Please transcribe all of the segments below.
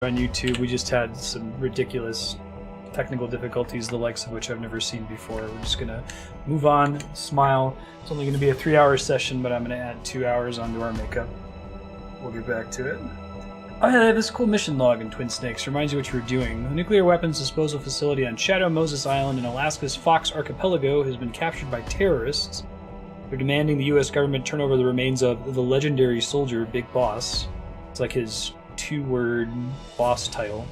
on YouTube. We just had some ridiculous technical difficulties, the likes of which I've never seen before. We're just gonna move on, smile. It's only gonna be a 3-hour session, but I'm gonna add 2 hours onto our makeup. We'll get back to it. Oh yeah, they have this cool mission log in Twin Snakes. Reminds you what you were doing. The nuclear weapons disposal facility on Shadow Moses Island in Alaska's Fox Archipelago has been captured by terrorists. They're demanding the U.S. government turn over the remains of the legendary soldier Big Boss. It's like his 2-word boss title,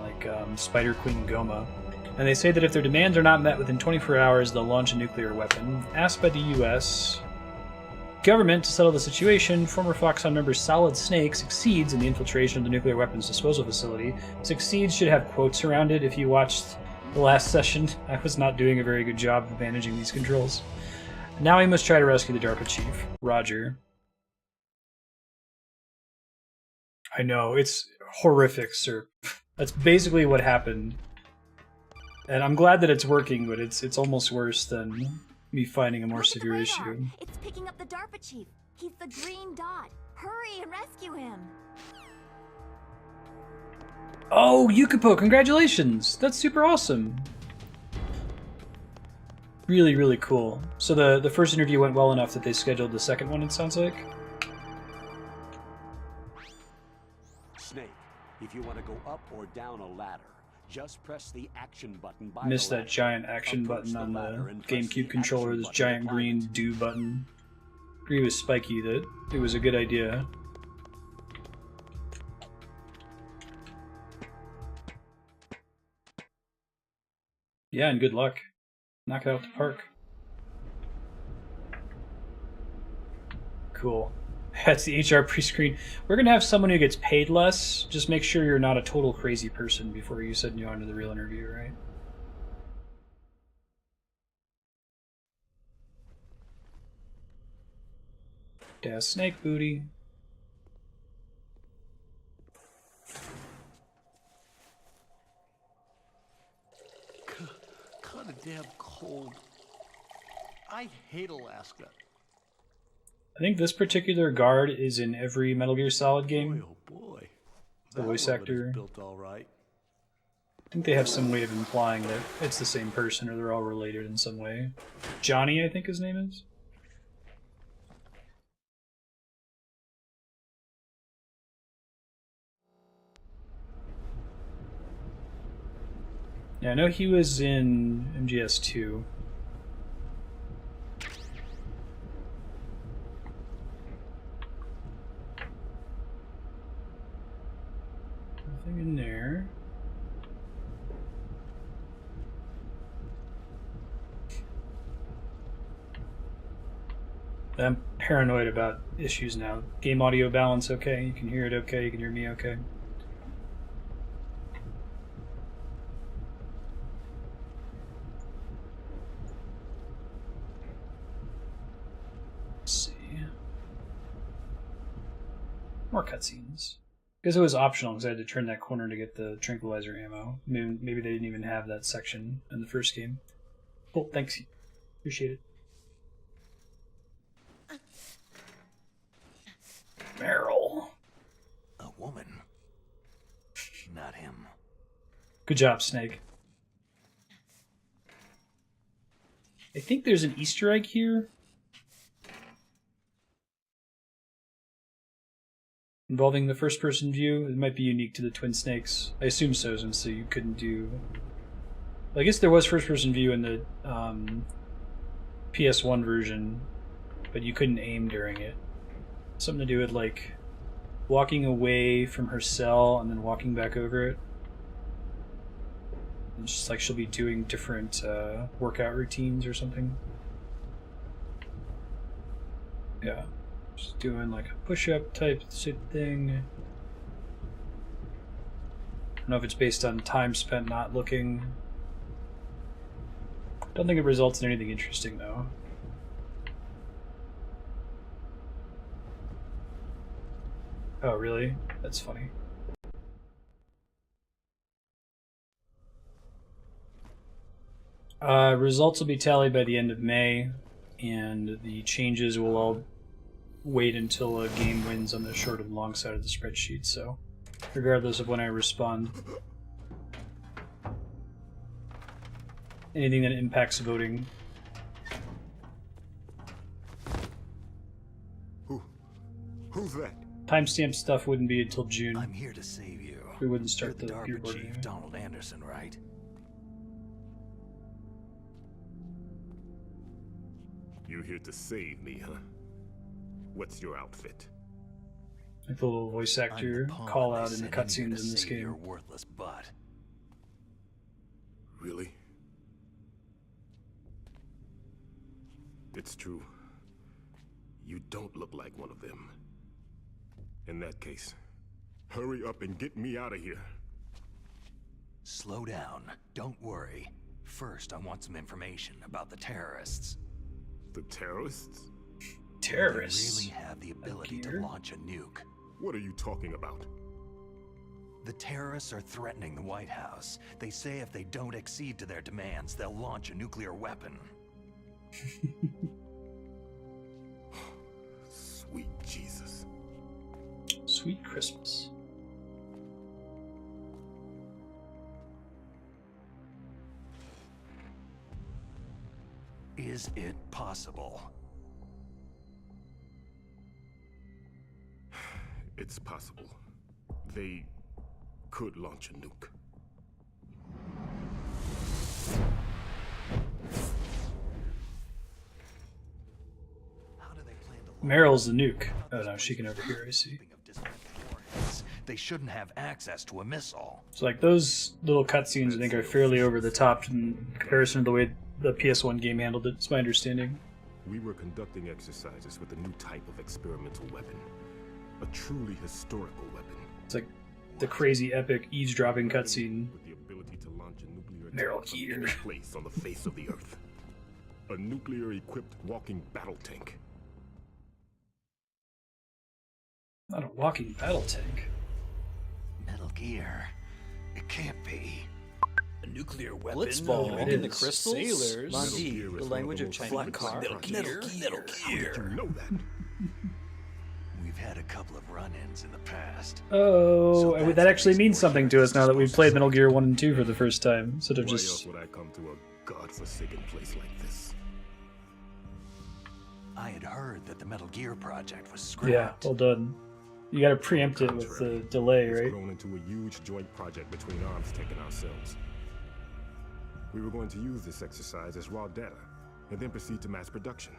like Spider Queen Goma. And they say that if their demands are not met within 24 hours, they'll launch a nuclear weapon. Asked by the U.S. government to settle the situation, former Foxhound member Solid Snake succeeds in the infiltration of the nuclear weapons disposal facility. Succeeds should have quotes around it. If you watched the last session, I was not doing a very good job of managing these controls. Now we must try to rescue the DARPA chief, Roger. I know, it's horrific, sir. That's basically what happened. And I'm glad that it's working, but it's almost worse than me finding a more severe issue. It's picking up the DARPA chief. He's the green dot. Hurry and rescue him. Oh, Yukipo, congratulations! That's super awesome. Really, really cool. So the first interview went well enough that they scheduled the second one, it sounds like? Snake, if you want to go up or down a ladder, just press the action button by Missed the that giant action button on the GameCube controller, this giant green do button. Agree with Spiky that it was a good idea. Yeah, and good luck. Knock it out the park. Cool. That's the HR pre-screen. We're going to have someone who gets paid less. Just make sure you're not a total crazy person before you send you on to the real interview, right? Das snake booty. Kind of damn cold. I hate Alaska. I think this particular guard is in every Metal Gear Solid game. Boy, oh boy. The voice actor. Built all right. I think they have some way of implying that it's the same person or they're all related in some way. Johnny, I think his name is. Yeah, I know he was in MGS2. Nothing in there. I'm paranoid about issues now. Game audio balance okay, you can hear it okay, you can hear me okay. Let's see. More cutscenes. I guess it was optional because I had to turn that corner to get the tranquilizer ammo. Maybe they didn't even have that section in the first game. Cool, thanks. Appreciate it. Meryl. A woman. Not him. Good job, Snake. I think there's an Easter egg here. Involving the first-person view. It might be unique to the Twin Snakes. I assume so, since you couldn't do... I guess there was first-person view in the PS1 version, but you couldn't aim during it. Something to do with, like, walking away from her cell and then walking back over it. It's just like she'll be doing different workout routines or something. Yeah. Just doing like a push-up type sit thing. I don't know if it's based on time spent not looking. Don't think it results in anything interesting though. Oh really? That's funny. Results will be tallied by the end of May, and the changes will all wait until a game wins on the short and long side of the spreadsheet, so regardless of when I respond. Anything that impacts voting. Who's that? Timestamp stuff wouldn't be until June. I'm here to save you. We wouldn't start You're the DARPA gear board chief, anyway. Donald Anderson, right? You're here to save me, huh? What's your outfit? Like the little voice I'm actor the pawn call they out in the sent here to cutscenes in this save your game. worthless butt. Really? It's true. You don't look like one of them. In that case, hurry up and get me out of here. Slow down. Don't worry. First, I want some information about the terrorists. The terrorists? Terrorists? They really have the ability to gear? launch a nuke. What are you talking about? The terrorists are threatening the White House. They say if they don't accede to their demands, they'll launch a nuclear weapon. Sweet Jesus. Sweet Christmas. Is it possible? It's possible. They could launch a nuke. How do they plan to Meryl's the nuke. Oh no, she can overhear, I see. They shouldn't have access to a missile. So like those little cutscenes I think are fairly over the top in comparison to the way the PS1 game handled it, it's my understanding. We were conducting exercises with a new type of experimental weapon. A truly historical weapon. It's like the crazy epic eavesdropping cutscene. With the ability to launch a nuclear Meryl attack from here. any place on the face of the Earth. A nuclear-equipped walking battle tank. Not a walking battle tank. Metal Gear. It can't be. A nuclear weapon. Blitzball it in the is. crystals. Sailors. Mantis, Gear is the one language the of most Chinese. secret Car. projects. Metal Gear. You know that. We've had a couple of run-ins in the past. Oh, So that that's actually the means reason something we're to here. us now that we've played Metal Gear 1 and 2 for the first time, instead of Why just... else would I come to a godforsaken place like this? I had heard that the Metal Gear project was scrapped. Yeah, well done. You gotta preempt it with the delay, It's right? grown into a huge joint project between Armstech and ourselves. We were going to use this exercise as raw data, and then proceed to mass production.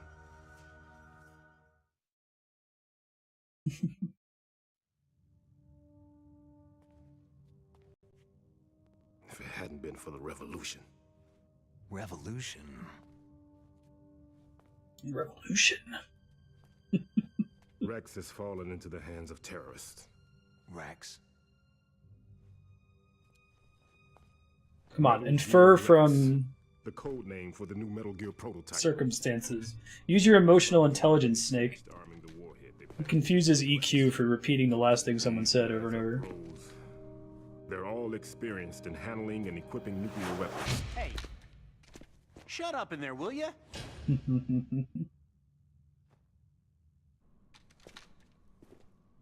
If it hadn't been for the revolution. Revolution. Revolution. Rex has fallen into the hands of terrorists. Rex. Come on, infer from The code name for the new Metal Gear prototype. circumstances. Use your emotional intelligence, Snake. Arming the Warhead. They It confuses EQ for repeating the last thing someone said over and over. Pros. They're all experienced in handling and equipping nuclear weapons. Hey, shut up in there, will ya? I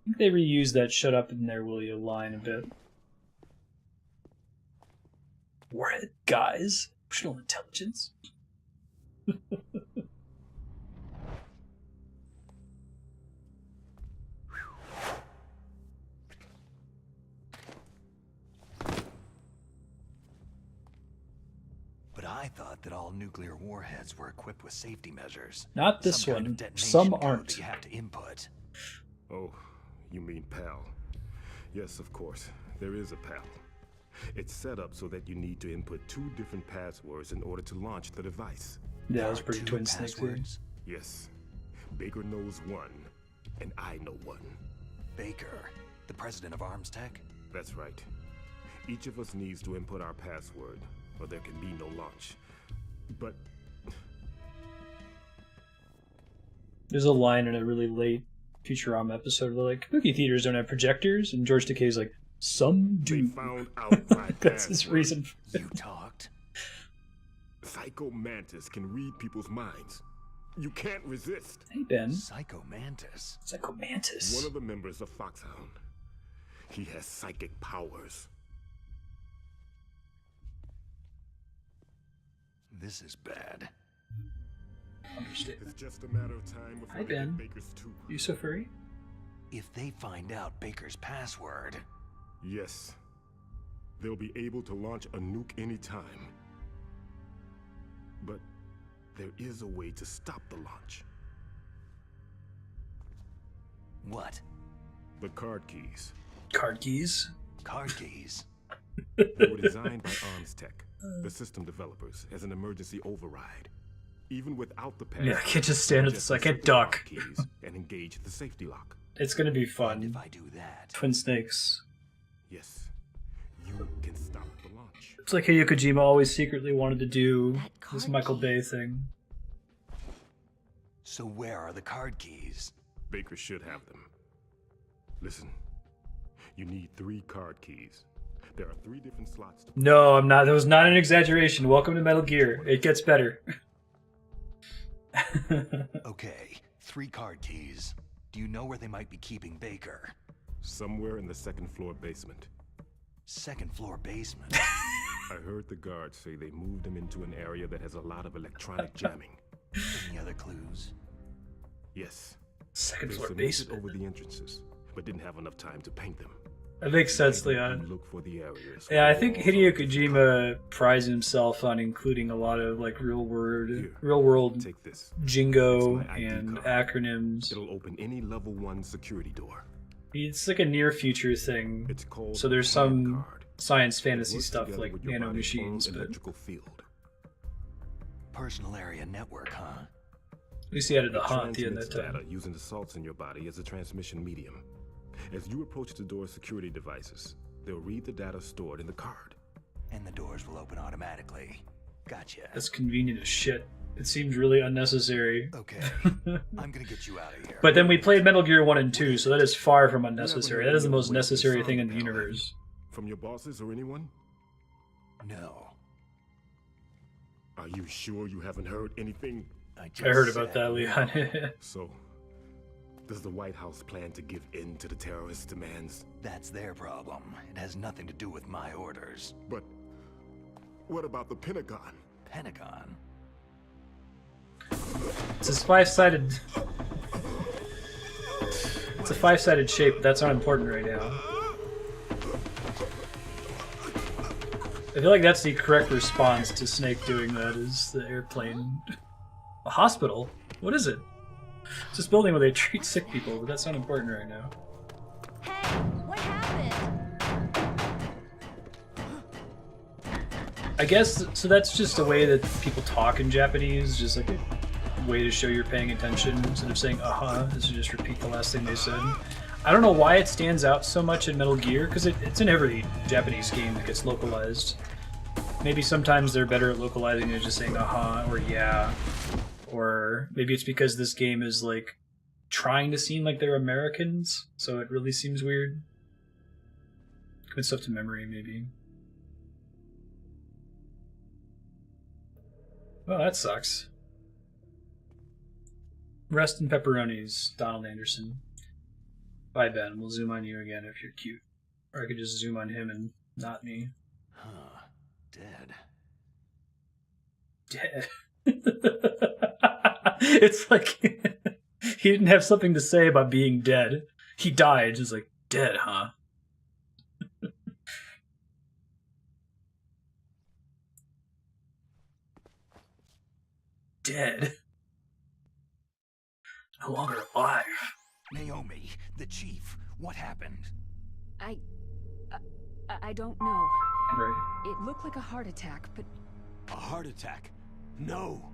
think they reused that "shut up in there, will you" line a bit. Warhead, guys. Emotional intelligence. But I thought that all nuclear warheads were equipped with safety measures. Not this Some kind one. of detonation Some code aren't. that you have to input. Oh, you mean PAL. Yes, of course. There is a PAL. It's set up so that you need to input 2 different passwords in order to launch the device. Yeah, There that was are pretty 2 twin snake too. passwords. Yes. Baker knows one, and I know one. Baker, the president of Armstech. That's right. Each of us needs to input our password, or there can be no launch. But There's a line in a really late Futurama episode where like movie theaters don't have projectors, and George Takei's like, some they do. found out my That's his password. reason. You talked? Psycho Mantis can read people's minds. You can't resist. Hey Ben, Psycho Mantis. Psycho Mantis. One of the members of Foxhound. He has psychic powers. This is bad. Understatement. It's just a matter of time before Hi, they Ben. get Baker's too. You so furry? If they find out Baker's password, Yes. They'll be able to launch a nuke anytime. But there is a way to stop the launch. what? The card keys. Card keys? Card keys? They were designed by Arms Tech, the system developers, as an emergency override. Even without the pass, Yeah, I can't just stand at this. I can't duck. keys and engage the safety lock. It's gonna be And fun. if I do that, Twin snakes. Yes, you can stop the launch. It's like Hideo Kojima always secretly wanted to do That this card Michael key. Bay thing. so where are the card keys? Baker should have them. Listen, you need 3 card keys. There are 3 different slots to No, I'm not. That was not an exaggeration. Welcome to Metal Gear. It gets better. Okay, 3 card keys. Do you know where they might be keeping Baker? somewhere in the 2nd floor basement. 2nd floor basement. I heard the guards say they moved him into an area that has a lot of electronic jamming. Any other clues? Yes. Second They floor cemented basement. over the entrances, but didn't have enough time to paint them. That makes sense, Maybe Leon. you look for the areas Yeah, where I think walls Hideo are Kojima prides himself on including a lot of like real world Take this. jingo It's my ID and card. acronyms. It'll open any level 1 security door. It's like a near future thing. It's called So there's a plan some card. science It fantasy works stuff together like with your nano body's own machines, but at electrical field. Personal area network, huh? least he added the It haunt at the end transmits that time. data using the salts in your body as a transmission medium. As you approach the door's security devices, they'll read the data stored in the card. And the doors will open automatically. Gotcha. That's convenient as shit. It seems really unnecessary. Okay, I'm gonna get you out of here. But then we played Metal Gear 1 and 2, so that is far from unnecessary. That is the most necessary thing in the universe. From your bosses or anyone? No. Are you sure you haven't heard anything? I just I heard about said that, no. Leon. So, does the White House plan to give in to the terrorists' demands? That's their problem. It has nothing to do with my orders. But what about the Pentagon? Pentagon? It's a five-sided... It's a five-sided shape, but that's not important right now. I feel like that's the correct response to Snake doing that, is the airplane. A hospital? What is it? It's this building where they treat sick people, but that's not important right now. Hey, what happened? I guess, so that's just a way that people talk in Japanese, just like a way to show you're paying attention. Instead of saying uh-huh, is to just repeat the last thing they said. I don't know why it stands out so much in Metal Gear, because it's in every Japanese game that gets localized. Maybe sometimes they're better at localizing than just saying uh-huh or yeah. Or maybe it's because this game is like trying to seem like they're Americans, so it really seems weird. Good stuff to memory, maybe. Well, that sucks. Rest in pepperonis, Donald Anderson. Bye, Ben. We'll zoom on you again if you're cute. Or I could just zoom on him and not me. Huh. Dead. Dead. It's like he didn't have something to say about being dead. He died, just like, dead, huh? Dead. No longer alive. Naomi, the chief, what happened? I don't know. Right. It looked like a heart attack, but A heart attack? No.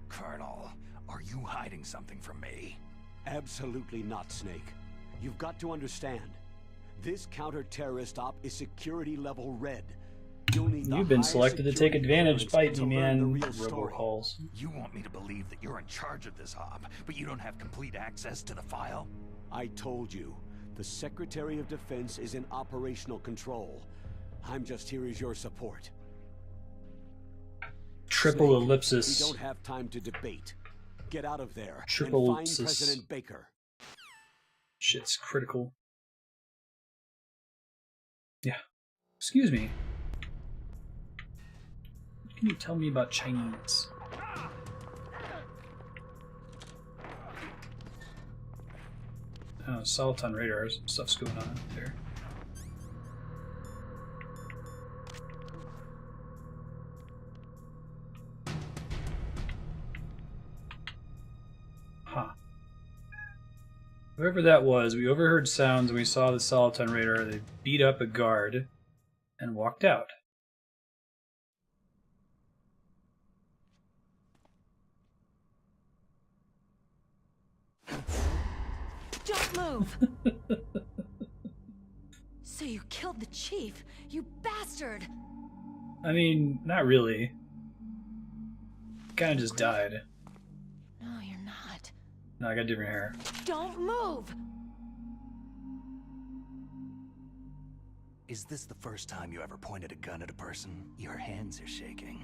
Colonel, are you hiding something from me? Absolutely not, Snake. You've got to understand. This counter-terrorist op is security level red. You'll need the You've been highest selected to take security advantage. clearance Bite me, to learn the man. real story. Robocalls. You want me to believe that you're in charge of this op, but you don't have complete access to the file? I told you, the Secretary of Defense is in operational control. I'm just here as your support. Triple Snake, ellipsis. We don't have time to debate. Get out of there Triple and find ellipsis. President Baker. Shit's critical. Excuse me. What can you tell me about Chinese? Oh, Ocelot on radar. Some stuff's going on there. Huh. Whoever that was, we overheard sounds and we saw the Ocelot on radar. They beat up a guard and walked out. Don't move! So you killed the chief, you bastard! I mean, not really. Kinda just died. No, you're not. No, I got different hair. Don't move! Is this the first time you ever pointed a gun at a person? Your hands are shaking.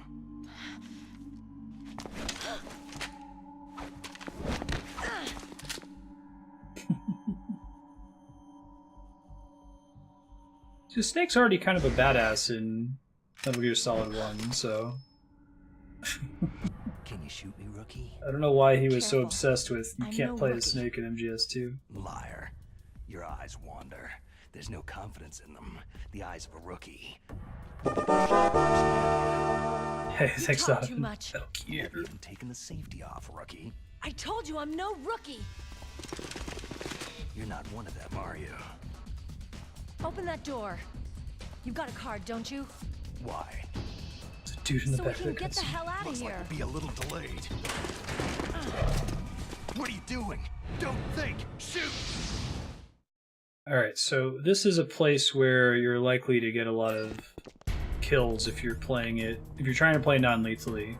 So Snake's already kind of a badass in Metal Gear Solid 1, so... Can you shoot me, rookie? I don't know why he was so Careful. obsessed with you I'm can't no play rookie. as Snake in MGS2. Liar. Your eyes wander. There's no confidence in them. The eyes of a rookie. Hey, thanks, talk Donovan. too much. Metal Gear. You haven't taken the safety off, rookie. I told you I'm no rookie! You're not one of them, are you? Open that door. You've got a card, don't you? Why? There's a dude in the So we back can of get the the hell out of Looks here. like we'll be a little delayed. What are you doing? Don't think! Shoot! Alright, so this is a place where you're likely to get a lot of kills if you're playing it, if you're trying to play non-lethally.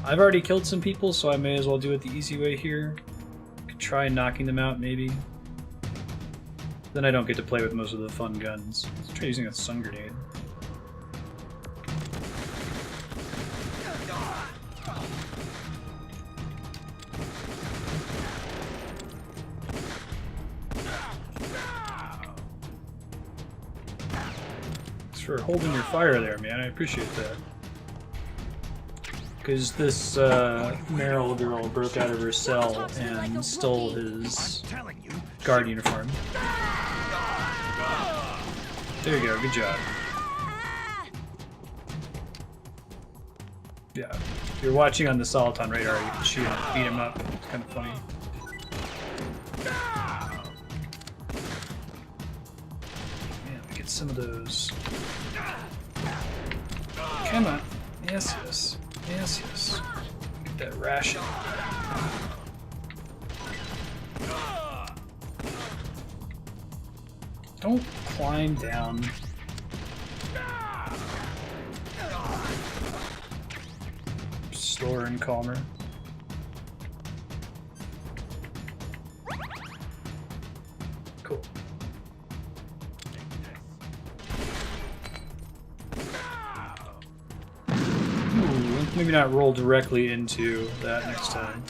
I've already killed some people, so I may as well do it the easy way here. Could try knocking them out, maybe. Then I don't get to play with most of the fun guns. Let's try using a stun grenade. Thanks for holding your fire there, man. I appreciate that. Because this Meryl girl broke out of her cell and stole his Telling you. guard uniform. There you go, good job. Yeah, if you're watching on the Ocelot on radar, you can shoot him, beat him up. It's kind of funny. Man, we get some of those. Come on. Yes, yes. Yes, yes. Get that ration. Don't climb down. Slower and calmer. Cool. Ooh, maybe not roll directly into that next time.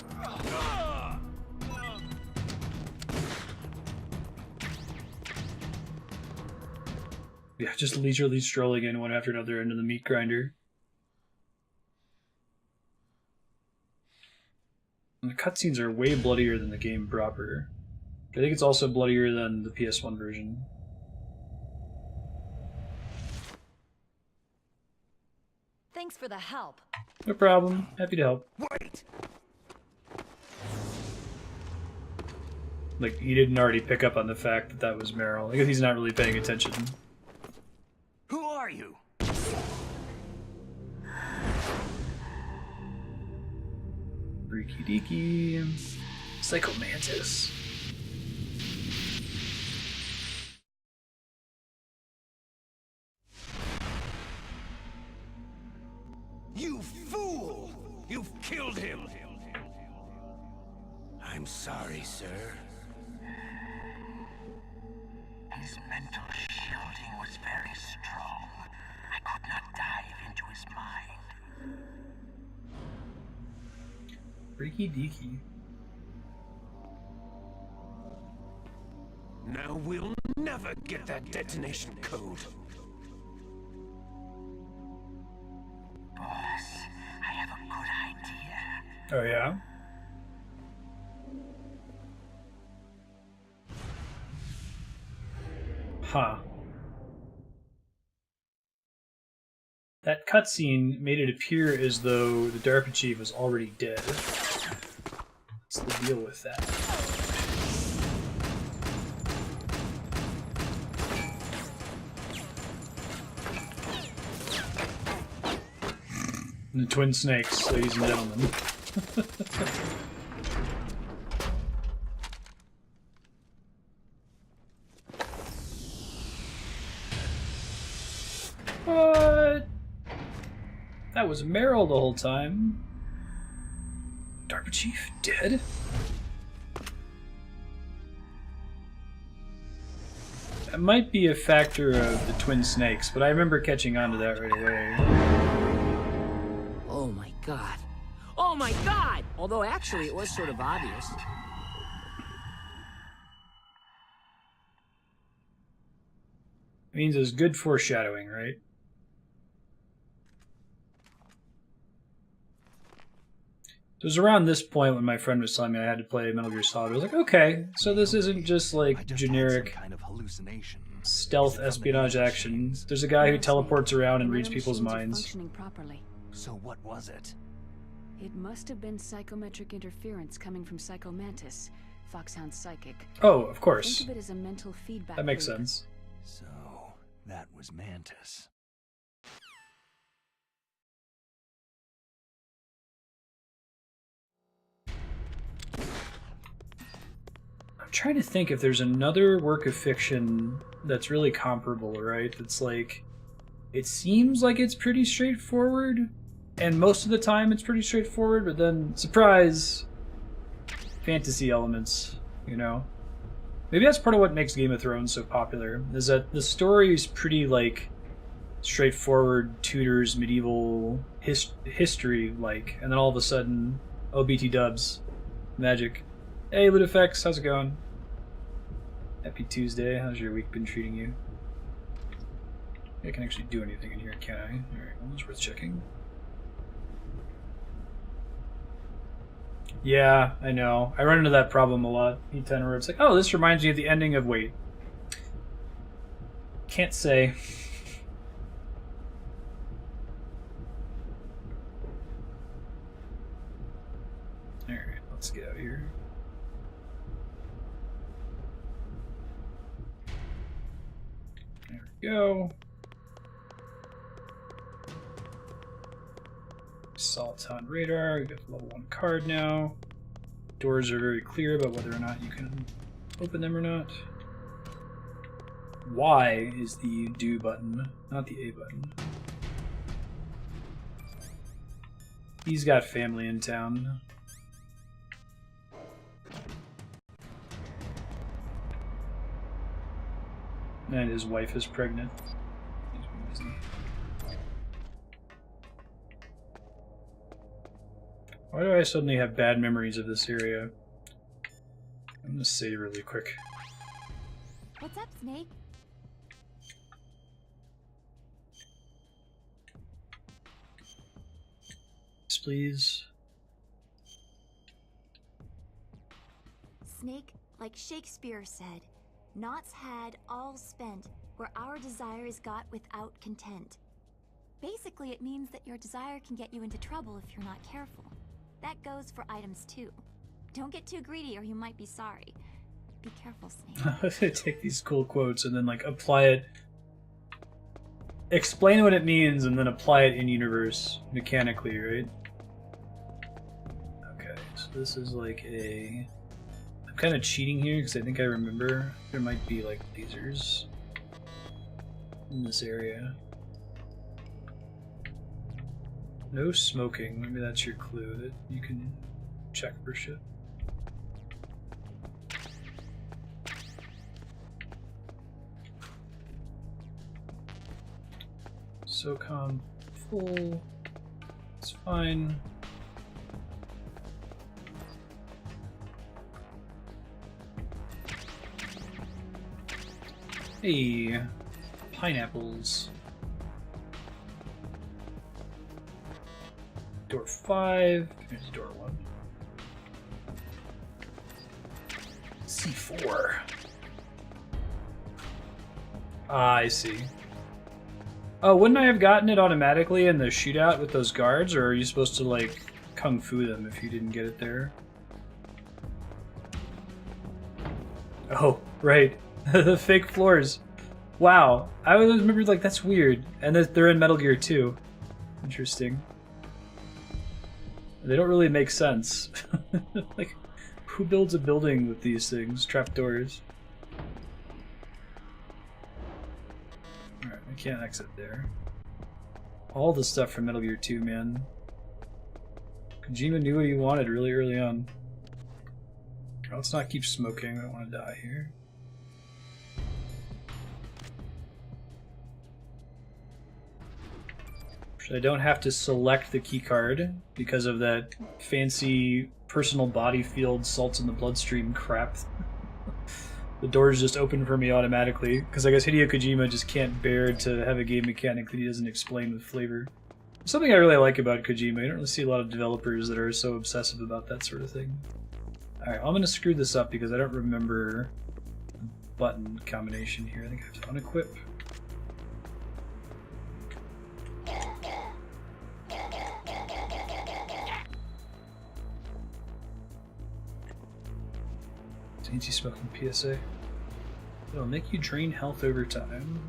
Yeah, just leisurely strolling in one after another into the meat grinder. And the cutscenes are way bloodier than the game proper. I think it's also bloodier than the PS1 version. Thanks for the help. No problem. Happy to help. Wait! Like, he didn't already pick up on the fact that that was Meryl. I guess he's not really paying attention. Who are you? Freaky deaky. Psycho Mantis. You fool! You've killed him! I'm sorry, sir. His mental shielding was very strong. I could not dive into his mind. Freaky deaky. Now we'll never get that detonation code. Oh, yeah? Huh. That cutscene made it appear as though the DARPA chief was already dead. What's the deal with that? And the twin snakes, ladies and gentlemen. What? That was Meryl the whole time. DARPA chief dead? That might be a factor of the twin snakes, but I remember catching on to that right away. Oh my god. Oh my god! Although actually it was sort of obvious. It means it's good foreshadowing, right? It was around this point when my friend was telling me I had to play Metal Gear Solid. I was like, okay, so this isn't just like generic kind of hallucination. stealth espionage action. There's a guy who teleports around and reads people's minds. Functioning properly. So what was it? It must have been psychometric interference coming from Psycho Mantis, Foxhound's psychic. Oh, of course. Think of it as a mental feedback That makes loop. sense. So that was Mantis. I'm trying to think if there's another work of fiction that's really comparable, right? That's like, it seems like it's pretty straightforward, and most of the time it's pretty straightforward, but then, surprise, fantasy elements, you know? Maybe that's part of what makes Game of Thrones so popular, is that the story is pretty, like, straightforward Tudors, medieval history-like, and then all of a sudden, oh, BT dubs, magic. Hey, Ludifex, how's it going? Happy Tuesday. How's your week been treating you? I can actually do anything in here, can I? Alright, well, it's worth checking. Yeah, I know. I run into that problem a lot. E10 where it's like, oh, this reminds me of the ending of Wait. Can't say. Alright, let's get out of here. There we go. Assault on radar. We got the level 1 card now. Doors are very clear about whether or not you can open them or not. Y is the do button, not the A button. He's got family in town. And his wife is pregnant. Why do I suddenly have bad memories of this area? I'm gonna save really quick. What's up, Snake? Yes, please. Snake, like Shakespeare said, "Nought's had, all's spent, where our desire is got without content." Basically, it means that your desire can get you into trouble if you're not careful. That goes for items too. Don't get too greedy or you might be sorry. Be careful, Snake. Take these cool quotes and then like apply it. Explain what it means and then apply it in universe mechanically, right? Okay, so this is like a... I'm kind of cheating here because I think I remember there might be like lasers in this area. No smoking. Maybe that's your clue that you can check for shit. SOCOM full. It's fine. Hey, pineapples. Door 5. Here's door 1. C4. Ah, I see. Oh, wouldn't I have gotten it automatically in the shootout with those guards, or are you supposed to, like, kung fu them if you didn't get it there? Oh, right. The fake floors. Wow. I always remembered, like, that's weird. And they're in Metal Gear 2. Interesting. They don't really make sense. Like, who builds a building with these things? Trapdoors. Alright, I can't exit there. All the stuff from Metal Gear 2, man. Kojima knew what he wanted really early on. Let's not keep smoking, I don't want to die here. I don't have to select the keycard because of that fancy personal body field salts in the bloodstream crap. The doors just open for me automatically, because I guess Hideo Kojima just can't bear to have a game mechanic that he doesn't explain with flavor. Something I really like about Kojima. I don't really see a lot of developers that are so obsessive about that sort of thing. Alright, I'm going to screw this up because I don't remember the button combination here. I think I have to unequip. Anti-smoking PSA. It'll make you drain health over time.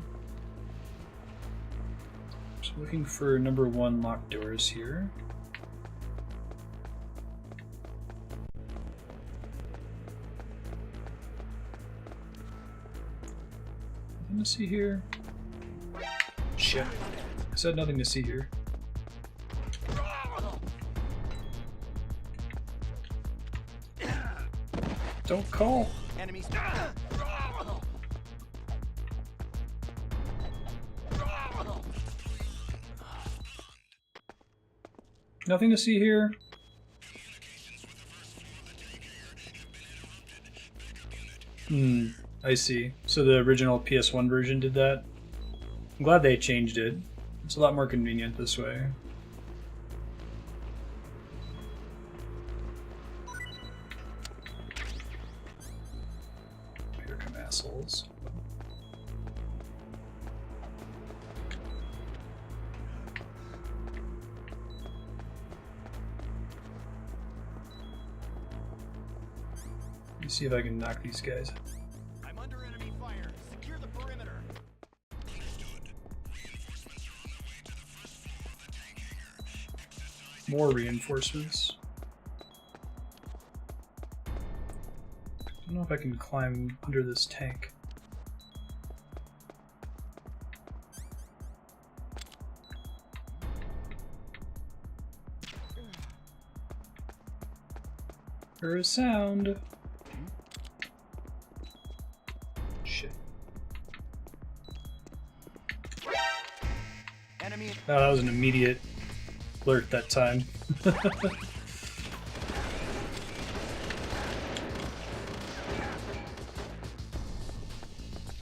Just looking for number 1 locked doors here. Nothing to see here. Shit. I said nothing to see here. Don't call. Enemies. Nothing to see here. I see. So the original PS1 version did that? I'm glad they changed it. It's a lot more convenient this way. Here come assholes. Let me see if I can knock these guys. I'm under enemy fire. Secure the perimeter. More reinforcements. I don't know if I can climb under this tank. Hear a sound. Shit. Enemy. Oh, that was an immediate alert that time.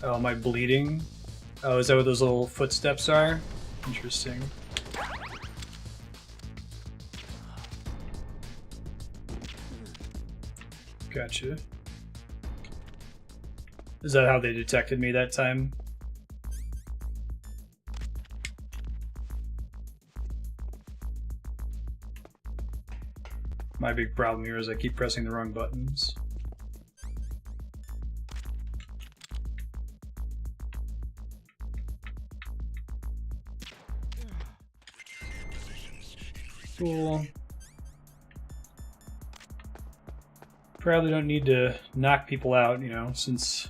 Oh, am I bleeding? Oh, is that what those little footsteps are? Interesting. Gotcha. Is that how they detected me that time? My big problem here is I keep pressing the wrong buttons. Cool. Probably don't need to knock people out, you know, since...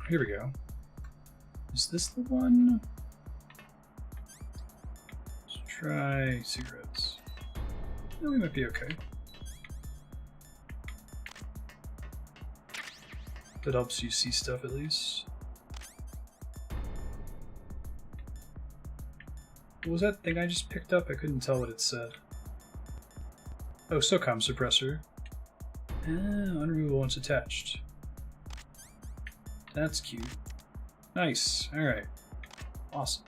Here we go. Is this the one? Let's try cigarettes. No, we might be okay. That helps you see stuff at least. What was that thing I just picked up? I couldn't tell what it said. Oh, SOCOM suppressor. Ah, unremovable once attached. That's cute. Nice. Alright. Awesome.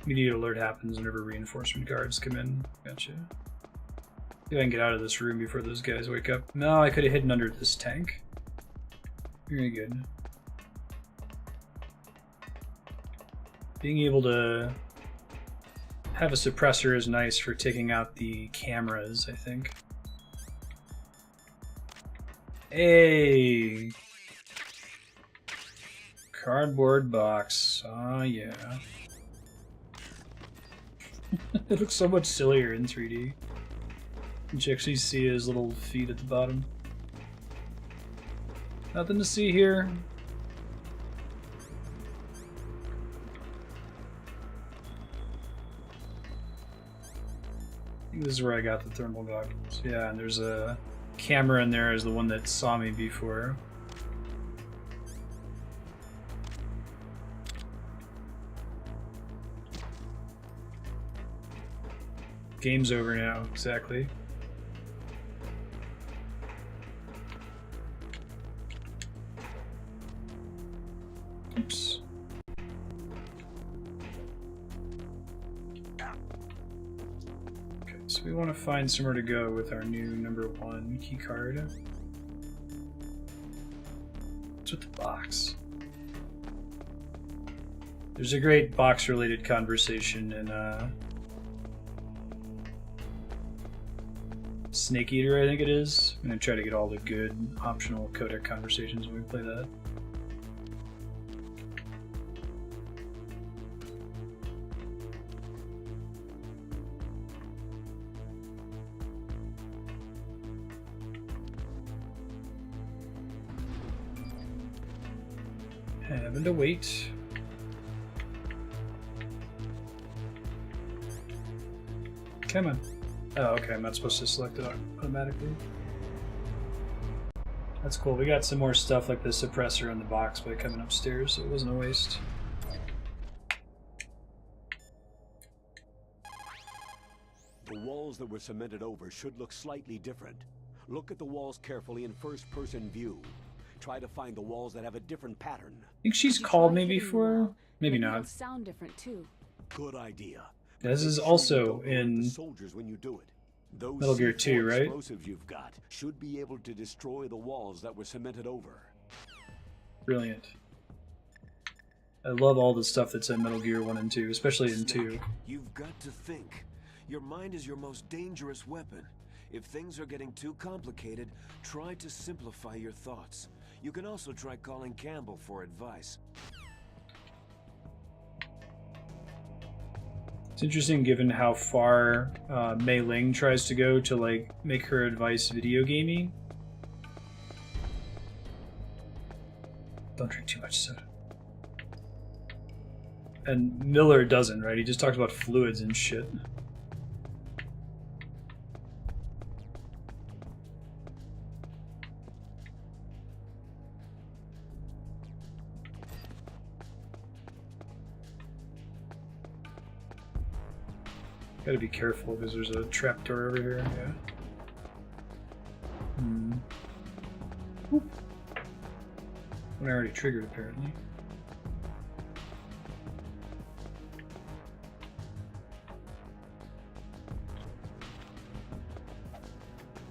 Immediate alert happens whenever reinforcement guards come in. Gotcha. See if I can get out of this room before those guys wake up. No, I could have hidden under this tank. Very good. Being able to have a suppressor is nice for taking out the cameras, I think. Hey! Cardboard box. Oh, yeah. It looks so much sillier in 3D. You can actually see his little feet at the bottom. Nothing to see here. I think this is where I got the thermal goggles. Yeah, and there's a camera in there as the one that saw me before. Game's over now, exactly. Oops. Okay, so we want to find somewhere to go with our new #1 key card. What's with the box? There's a great box-related conversation in Snake Eater, I think it is. I'm gonna try to get all the good optional codec conversations when we play that. Having to wait. Come on. Oh, okay, I'm not supposed to select it automatically. That's cool. We got some more stuff like the suppressor in the box by coming upstairs, so it wasn't a waste. The walls that were cemented over should look slightly different. Look at the walls carefully in first-person view. Try to find the walls that have a different pattern. Think she's called me before? Maybe not. It'll sound different too. Good idea. This is also in soldiers when you do it. Those Metal Gear 2, right? Explosives you've got should be able to destroy the walls that were cemented over. Brilliant. I love all the stuff that's in Metal Gear 1 and 2, especially in 2. You've got to think. Your mind is your most dangerous weapon. If things are getting too complicated, try to simplify your thoughts. You can also try calling Campbell for advice. It's interesting given how far Mei Ling tries to go to like make her advice video gamey. Don't drink too much soda. And Miller doesn't, right? He just talks about fluids and shit. Gotta be careful because there's a trapdoor over here. Yeah. Whoop. One I already triggered apparently.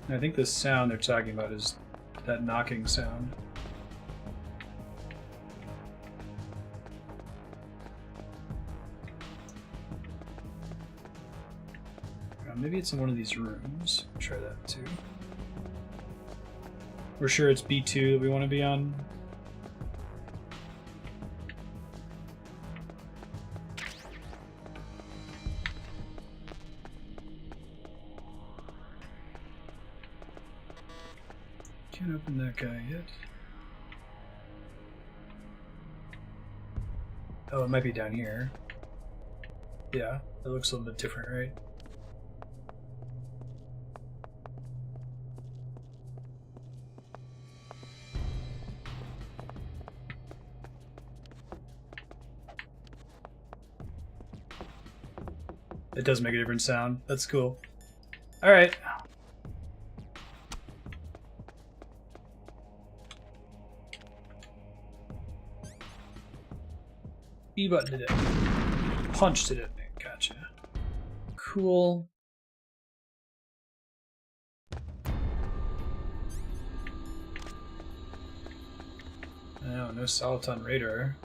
And I think the sound they're talking about is that knocking sound. Maybe it's in one of these rooms. Try that too. We're sure it's B2 that we want to be on. Can't open that guy yet. Oh, it might be down here. Yeah, it looks a little bit different, right? It does make a different sound. That's cool. Alright. E button it. Punched it at me. Gotcha. Cool. Oh, no Soliton radar.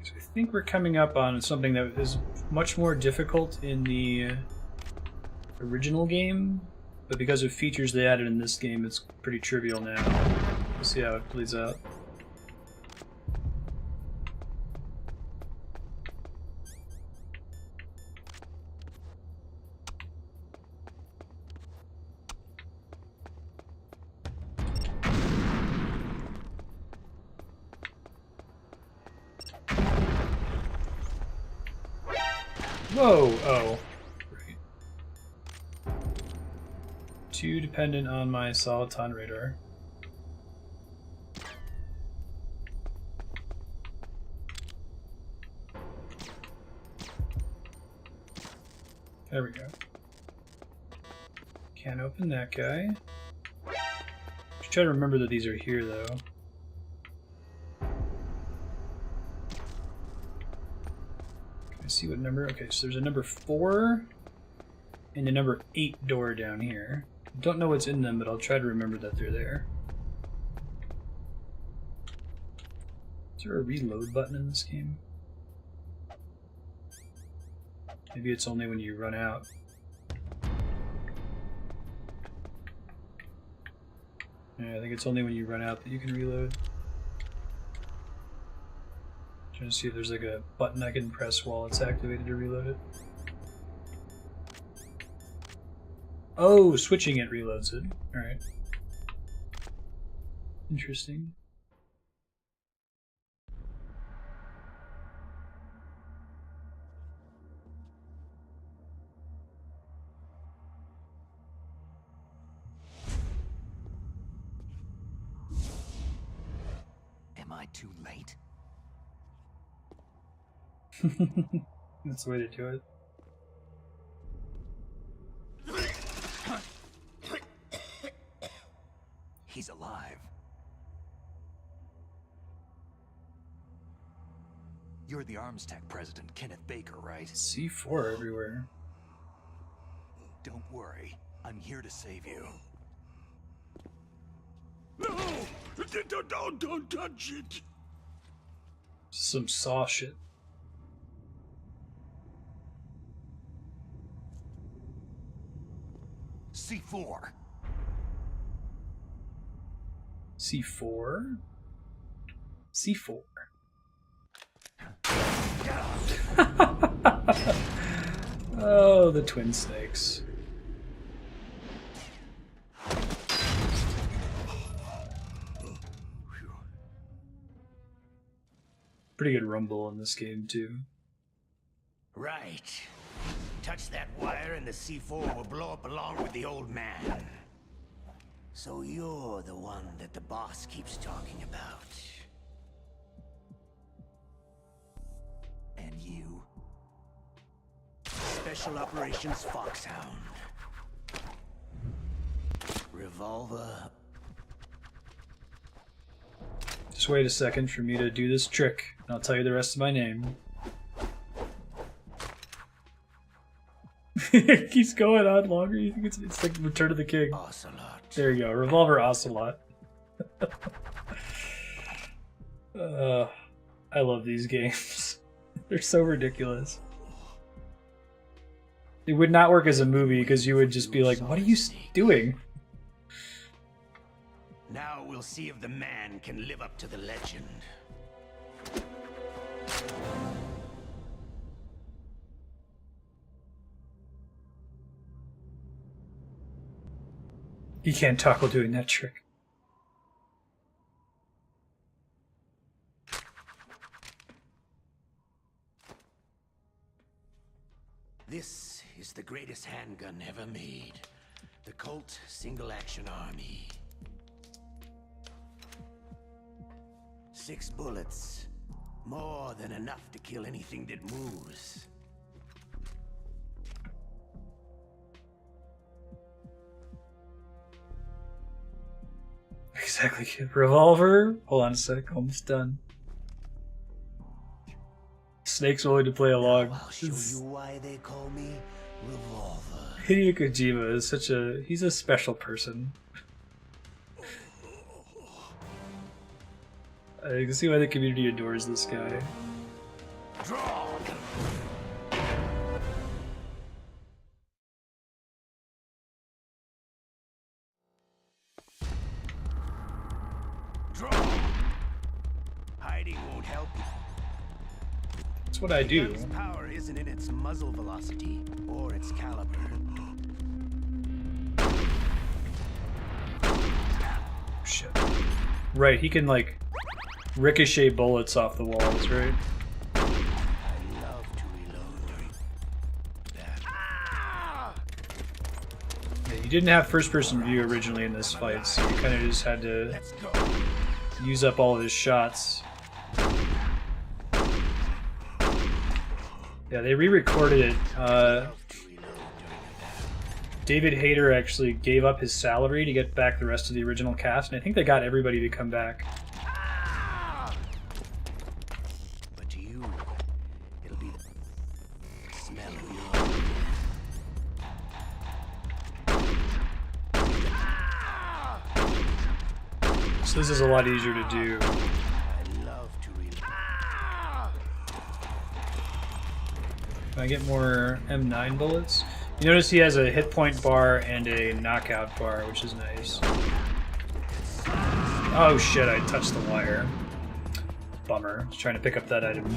So I think we're coming up on something that is much more difficult in the original game, but because of features they added in this game, it's pretty trivial now. We'll see how it plays out. Whoa! Oh. Right. Too dependent on my Soliton radar. There we go. Can't open that guy. Just try to remember that these are here, though. See what number? Okay, so there's a number 4 and a number 8 door down here. Don't know what's in them, but I'll try to remember that they're there. Is there a reload button in this game? Maybe it's only when you run out. Yeah, I think it's only when you run out that you can reload. Trying to see if there's like a button I can press while it's activated to reload it. Oh, switching it reloads it. Alright. Interesting. Am I too late? That's the way to do it. He's alive. You're the Arms Tech president, Kenneth Baker, right? C4 everywhere. Don't worry. I'm here to save you. No! Don't touch it! Some saw shit. C4. C4? C4. Oh, the twin snakes. Pretty good rumble in this game, too. Right. Touch that wire and the C4 will blow up along with the old man. So you're the one that the boss keeps talking about. And you? Special Operations Foxhound. Revolver. Just wait a second for me to do this trick, and I'll tell you the rest of my name. It keeps going on longer. You think it's like Return of the King. Ocelot. There you go, Revolver Ocelot. I love these games. They're so ridiculous. It would not work as a movie because you would just be like, what are you doing? Now we'll see if the man can live up to the legend. You can't talk while doing that trick. This is the greatest handgun ever made. The Colt Single Action Army. 6 bullets. More than enough to kill anything that moves. Exactly. Revolver. Hold on a sec. Almost done. Snake's willing to play along. I'll show you why they call me Revolver. Hideo Kojima is he's a special person. I can see why the community adores this guy. Draw. Hiding won't help you. That's what I do. Its power isn't in its muzzle velocity or its caliber. Shit. Right, he can like ricochet bullets off the walls, right? I love to reload during that. Yeah, you didn't have first-person view originally in this fight, so you kind of just had to use up all of his shots. Yeah, they re-recorded it. David Hayter actually gave up his salary to get back the rest of the original cast, and I think they got everybody to come back. But to you, it'll be the smell of your So this is a lot easier to do. I love to reload. Can I get more M9 bullets? You notice he has a hit point bar and a knockout bar, which is nice. Oh shit, I touched the wire. Bummer. I was trying to pick up that item.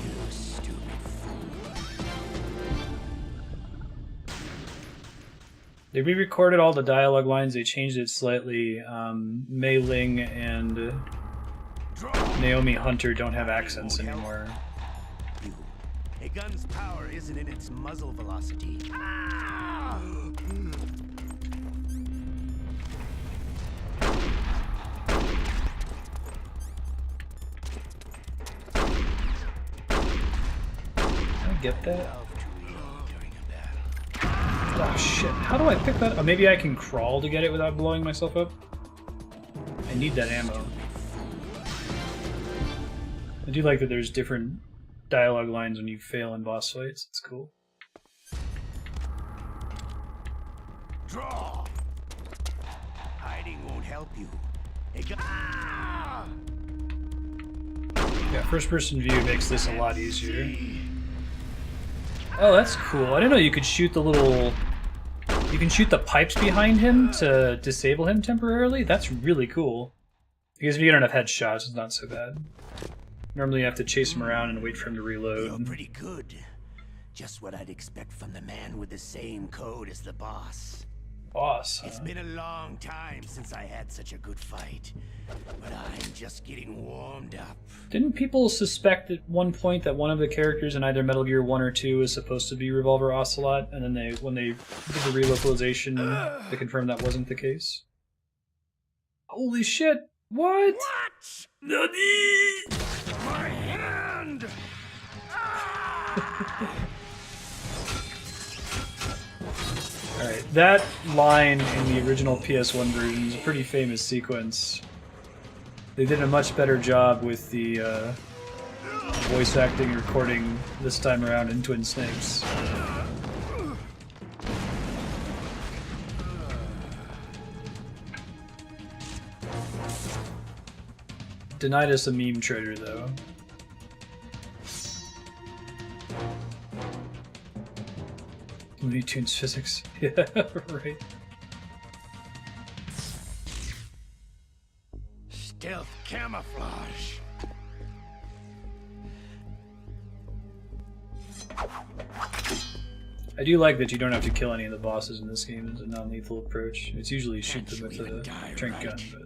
They re-recorded all the dialogue lines, they changed it slightly. Mei Ling and Naomi Hunter don't have accents anymore. A gun's power isn't in its muzzle velocity. Can I get that? Oh shit, how do I pick that up? Oh, maybe I can crawl to get it without blowing myself up? I need that ammo. I do like that there's different dialogue lines when you fail in boss fights. It's cool. Draw. Hiding won't help you. Yeah, first-person view makes this a lot easier. Oh, that's cool. I didn't know you could shoot the little... You can shoot the pipes behind him to disable him temporarily? That's really cool. Because if you get enough headshots, it's not so bad. Normally you have to chase him around and wait for him to reload. You're pretty good. Just what I'd expect from the man with the same code as the boss. Boss, huh? It's been a long time since I had such a good fight, but I'm just getting warmed up. Didn't people suspect at one point that one of the characters in either Metal Gear 1 or 2 is supposed to be Revolver Ocelot, and then when they did the relocalization, they confirmed that wasn't the case? Holy shit! What? What? Nani? My hand! Alright, that line in the original PS1 version is a pretty famous sequence. They did a much better job with the voice acting and recording this time around in Twin Snakes. Denied us a meme trader, though. Looney Tunes physics. Yeah, right. Stealth camouflage. I do like that you don't have to kill any of the bosses in this game. It's a non-lethal approach. It's usually shoot them with a trank gun, but...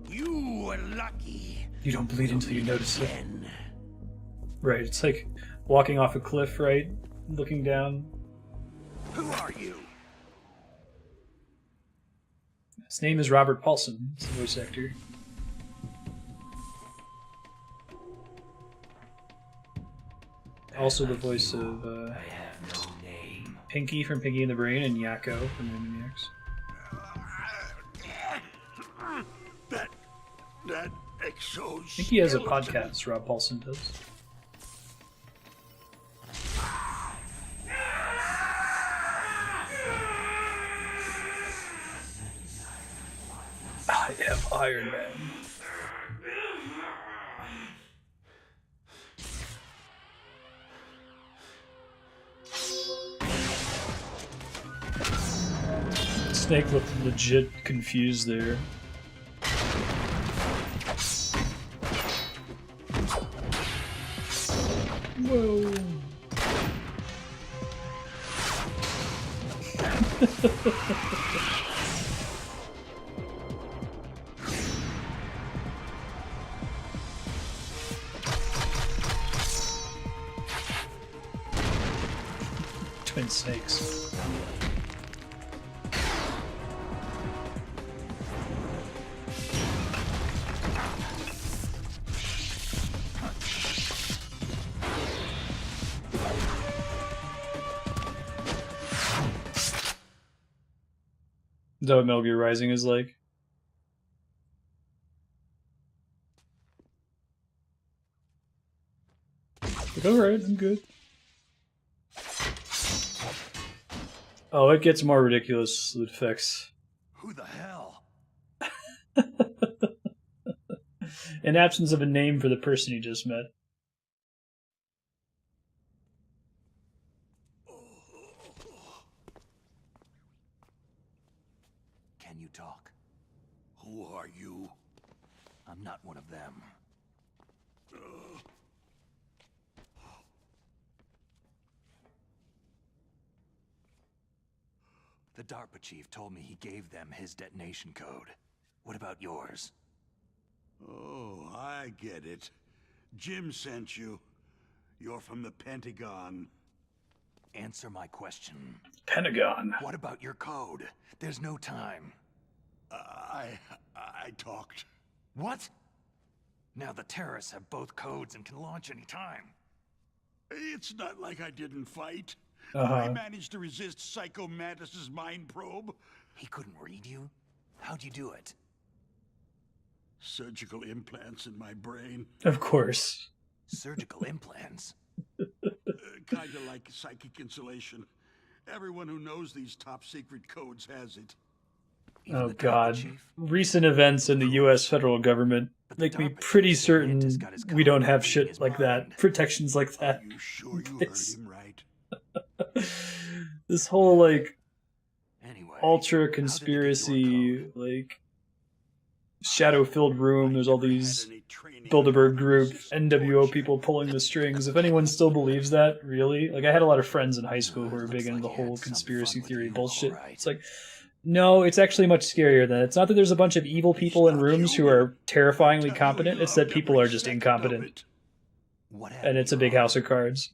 You were lucky. You don't bleed until you notice it. Right, it's like walking off a cliff, right? Looking down. Who are you? His name is Robert Paulson. He's the voice actor. Also the voice of Pinky from Pinky and the Brain and Yakko from Animaniacs. That I think he has a exoskeleton. podcast, Rob Paulson does. I am Iron Man. Snake looked legit confused there. Whoa. Twin snakes. Is that what Metal Gear Rising is like? Like, alright, I'm good. Oh, it gets more ridiculous with effects. Who the hell? In absence of a name for the person you just met. Can you talk? Who are you? I'm not one of them. The DARPA chief told me he gave them his detonation code. What about yours? Oh, I get it. Jim sent you. You're from the Pentagon. Answer my question. Pentagon. What about your code? There's no time. I talked. What? Now the terrorists have both codes and can launch any time. It's not like I didn't fight. Uh-huh. I managed to resist Psycho Mantis's mind probe. He couldn't read you? How'd you do it? Surgical implants in my brain. Of course. Surgical implants? Kinda like psychic insulation. Everyone who knows these top secret codes has it. Oh god. Recent events in the US federal government make me pretty certain we don't have shit like that. Protections like that. Are you sure you heard him right? This whole, like, ultra conspiracy, like, shadow-filled room, there's all these Bilderberg group, NWO people pulling the strings. If anyone still believes that, really? Like, I had a lot of friends in high school who were big into the whole conspiracy theory bullshit. It's like, no, it's actually much scarier than that. It's not that there's a bunch of evil people in rooms who are terrifyingly competent, it's that people are just incompetent. And it's a big house of cards.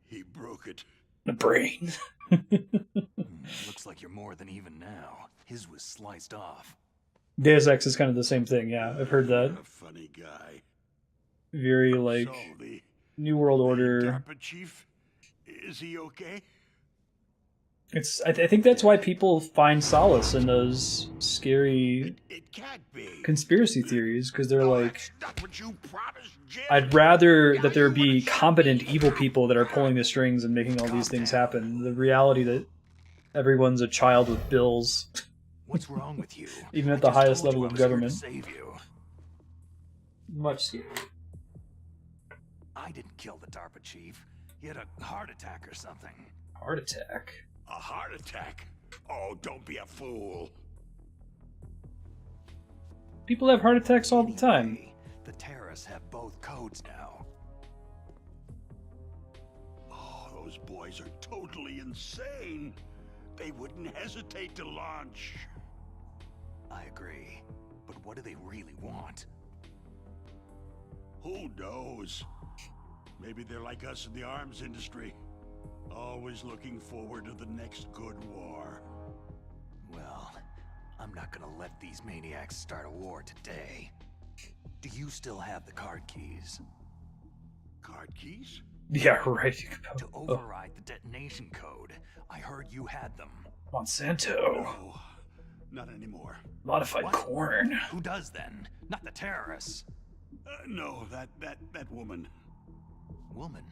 He broke it. The brain. Looks like you're more than even now. His was sliced off. Deus Ex is kind of the same thing, yeah. I've heard that. A funny guy. Very, like, So the New World Order. DARPA chief, is he okay? It's. I think that's why people find solace in those scary conspiracy theories, because they're like, I'd rather that there be competent evil people that are pulling the strings and making all these things happen. The reality that everyone's a child with bills. What's wrong with you? Even at the highest level of government. Save you. Much scary. I didn't kill the DARPA chief. He had a heart attack or something. Heart attack? A heart attack? Oh, don't be a fool. People have heart attacks all the time. The terrorists have both codes now. Oh, those boys are totally insane. They wouldn't hesitate to launch. I agree. But what do they really want? Who knows? Maybe they're like us in the arms industry. Always looking forward to the next good war. Well, I'm not gonna let these maniacs start a war today. Do you still have the card keys? Card keys? Yeah, right. To override the detonation code. I heard you had them. Monsanto. No. Not anymore. Modified corn. Who does then? Not the terrorists. No, that woman. Woman?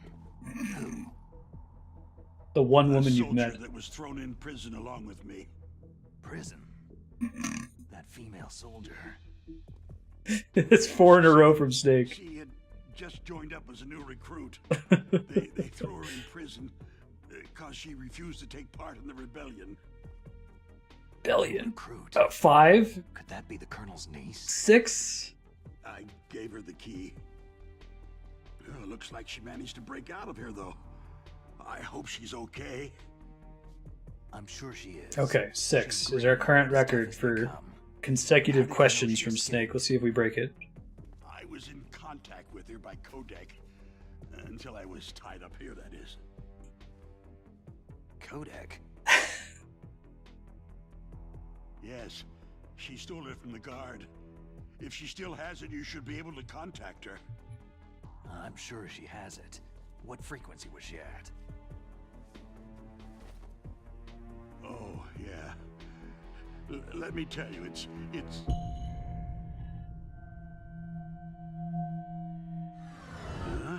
The one woman you've soldier met. that was thrown in prison along with me. Prison? That female soldier. It's 4 in a row from Snake. She had just joined up as a new recruit. They threw her in prison because she refused to take part in the rebellion. Recruit. 5? Could that be the Colonel's niece? 6? I gave her the key. Looks like she managed to break out of here, though. I hope she's okay. I'm sure she is. Okay, 6 is our current record for consecutive questions from Snake. Let's see if we break it. I was in contact with her by codec. Until I was tied up here, that is. Codec? Yes, she stole it from the guard. If she still has it, you should be able to contact her. I'm sure she has it. What frequency was she at? Oh, yeah. Let me tell you, it's... Huh?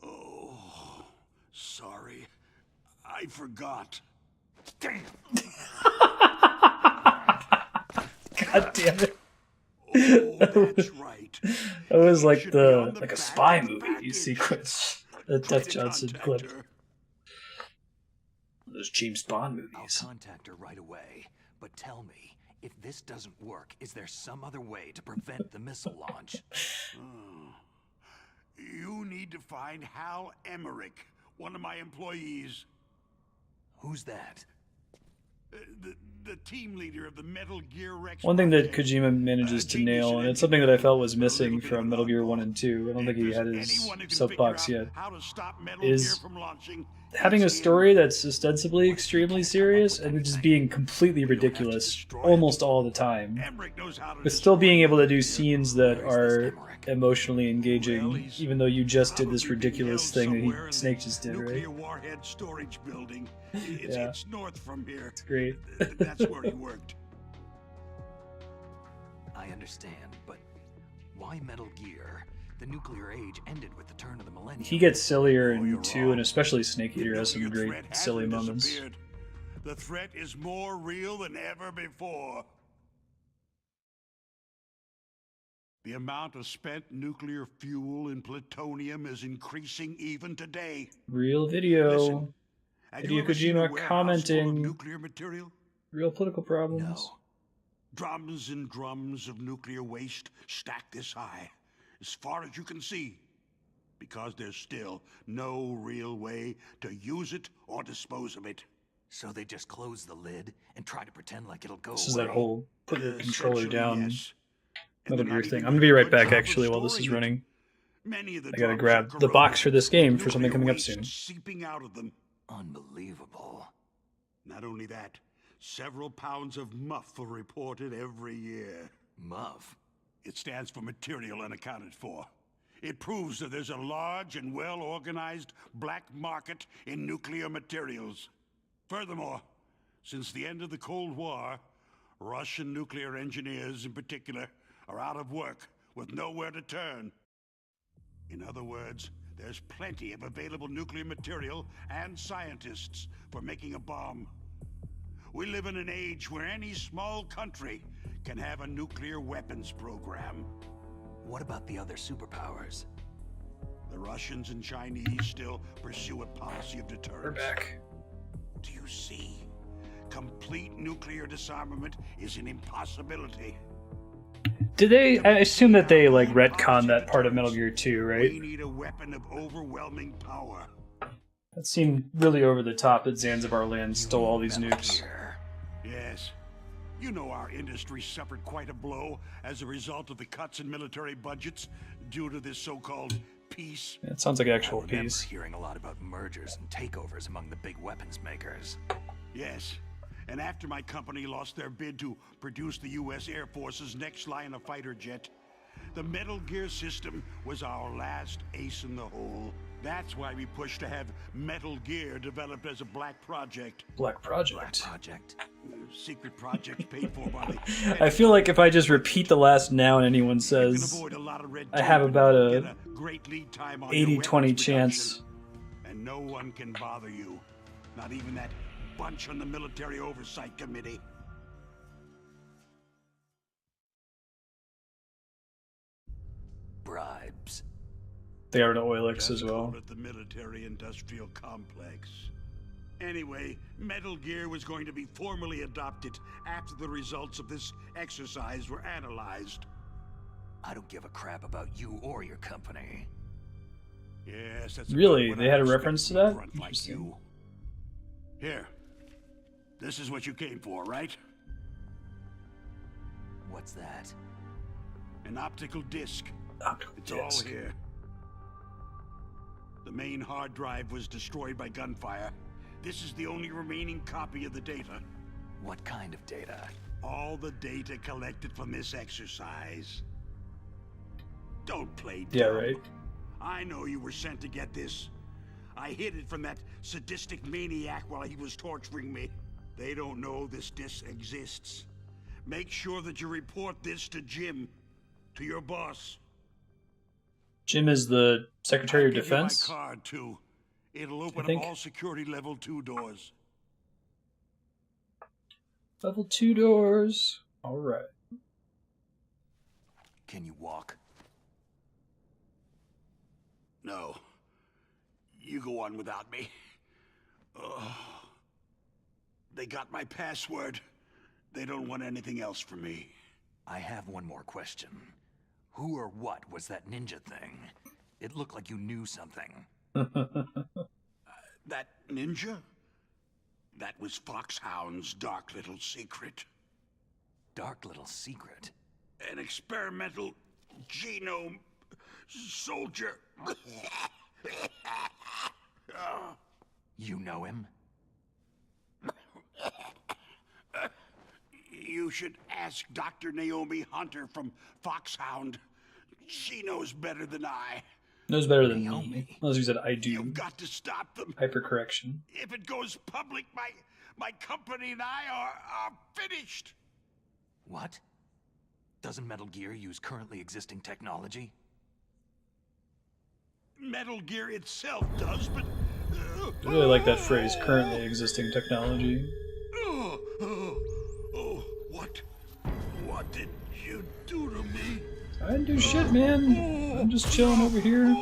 Oh, sorry. I forgot. Damn! God damn it. Oh, that's right. That was like a spy movie sequence. The Death Johnson clip. Those James Bond movies. I'll contact her right away, but tell me, if this doesn't work, is there some other way to prevent the missile launch? You need to find Hal Emmerich, one of my employees. Who's that? The team leader of the Metal Gear Rex. One thing that Kojima manages to nail, and it's something that I felt was missing from Metal Gear 1 and 2, I don't think he had his soapbox yet, is having a story that's ostensibly extremely serious and just being completely ridiculous almost all the time, but still being able to do scenes that are emotionally engaging, even though you just did this ridiculous thing that Snake just did, right? Warhead storage building. Yeah. It's north from here. It's great. That's where he worked. I understand, but why Metal Gear? The nuclear age ended with the turn of the millennium. He gets sillier in 2, and especially Snake Eater has some great silly moments. The threat is more real than ever before. The amount of spent nuclear fuel and plutonium is increasing even today. Real video. Listen, Hideo Kojima commenting. Nuclear material? Real political problems. No. Drums and drums of nuclear waste stacked this high, as far as you can see, because there's still no real way to use it or dispose of it. So they just close the lid and try to pretend like it'll go This is away. that whole put the controller down Yes. Metal Gear thing. I'm gonna be right back actually while this is running. Many of the I gotta drums grab are the box corroded, for this game for nuclear something coming up waste soon. seeping out of them. Unbelievable. Not only that, several pounds of muff are reported every year. Muff? It stands for material unaccounted for. It proves that there's a large and well-organized black market in nuclear materials. Furthermore, since the end of the Cold War, Russian nuclear engineers in particular are out of work with nowhere to turn. In other words, there's plenty of available nuclear material and scientists for making a bomb. We live in an age where any small country can have a nuclear weapons program. What about the other superpowers? The Russians and Chinese still pursue a policy of deterrence. We're back. Do you see? Complete nuclear disarmament is an impossibility. Did they? I assume that they like retconned that part of Metal Gear 2, right? We need a weapon of overwhelming power. That seemed really over the top that Zanzibar Land stole all these nukes. Yes. You know our industry suffered quite a blow as a result of the cuts in military budgets due to this so-called peace. Yeah, it sounds like actual I remember peace. hearing a lot about mergers and takeovers among the big weapons makers. Yes. And after my company lost their bid to produce the U.S. Air Force's next line of fighter jet, the Metal Gear system was our last ace in the hole. That's why we push to have Metal Gear developed as a black project. Black Project. Black project. Secret project paid for by the... I feel like if I just repeat the last noun anyone You can says, avoid a lot of red I tape have and about get a great lead time on your 80-20 weapons chance. production. And no one can bother you. Not even that bunch on the Military Oversight Committee. Bribes. They are an Oilix Just as well. call it the military-industrial complex. Anyway, Metal Gear was going to be formally adopted after the results of this exercise were analyzed. I don't give a crap about you or your company. Yes, that's Really? about what They I had a expect reference to from a that? grunt like you. Here. This is what you came for, right? What's that? An optical disc. Optical It's disc. all here. The main hard drive was destroyed by gunfire. This is the only remaining copy of the data. What kind of data? All the data collected from this exercise. Don't play dumb. Yeah, right. I know you were sent to get this. I hid it from that sadistic maniac while he was torturing me. They don't know this disc exists. Make sure that you report this to Jim, to your boss. Jim is the Secretary of I'll give you Defense. my card too. It'll open think. up all security level 2 doors. Level 2 doors. Alright. Can you walk? No. You go on without me. They got my password. They don't want anything else from me. I have one more question. Who or what was that ninja thing? It looked like you knew something. That ninja? That was Foxhound's dark little secret. Dark little secret? An experimental genome soldier. You know him? You should ask Dr. Naomi Hunter from Foxhound. She knows better than I. Knows better than me. Unless you said I do. You've got to stop them. Hypercorrection. If it goes public, my company and I are finished. What? Doesn't Metal Gear use currently existing technology? Metal Gear itself does, but... I really like that phrase, currently existing technology. What did you do to me? I didn't do shit, man. I'm just chilling over here.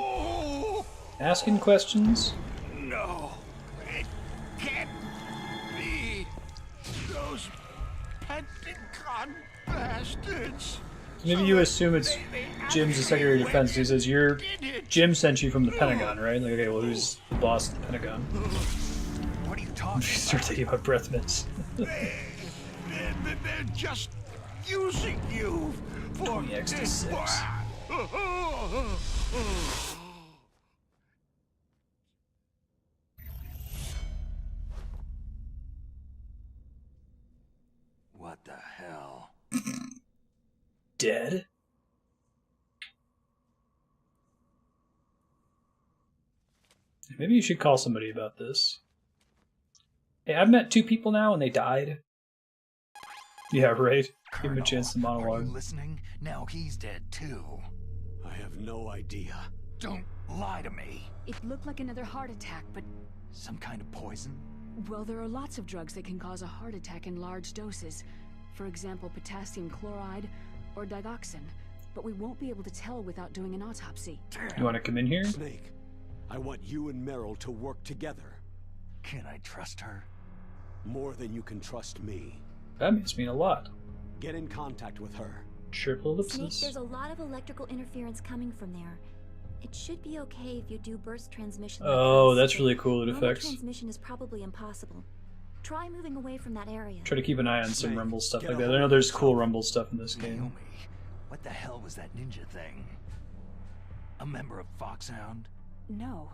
Asking questions. No, it can't be. Those Pentagon bastards. Maybe you assume it's Jim's the Secretary of Defense. He says, Jim sent you from the Pentagon, right? Like, okay, well, who's the boss of the Pentagon? What are you talking about? Start thinking about breath mints. They're just using you for 20x to 6. What the hell? Dead? Maybe you should call somebody about this. Hey, I've met 2 people now and they died. Yeah, right. Give him a chance to Are monologue. you listening? Now he's dead too. I have no idea. Don't lie to me. It looked like another heart attack, but... Some kind of poison? Well, there are lots of drugs that can cause a heart attack in large doses. For example, potassium chloride or digoxin. But we won't be able to tell without doing an autopsy. You want to come in here? Snake, I want you and Meryl to work together. Can I trust her? More than you can trust me. That means me a lot. Get in contact with her. Triple Snake, ellipsis. there's a lot of electrical interference coming from there. It should be okay if you do burst transmission. Oh, like this, that's but really cool. It normal affects. transmission is probably impossible. Try moving away from that area. Try to keep an eye on some Snake, Rumble stuff get like a that. I hold know of there's yourself. cool Rumble stuff in this game. Naomi, what the hell was that ninja thing? A member of Foxhound? No.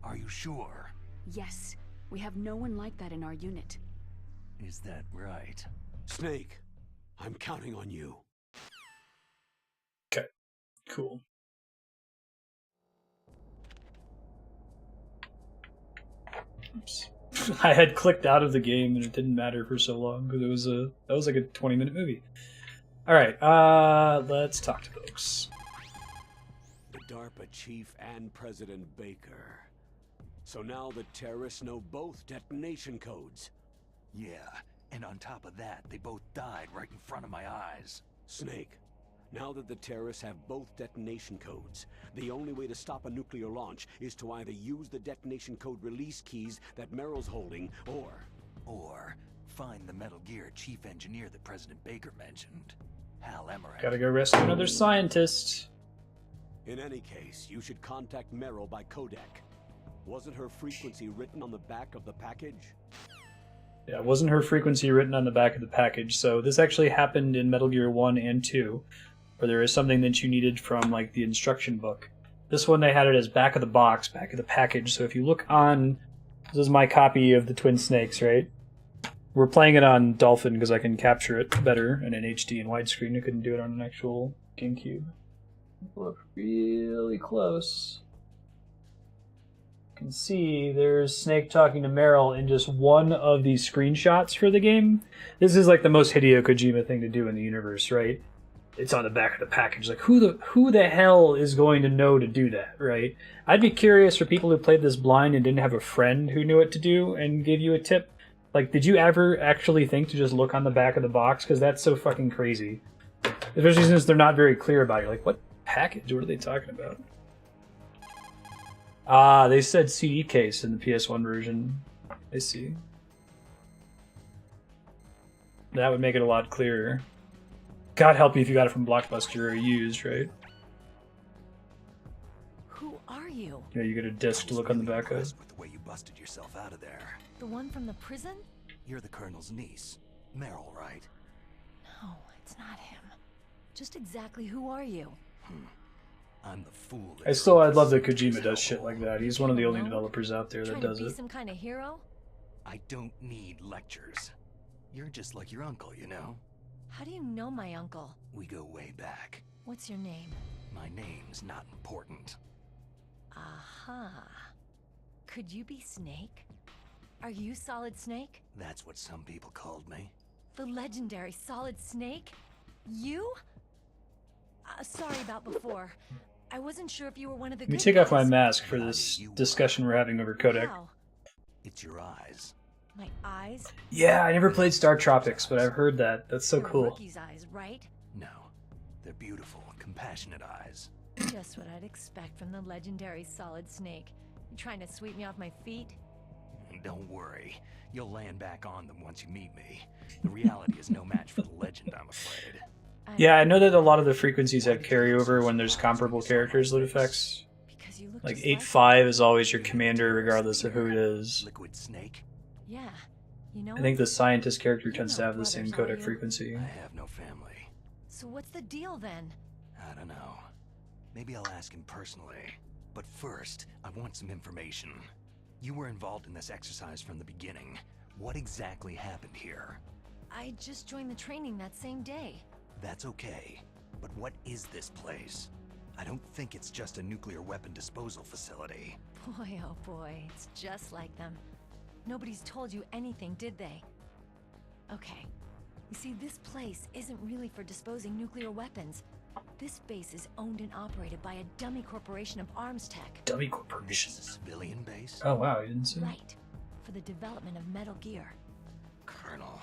Are you sure? Yes. We have no one like that in our unit. Is that right? Snake, I'm counting on you. Okay. Cool. Oops. I had clicked out of the game and it didn't matter for so long because that was like a 20-minute movie. All right, let's talk to folks. The DARPA chief and President Baker. So now the terrorists know both detonation codes. Yeah, and on top of that, they both died right in front of my eyes. Snake, now that the terrorists have both detonation codes, the only way to stop a nuclear launch is to either use the detonation code release keys that Meryl's holding, or find the Metal Gear chief engineer that President Baker mentioned, Hal Emmerich. Gotta go rescue another scientist. In any case, you should contact Meryl by codec. Wasn't her frequency written on the back of the package? Yeah, wasn't her frequency written on the back of the package? So this actually happened in Metal Gear 1 and 2, where there is something that you needed from like the instruction book. This one they had it as back of the box, back of the package. So if you look on, this is my copy of the Twin Snakes, right? We're playing it on Dolphin because I can capture it better in an HD and widescreen. I couldn't do it on an actual GameCube. Look really close. You can see there's Snake talking to Meryl in just one of these screenshots for the game. This is like the most Hideo Kojima thing to do in the universe, right? It's on the back of the package. Like who the hell is going to know to do that, right? I'd be curious for people who played this blind and didn't have a friend who knew what to do and gave you a tip. Like, did you ever actually think to just look on the back of the box? Because that's so fucking crazy. Especially since they're not very clear about it. Like, what package? What are they talking about? Ah, they said CD case in the PS1 version. I see. That would make it a lot clearer. God help you if you got it from Blockbuster or used, right? Who are you? Yeah, you get a disc to look on the back of. With the way you busted yourself out of there. The one from the prison? You're the Colonel's niece, Meryl, right? No, it's not him. Just exactly who are you? I'm the fool. I'd love that Kojima does shit like that. He's one of the only developers out there that does Trying to be it. some kind of hero? I don't need lectures. You're just like your uncle, you know? How do you know my uncle? We go way back. What's your name? My name's not important. Aha. Could you be Snake? Are you Solid Snake? That's what some people called me. The legendary Solid Snake? You? Sorry about before. I wasn't sure if you were one of the Let me good take off my guys. mask for this discussion we're having over codec. How? It's your eyes. My eyes? Yeah, I never played Star Tropics, but I've heard that. That's so They're cool. Rookie's eyes, right? No. They're beautiful, compassionate eyes. Just what I'd expect from the legendary Solid Snake. You trying to sweep me off my feet? Don't worry. You'll land back on them once you meet me. The reality is no match for the legend, I'm afraid. Yeah, I know that a lot of the frequencies have carryover when there's comparable characters that affects. Like 8.5 is always your commander regardless of who it is. Liquid Snake? Yeah. You know, I think the scientist character tends to have the same codec frequency. I have no family. so what's the deal then? I don't know. Maybe I'll ask him personally. But first, I want some information. You were involved in this exercise from the beginning. What exactly happened here? I just joined the training that same day. That's okay. But what is this place? I don't think it's just a nuclear weapon disposal facility. Boy, oh boy, it's just like them. Nobody's told you anything, did they? Okay. You see, this place isn't really for disposing nuclear weapons. This base is owned and operated by a dummy corporation of arms tech. Dummy corporation? This is a civilian base? Oh wow, you didn't see? Right. For the development of Metal Gear. Colonel.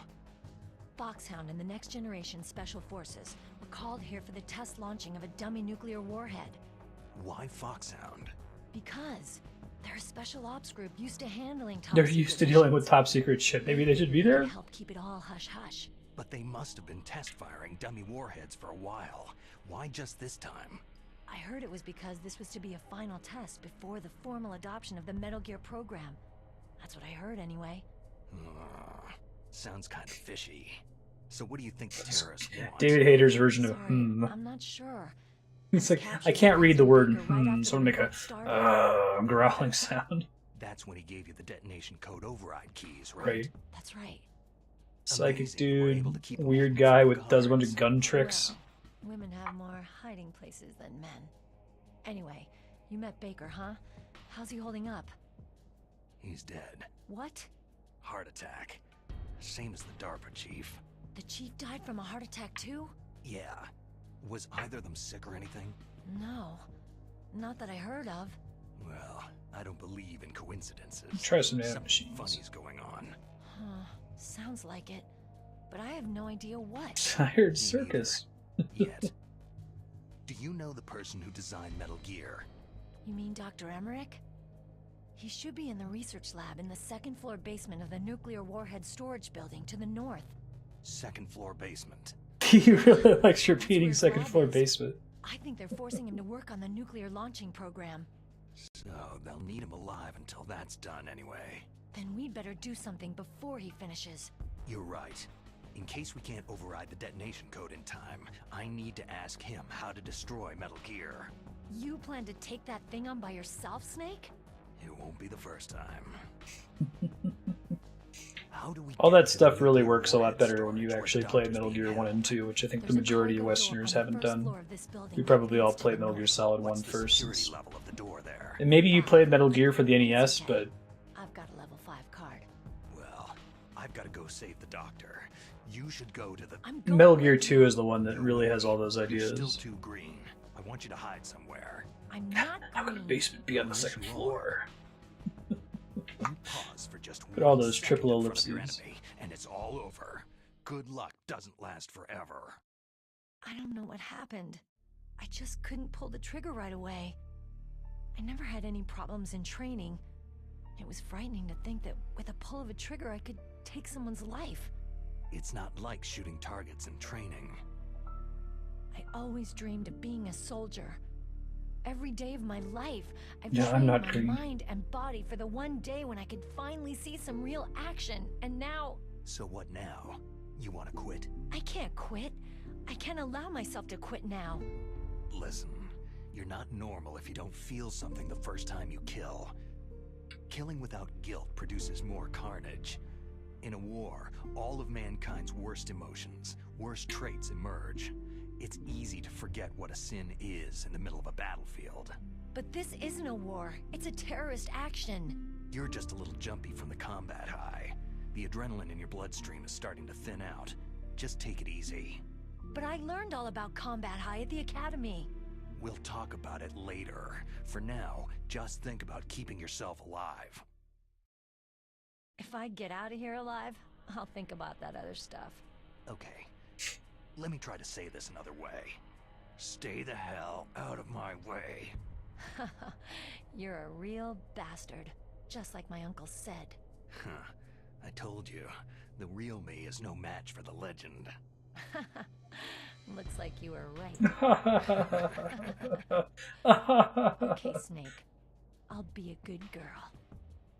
Foxhound and the Next Generation Special Forces were called here for the test launching of a dummy nuclear warhead. Why Foxhound? Because they're a special ops group used to handling top They're secret used to dealing with missions. top secret shit. Maybe they should be there? Help keep it all hush-hush. But they must have been test firing dummy warheads for a while. Why just this time? I heard it was because this was to be a final test before the formal adoption of the Metal Gear program. That's what I heard anyway. Sounds kind of fishy. So what do you think the terrorists want? David Hayter's version of I'm not sure. It's like, I can't read the word so I'm gonna make a growling sound. That's when he gave you the detonation code override keys, right? Right. That's right. Psychic dude, weird guy with does a bunch of gun tricks. Well, women have more hiding places than men. Anyway, you met Baker, huh? How's he holding up? He's dead. What? Heart attack. Same as the DARPA chief. The chief died from a heart attack too? Yeah. Was either of them sick or anything? No. Not that I heard of. Well, I don't believe in coincidences. Try some Something nanomachines. funny's going on. Huh. Sounds like it. But I have no idea what. Tired circus. Yet. Do you know the person who designed Metal Gear? You mean Dr. Emmerich? He should be in the research lab in the second floor basement of the nuclear warhead storage building to the north. Second floor basement. He really likes repeating second floor basement. I think they're forcing him to work on the nuclear launching program. So they'll need him alive until that's done anyway. Then we'd better do something before he finishes. You're right. In case we can't override the detonation code in time, I need to ask him how to destroy Metal Gear. You plan to take that thing on by yourself, Snake? It won't be the first time. How do we All that stuff really works a lot better when you actually play Metal Gear 1 and 2, which I think the majority of Westerners haven't done. We probably all played Metal Gear Solid 1 first. And maybe you played Metal Gear for the NES, but... I've got a level 5 card. Well, I've got to go save the doctor. You should go to the... Metal Gear 2 is the one that really has all those You're ideas. still too green. I want you to hide somewhere. I'm not How could a basement be on the second floor? You pause for just Look at all one those second triple in front of your ellipses. enemy, and it's all over. Good luck doesn't last forever. I don't know what happened. I just couldn't pull the trigger right away. I never had any problems in training. It was frightening to think that with a pull of a trigger I could take someone's life. It's not like shooting targets in training. I always dreamed of being a soldier. Every day of my life, I've Yeah, I'm trained not my green. mind and body for the one day when I could finally see some real action, and now... So what now? You want to quit? I can't quit. I can't allow myself to quit now. Listen, you're not normal if you don't feel something the first time you kill. Killing without guilt produces more carnage. In a war, all of mankind's worst emotions, worst traits emerge. It's easy to forget what a sin is in the middle of a battlefield. But this isn't a war. It's a terrorist action. You're just a little jumpy from the combat high. The adrenaline in your bloodstream is starting to thin out. Just take it easy. But I learned all about combat high at the academy. We'll talk about it later. For now, just think about keeping yourself alive. If I get out of here alive, I'll think about that other stuff. Okay. Let me try to say this another way. Stay the hell out of my way. You're a real bastard, just like my uncle said. Huh. I told you, the real me is no match for the legend. Looks like you were right. Okay, Snake. I'll be a good girl.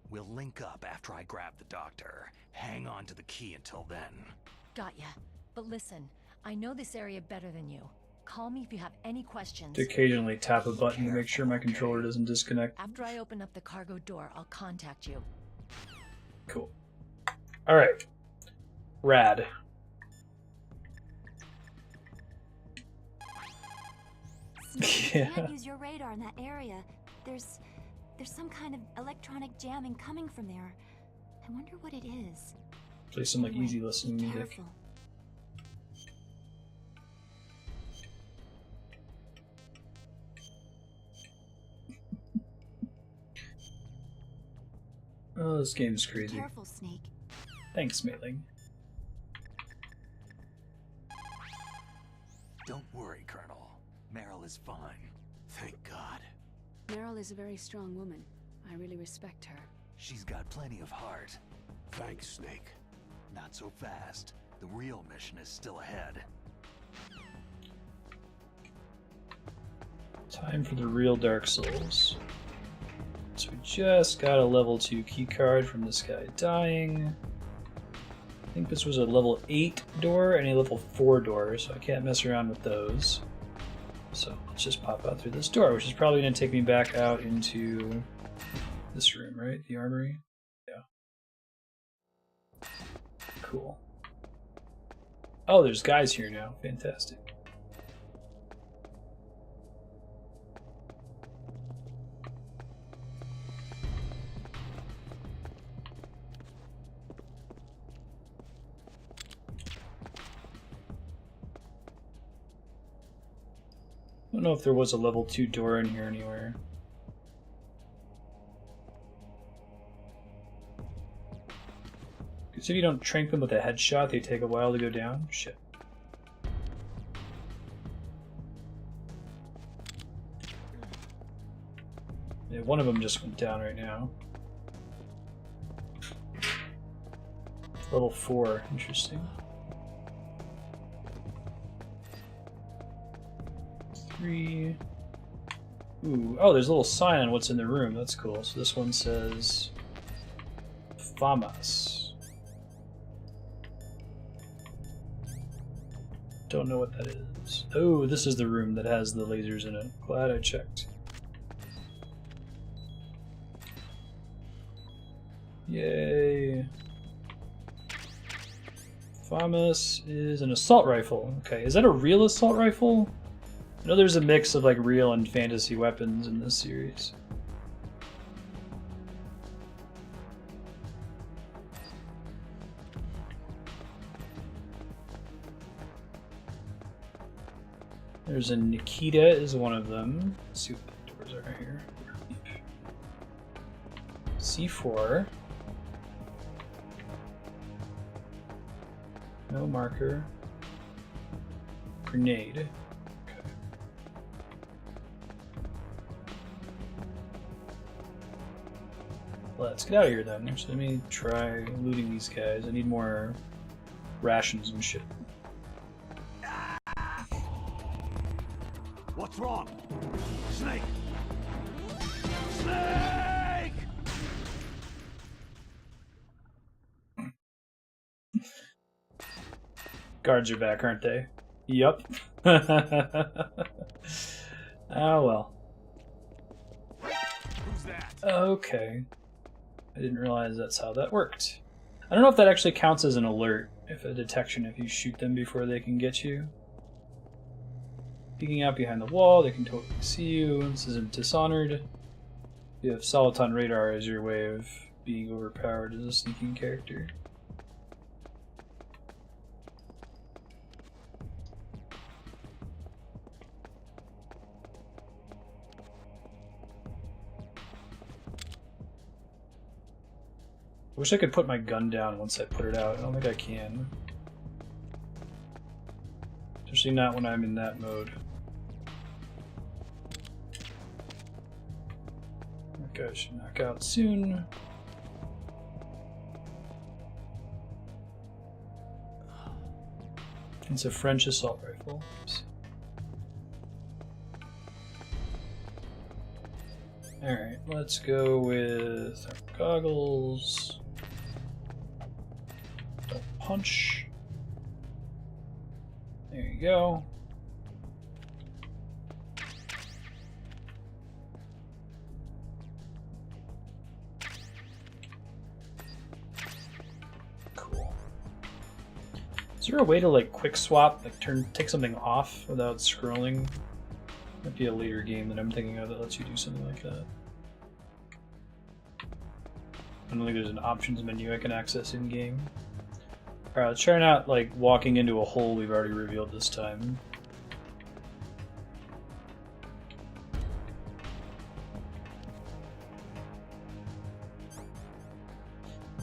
We'll link up after I grab the doctor. Hang on to the key until then. Got ya. But listen, I know this area better than you. Call me if you have any questions. To occasionally tap a button to make sure my controller doesn't disconnect. After I open up the cargo door, I'll contact you. Cool. Alright. Rad. Snake, you can't use your radar in that area. There's some kind of electronic jamming coming from there. I wonder what it is. Play some like easy listening be music. careful. Oh, this game is crazy. Be careful, Snake. Thanks, Mailing. Don't worry, Colonel. Meryl is fine. Thank God. Meryl is a very strong woman. I really respect her. She's got plenty of heart. Thanks, Snake. Not so fast. The real mission is still ahead. Time for the real Dark Souls. So we just got a level 2 keycard from this guy dying. I think this was a level 8 door and a level 4 door, so I can't mess around with those. So let's just pop out through this door, which is probably going to take me back out into this room, right? The armory? Yeah. Cool. Oh, there's guys here now. Fantastic. I don't know if there was a level 2 door in here anywhere. Because if you don't trank them with a headshot, they take a while to go down. Shit. Yeah, one of them just went down right now. Level 4, interesting. 3. Ooh, oh, there's a little sign on what's in the room. That's cool. So this one says FAMAS. Don't know what that is. Oh, this is the room that has the lasers in it. Glad I checked. Yay. FAMAS is an assault rifle. Okay, is that a real assault rifle? I know there's a mix of like real and fantasy weapons in this series. There's a Nikita is one of them. Let's see what the doors are here. C4. No marker. Grenade. Okay. Let's get out of here then. Actually, let me try looting these guys. I need more rations and shit. What's wrong? Snake! Snake! Guards are back, aren't they? Yup. Oh well. Who's that? Okay. I didn't realize that's how that worked. I don't know if that actually counts as an alert, if a detection if you shoot them before they can get you. Peeking out behind the wall, they can totally see you. This isn't Dishonored. You have Soliton radar as your way of being overpowered as a sneaking character. I wish I could put my gun down once I put it out. I don't think I can. Especially not when I'm in that mode. That guy should knock out soon. It's a French assault rifle. Oops. Alright, let's go with our goggles. Don't punch. There you go. Cool. Is there a way to like quick swap, like take something off without scrolling? Might be a later game that I'm thinking of that lets you do something like that. I don't think there's an options menu I can access in game. Alright, let's try not like walking into a hole we've already revealed this time.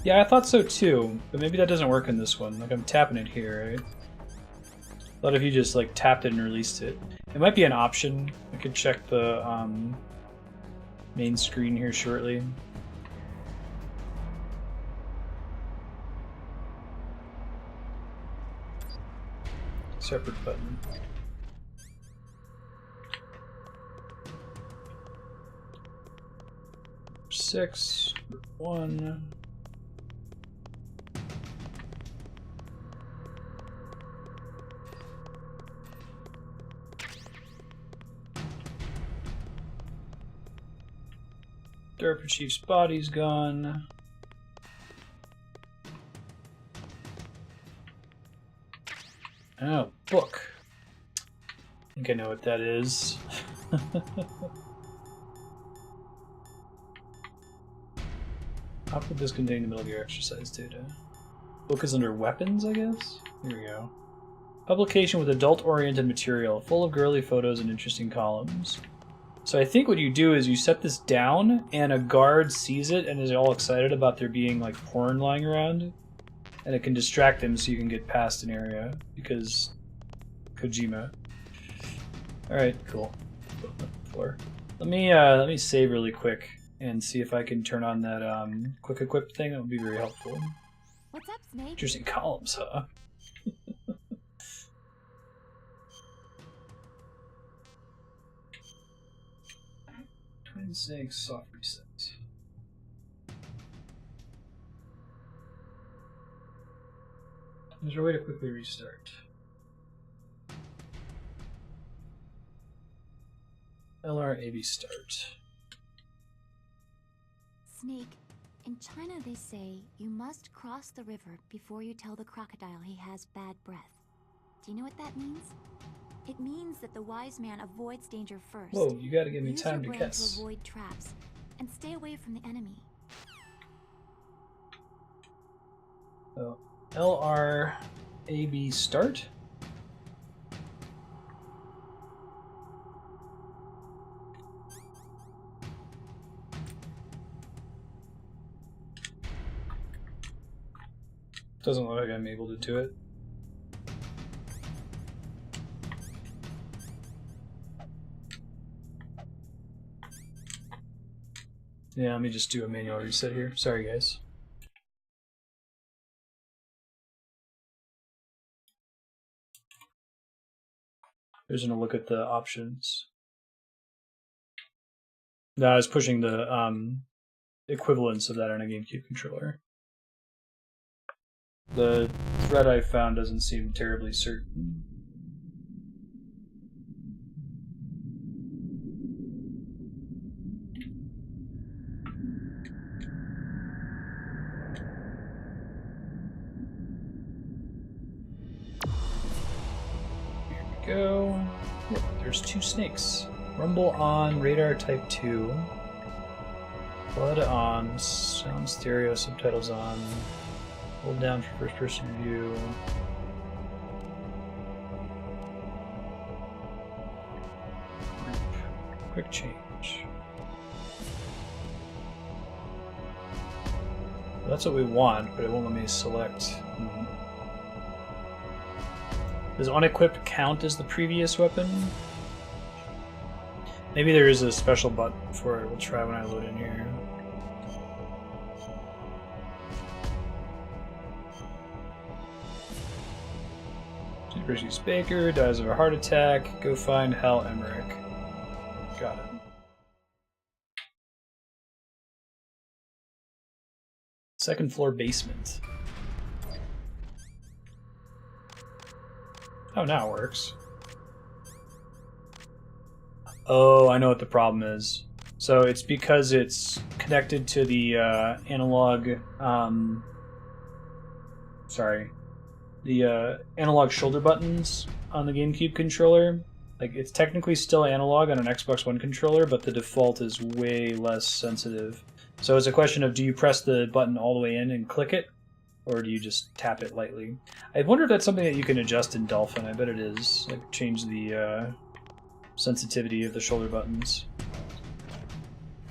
Yeah, I thought so too, but maybe that doesn't work in this one. Like I'm tapping it here, right? I thought if you just like tapped it and released it. It might be an option. I could check the main screen here shortly. Separate button. Six, 1. DARPA Chief's body's gone. Oh, book. I think I know what that is. How could this contain the middle of your exercise data? Book is under weapons, I guess? Here we go. Publication with adult-oriented material, full of girly photos and interesting columns. So I think what you do is you set this down, and a guard sees it and is all excited about there being like porn lying around, and it can distract them so you can get past an area because Kojima. All right, cool. Let me save really quick and see if I can turn on that quick equip thing. That would be very helpful. What's up, Snake? Interesting columns, huh? 26 soft reset. Is there a way to quickly restart? LRAB start. Snake, in China they say you must cross the river before you tell the crocodile he has bad breath. Do you know what that means? It means that the wise man avoids danger first. Whoa, you gotta give me Use time your to brain guess. to avoid traps and stay away from the enemy. So, LRAB start? Doesn't look like I'm able to do it. Yeah, let me just do a manual reset here. Sorry, guys. There's gonna look at the options. No, I was pushing the equivalence of that on a GameCube controller. The thread I found doesn't seem terribly certain. Go. Look, there's 2 snakes. Rumble on, radar type 2. Blood on, sound stereo, subtitles on. Hold down for first person view. Group. Quick change. That's what we want, but it won't let me select. Does unequipped count as the previous weapon? Maybe there is a special button for it. We'll try when I load in here. Bridges Baker, dies of a heart attack. Go find Hal Emmerich. Got it. Second floor basement. Oh, now it works. Oh, I know what the problem is. So it's because it's connected to the analog... the analog shoulder buttons on the GameCube controller. Like, it's technically still analog on an Xbox One controller, but the default is way less sensitive. So it's a question of, do you press the button all the way in and click it, or do you just tap it lightly? I wonder if that's something that you can adjust in Dolphin. I bet it is. Like, change the sensitivity of the shoulder buttons.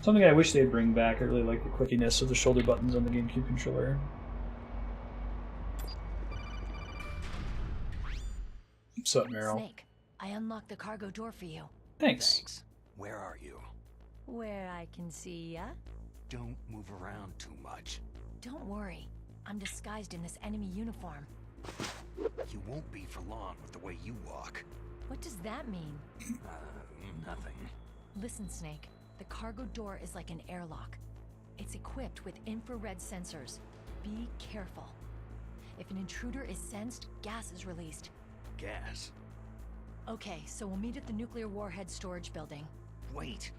Something I wish they'd bring back. I really like the clickiness of the shoulder buttons on the GameCube controller. What's up, Meryl? Snake, I unlocked the cargo door for you. Thanks. Where are you? Where I can see ya. Don't move around too much. Don't worry. I'm disguised in this enemy uniform. You won't be for long with the way you walk. What does that mean? Nothing. Listen, Snake. The cargo door is like an airlock. It's equipped with infrared sensors. Be careful. If an intruder is sensed, gas is released. Gas? Okay, so we'll meet at the nuclear warhead storage building. Wait.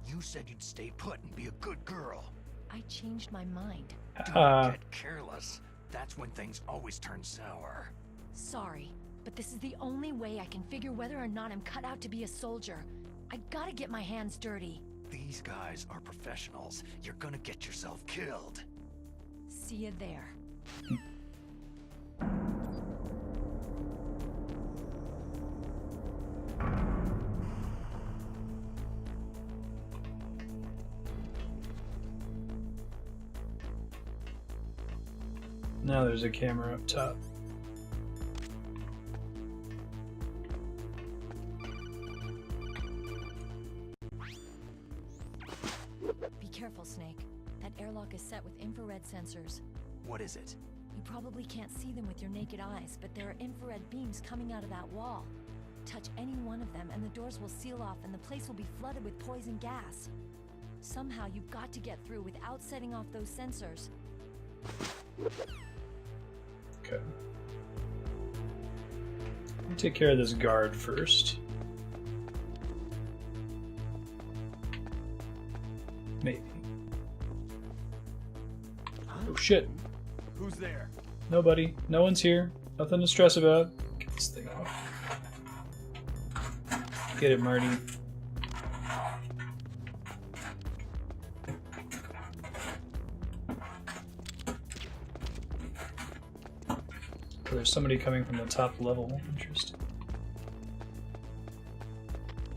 You said you'd stay put and be a good girl. I changed my mind. Don't get careless. That's when things always turn sour. Sorry, but this is the only way I can figure whether or not I'm cut out to be a soldier. I gotta get my hands dirty. These guys are professionals. You're gonna get yourself killed. See you there. Now there's a camera up top. Be careful, Snake. That airlock is set with infrared sensors. What is it? You probably can't see them with your naked eyes, but there are infrared beams coming out of that wall. Touch any one of them and the doors will seal off and the place will be flooded with poison gas. Somehow you've got to get through without setting off those sensors. Okay. Let me take care of this guard first. Maybe. Oh shit. Who's there? Nobody. No one's here. Nothing to stress about. Get this thing off. Get it, Marty. Oh, there's somebody coming from the top level. Interesting.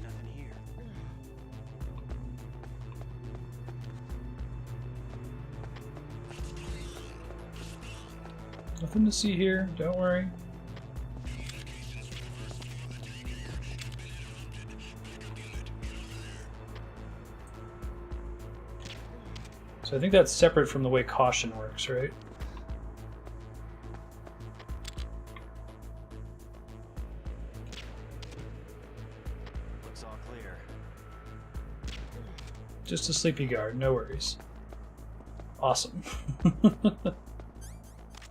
Nothing here. Nothing to see here. Don't worry. So I think that's separate from the way caution works, right? Looks all clear. Just a sleepy guard, no worries. Awesome.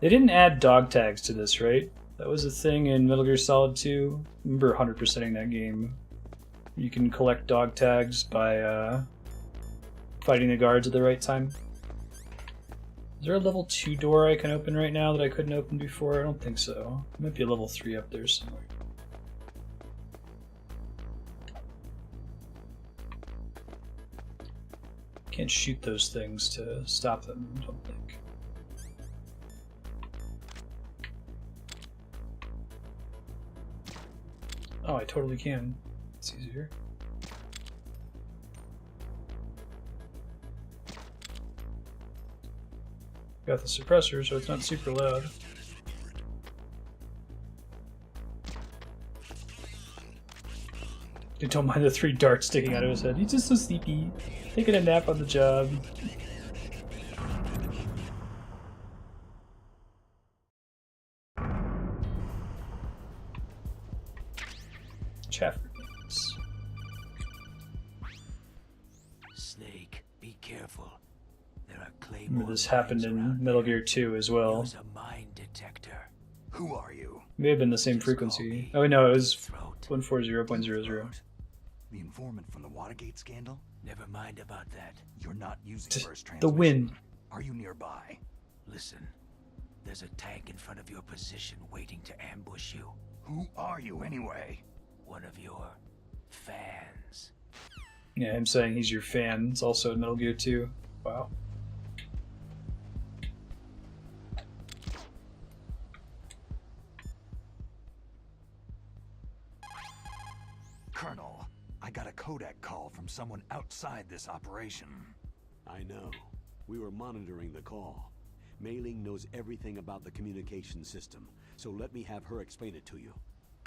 They didn't add dog tags to this, right? That was a thing in Metal Gear Solid 2. I remember 100%ing that game. You can collect dog tags by fighting the guards at the right time. Is there a level 2 door I can open right now that I couldn't open before? I don't think so. There might be a level 3 up there somewhere. Can't shoot those things to stop them, I don't think. Oh, I totally can. It's easier. Got the suppressor, so it's not super loud. You don't mind the 3 darts sticking out of his head. He's just so sleepy. Taking a nap on the job. Chaffermans. Snake, be careful. There are claymores. Remember this happened in Metal Gear 2 as well. Use a mine detector. Who are you? May have been the same frequency. Oh no, it was 140.00. The informant from the Watergate scandal? Never mind about that. You're not using burst transmission. The wind. Are you nearby? Listen, there's a tank in front of your position waiting to ambush you. Who are you anyway? One of your fans. Yeah, him saying he's your fan. It's also in Metal Gear 2. Wow. Colonel, I got a Kodak call from someone outside this operation. I know. We were monitoring the call. Mei-Ling knows everything about the communication system, so let me have her explain it to you.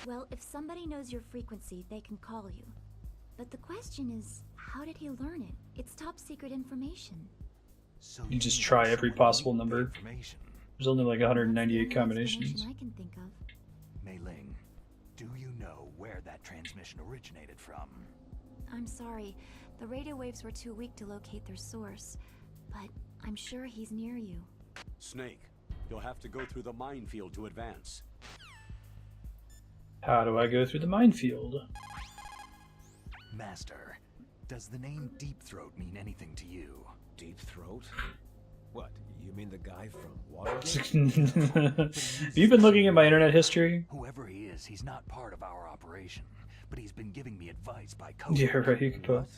Well, if somebody knows your frequency, they can call you. But the question is, how did he learn it? It's top secret information. So You just try every possible number. There's only like 198 combinations. I can think of. Mei-Ling, do you know where that transmission originated from? I'm sorry. The radio waves were too weak to locate their source. But I'm sure he's near you. Snake, you'll have to go through the minefield to advance. How do I go through the minefield? Master, does the name Deep Throat mean anything to you? Deep Throat? What, you mean the guy from Watergate? Have you been looking at my internet history? Whoever he is, he's not part of our operation, but he's been giving me advice by code. Yeah, right, you could put.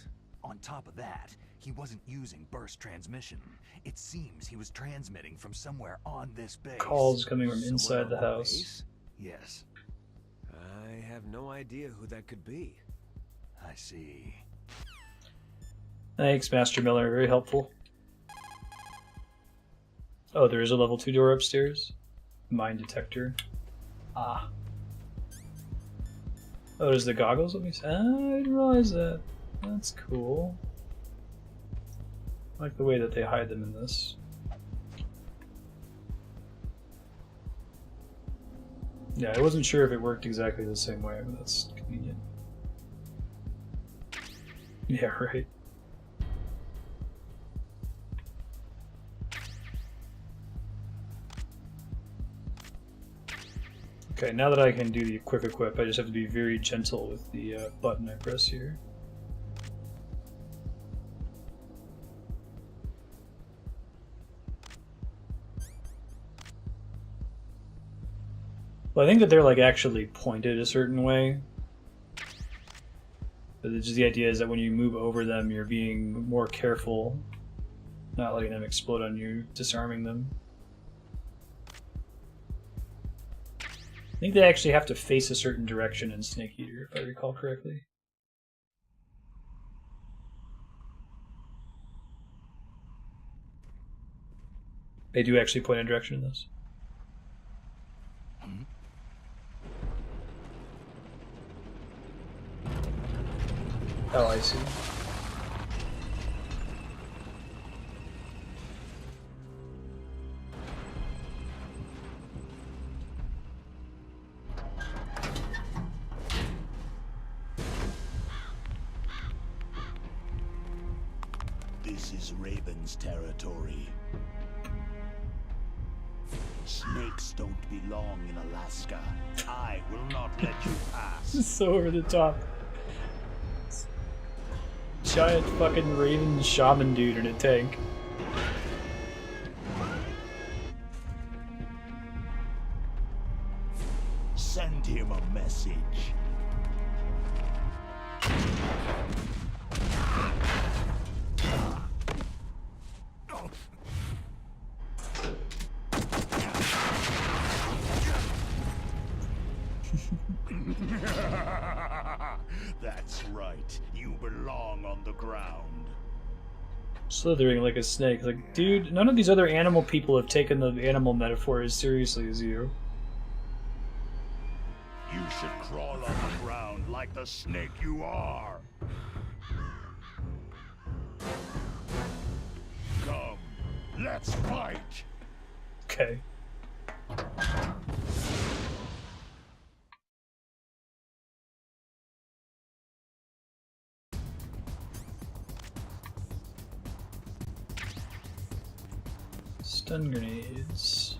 On top of that, he wasn't using burst transmission. It seems he was transmitting from somewhere on this base. Calls coming from inside the house. Yes. I have no idea who that could be. I see. Thanks, Master Miller. Very helpful. Oh, there is a level 2 door upstairs. Mine detector. Ah. Oh, there's the goggles? Let me see. Ah, I didn't realize that. That's cool. I like the way that they hide them in this. Yeah, I wasn't sure if it worked exactly the same way, but that's convenient. Yeah, right. Okay, now that I can do the quick equip, I just have to be very gentle with the button I press here. Well, I think that they're like actually pointed a certain way. But it's just the idea is that when you move over them, you're being more careful, not letting them explode on you, disarming them. I think they actually have to face a certain direction in Snake Eater, if I recall correctly. They do actually point a direction in this. Oh, I see. This is Raven's territory. Snakes don't belong in Alaska. I will not let you pass. This is so over the top. Giant fucking Raven shaman dude in a tank. Send him a message. That's right. You belong on the ground. Slithering like a snake. Like, dude, none of these other animal people have taken the animal metaphor as seriously as you. You should crawl on the ground like the snake you are. Come, let's fight. Okay. Stun grenades.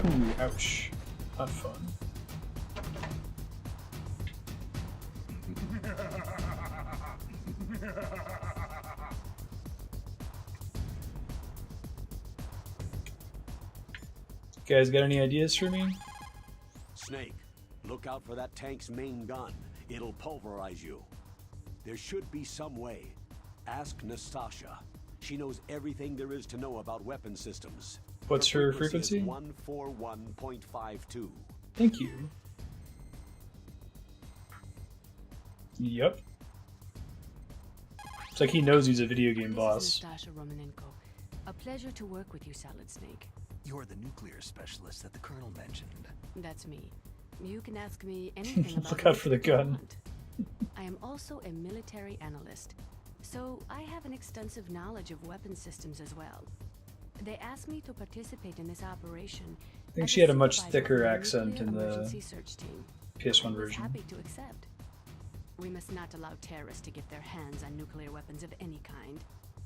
Ooh, ouch. Not fun. You guys got any ideas for me? Snake, look out for that tank's main gun. It'll pulverize you. There should be some way. Ask Nastasha. She knows everything there is to know about weapon systems. What's her frequency? 141.52. Thank you. Yep. It's like he knows he's a video game boss. Nastasha Romanenko. A pleasure to work with you, Salad Snake. You're the nuclear specialist that the Colonel mentioned. That's me. You can ask me anything about Look out for the gun. I am also a military analyst, so I have an extensive knowledge of weapon systems as well. They asked me to participate in this operation. I think she had a much thicker accent in the PS1 version. Happy to accept. We must not allow terrorists to get their hands on nuclear weapons of any kind.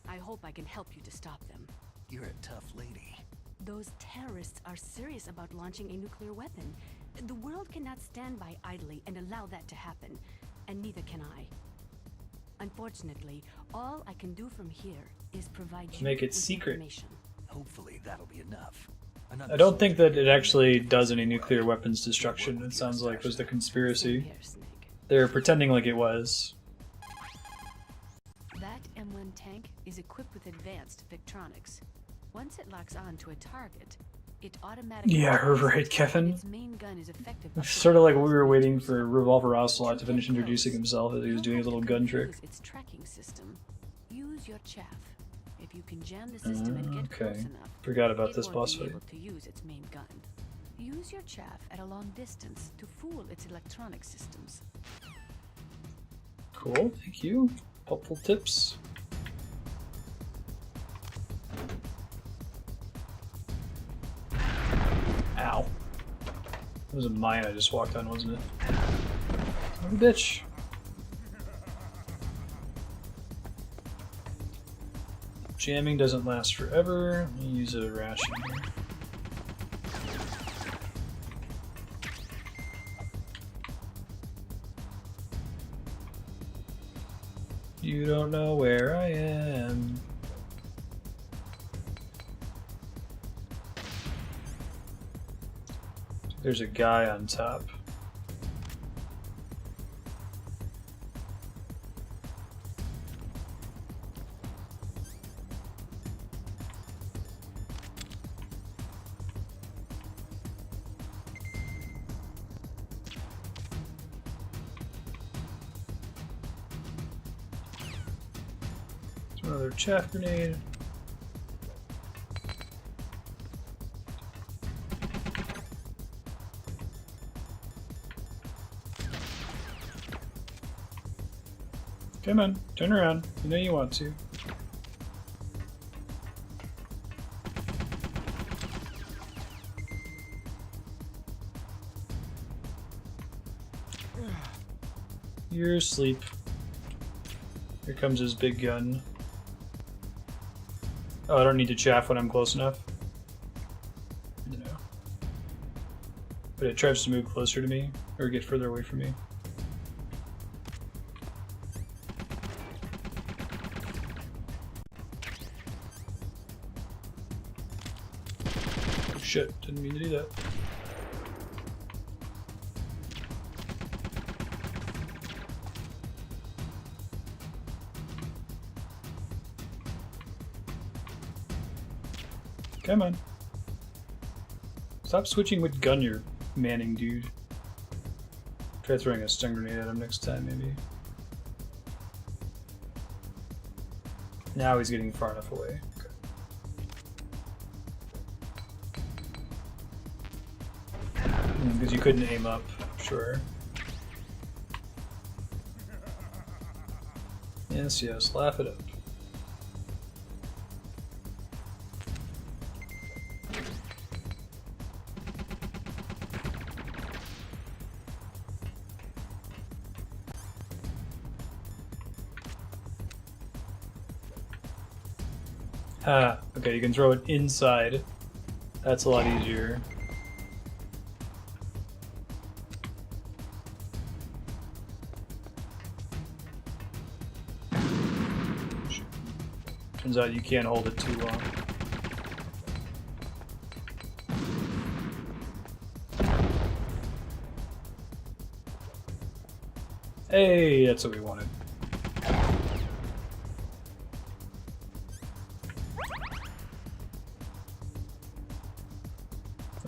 I hope I can help you to stop them. You're a tough lady. Those terrorists are serious about launching a nuclear weapon. The world cannot stand by idly and allow that to happen, and neither can I. Unfortunately, all I can do from here is provide you Make it with secret. information. Hopefully that'll be enough. I don't think that it actually does any nuclear weapons destruction. It sounds like was the conspiracy. They're pretending like it was. That M1 tank is equipped with advanced Victronics. Once it locks on to a target, it automatically... Yeah, right, Kevin. Its main gun is effective. Sort of like we were waiting for Revolver Ocelot to finish introducing himself as he was doing his little gun trick. Its tracking system. Use your chaff. if you can jam the system and get close Okay. enough, Forgot about it this won't boss be fight. able to use its main gun. Use your chaff at a long distance to fool its electronic systems. Cool, thank you. Helpful tips. Ow. That was a mine I just walked on, wasn't it? Oh, bitch. Jamming doesn't last forever. Let me use a ration here. You don't know where I am. There's a guy on top. Another chaff grenade. Come on, turn around. You know you want to. You're asleep. Here comes his big gun. Oh, I don't need to chaff when I'm close enough? No. But it tries to move closer to me, or get further away from me. Oh shit, didn't mean to do that. Come on. Stop switching what gun you're manning, dude. Try throwing a stun grenade at him next time, maybe. Now he's getting far enough away. Okay. Because you couldn't aim up, sure. Yes, yes, laugh it up. Ah, okay, you can throw it inside. That's a lot easier. Turns out you can't hold it too long. Hey, that's what we wanted.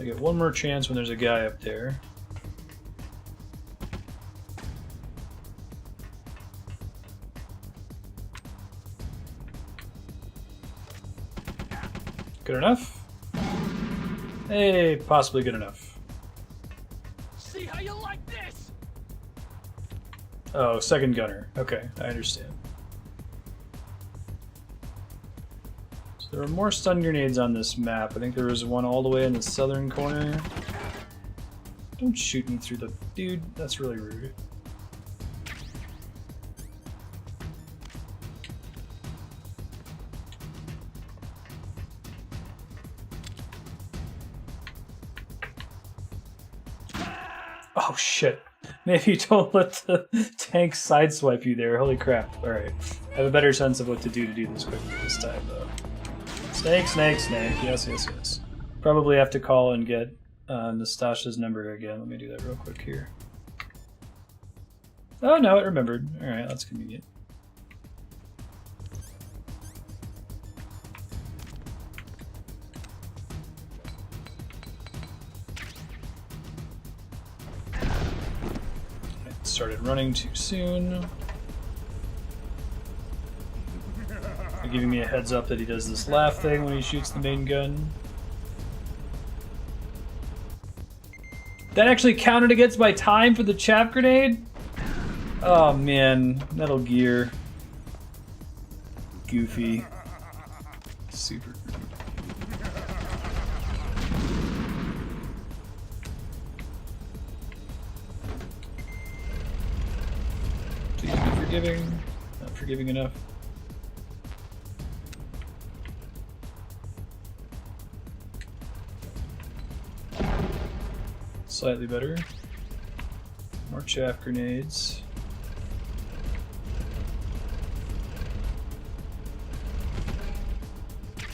I get one more chance when there's a guy up there. Good enough? Hey, possibly good enough. See how you like this? Oh, second gunner. Okay, I understand. So there are more stun grenades on this map. I think there was one all the way in the southern corner. Don't shoot me through the... Dude, that's really rude. Oh shit. Maybe don't let the tank sideswipe you there. Holy crap. Alright. I have a better sense of what to do this quickly this time, though. Snake, snake, snake. Yes, yes, yes. Probably have to call and get Nastasha's number again. Let me do that real quick here. Oh, no, it remembered. Alright, that's convenient. Started running too soon. They're giving me a heads up that he does this laugh thing when he shoots the main gun. That actually counted against my time for the chaff grenade? Oh man, Metal Gear. Goofy. Super. Please be forgiving. Not forgiving enough. Slightly better. More chaff grenades.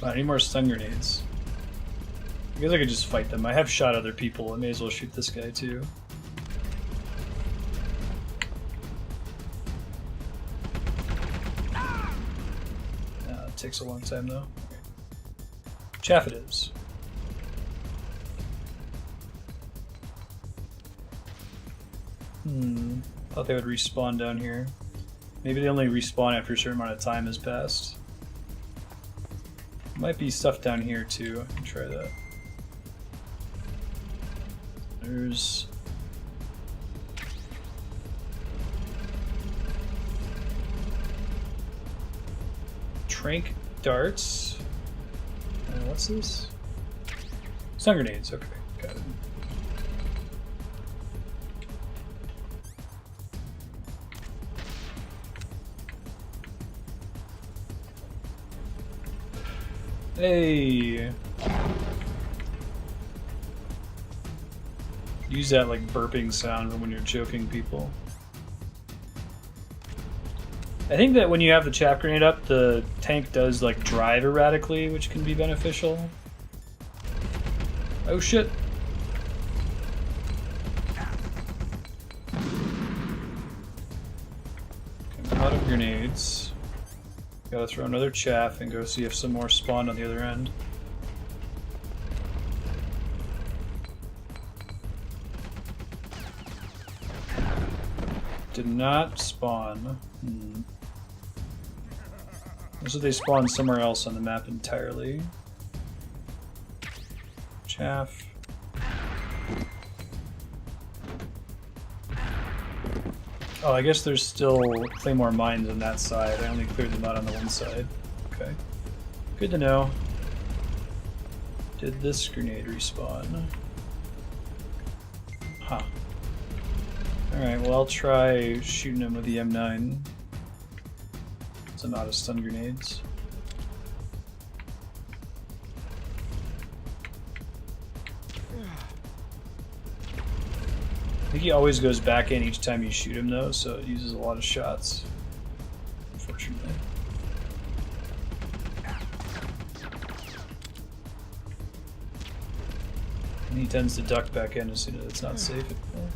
I need more stun grenades. I guess I could just fight them. I have shot other people. I may as well shoot this guy too. It takes a long time though. Okay. Chaff it is. Thought they would respawn down here. Maybe they only respawn after a certain amount of time has passed. Might be stuff down here too. I can try that. There's... Trank darts. What's this? Stun grenades. Okay, got it. Hey! Use that like burping sound when you're choking people. I think that when you have the chaff grenade up, the tank does like drive erratically, which can be beneficial. Oh shit! I'm out of grenades. Gotta throw another chaff and go see if some more spawn on the other end. Did not spawn. So they spawn somewhere else on the map entirely. Chaff. Oh, I guess there's still Claymore mines on that side. I only cleared them out on the one side. Okay. Good to know. Did this grenade respawn? Huh. Alright, well I'll try shooting him with the M9. So I'm out of stun grenades. I think he always goes back in each time you shoot him though, so it uses a lot of shots. Unfortunately. And he tends to duck back in as soon as it's not safe anymore.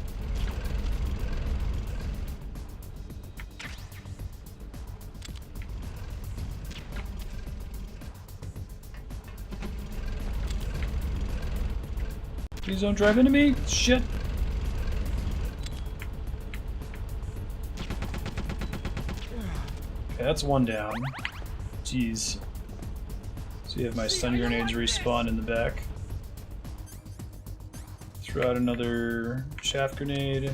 Please don't drive into me! Shit! Okay, that's one down. Jeez. So you have my stun grenades respawn in the back. Throw out another chaff grenade.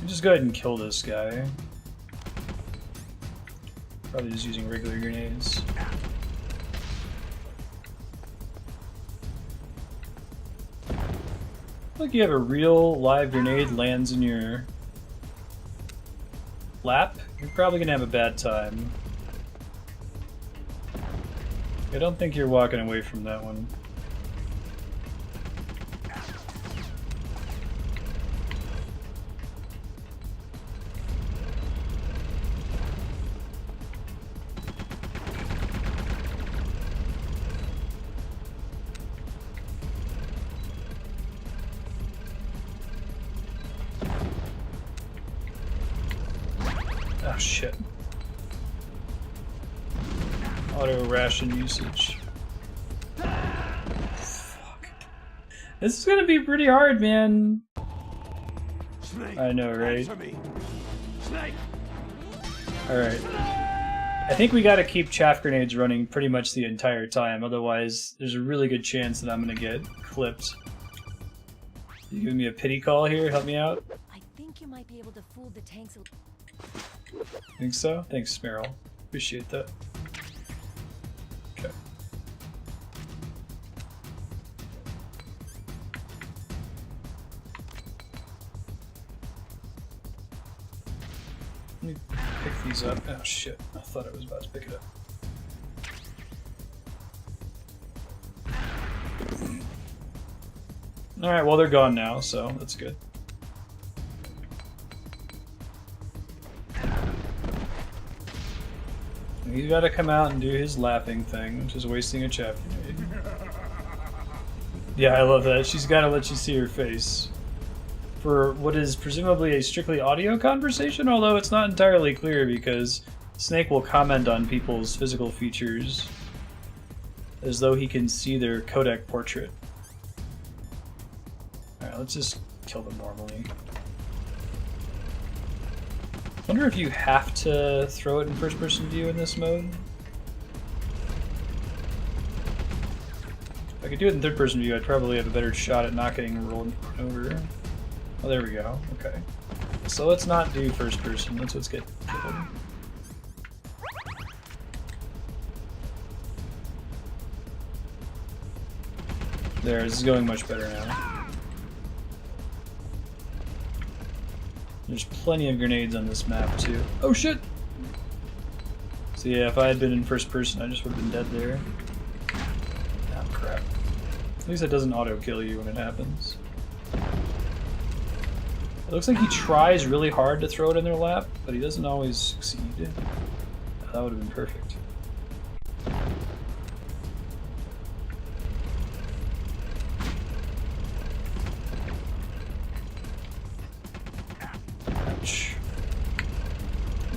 Just go ahead and kill this guy. Probably just using regular grenades. Like you have a real live grenade lands in your lap, you're probably gonna have a bad time. I don't think you're walking away from that one. Oh shit. Auto ration usage. Fuck. This is gonna be pretty hard, man. Snake, I know, right? answer me. Snake. Alright. I think we gotta keep chaff grenades running pretty much the entire time, otherwise there's a really good chance that I'm gonna get clipped. You giving me a pity call here? Help me out? I think you might be able to fool the tanks. Think so? Thanks, Meryl. Appreciate that. Okay. Let me pick these up. Oh shit, I thought I was about to pick it up. Alright, well they're gone now, so that's good. He's gotta come out and do his laughing thing, which is wasting a chaff grenade. Yeah, I love that. She's gotta let you see her face. For what is presumably a strictly audio conversation, although it's not entirely clear because Snake will comment on people's physical features as though he can see their codec portrait. Alright, let's just kill them normally. I wonder if you have to throw it in first-person view in this mode? If I could do it in third-person view, I'd probably have a better shot at not getting rolled over. Oh, there we go. Okay. So let's not do first-person. Let's get killed. There, this is going much better now. There's plenty of grenades on this map, too. Oh, shit! So yeah, if I had been in first person, I just would have been dead there. Oh, crap. At least it doesn't auto-kill you when it happens. It looks like he tries really hard to throw it in their lap, but he doesn't always succeed. Oh, that would have been perfect.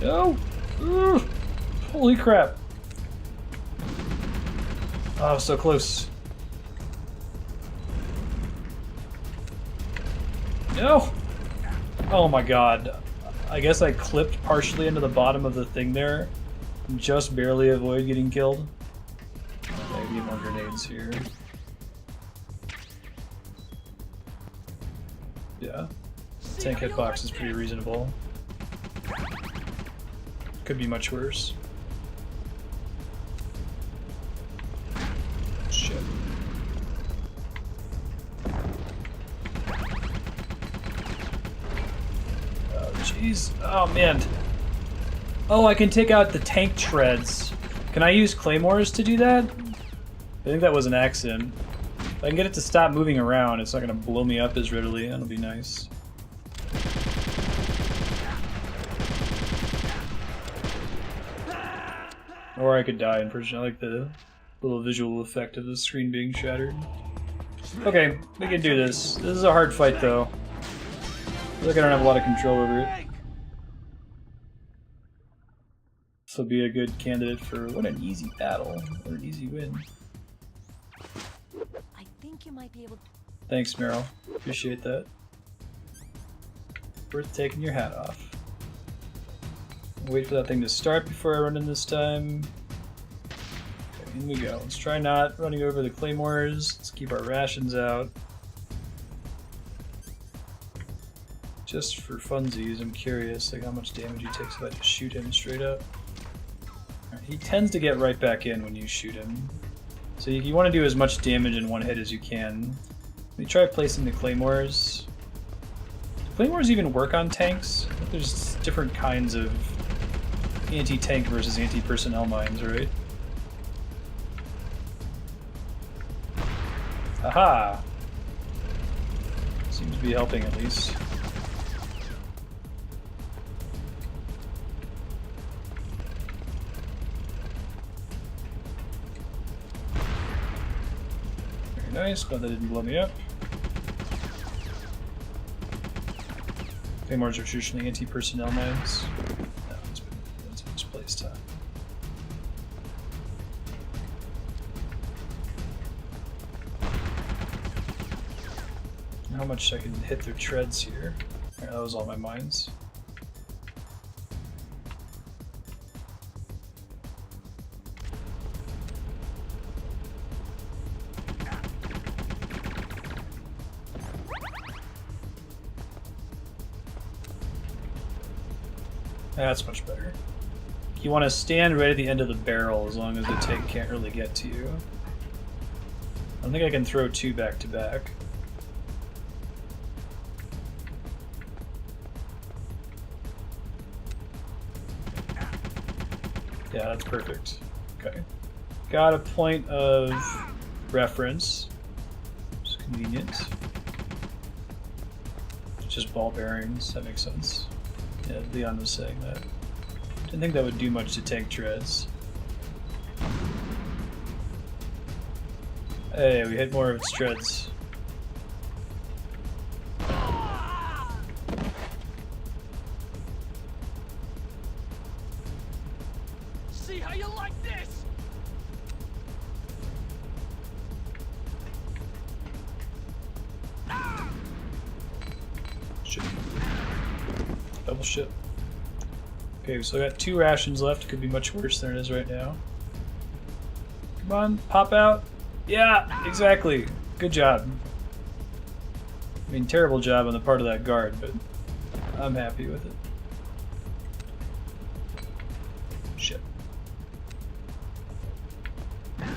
No! Ugh. Holy crap! Oh, so close. No! Oh my god. I guess I clipped partially into the bottom of the thing there. Just barely avoid getting killed. I need more grenades here. Yeah. Tank hitbox is pretty reasonable. Could be much worse. Shit. Oh, jeez. Oh, man. Oh, I can take out the tank treads. Can I use claymores to do that? I think that was an accident. If I can get it to stop moving around, it's not going to blow me up as readily. That'll be nice. Or I could die in person. I like the little visual effect of the screen being shattered. Okay, we can do this. This is a hard fight, though. I feel like I don't have a lot of control over it. This will be a good candidate for what an easy battle, or an easy win. I think you might be able to... Thanks, Meryl. Appreciate that. Worth taking your hat off. Wait for that thing to start before I run in this time. Okay, in we go. Let's try not running over the claymores. Let's keep our rations out. Just for funsies, I'm curious like how much damage he takes if I just shoot him straight up. Right, he tends to get right back in when you shoot him. So you want to do as much damage in one hit as you can. Let me try placing the claymores. Do claymores even work on tanks? I think there's different kinds of anti-tank versus anti-personnel mines, right? Aha! Seems to be helping at least. Very nice, glad that didn't blow me up. Claymores are traditionally anti-personnel mines. No, it's misplaced, huh? How much I can hit their treads here. Right, that was all my mines. That's much better. You want to stand right at the end of the barrel as long as the tank can't really get to you. I don't think I can throw 2 back to back. Yeah, that's perfect. Okay. Got a point of reference. It's convenient. It's just ball bearings, that makes sense. Yeah, Leon was saying that. Didn't think that would do much to tank treads. Hey, we hit more of its treads. See how you like this? Shit. Double ship. Okay, so I got 2 rations left. Could be much worse than it is right now. Come on, pop out. Yeah, exactly. Good job. I mean, terrible job on the part of that guard, but I'm happy with it. Shit. Did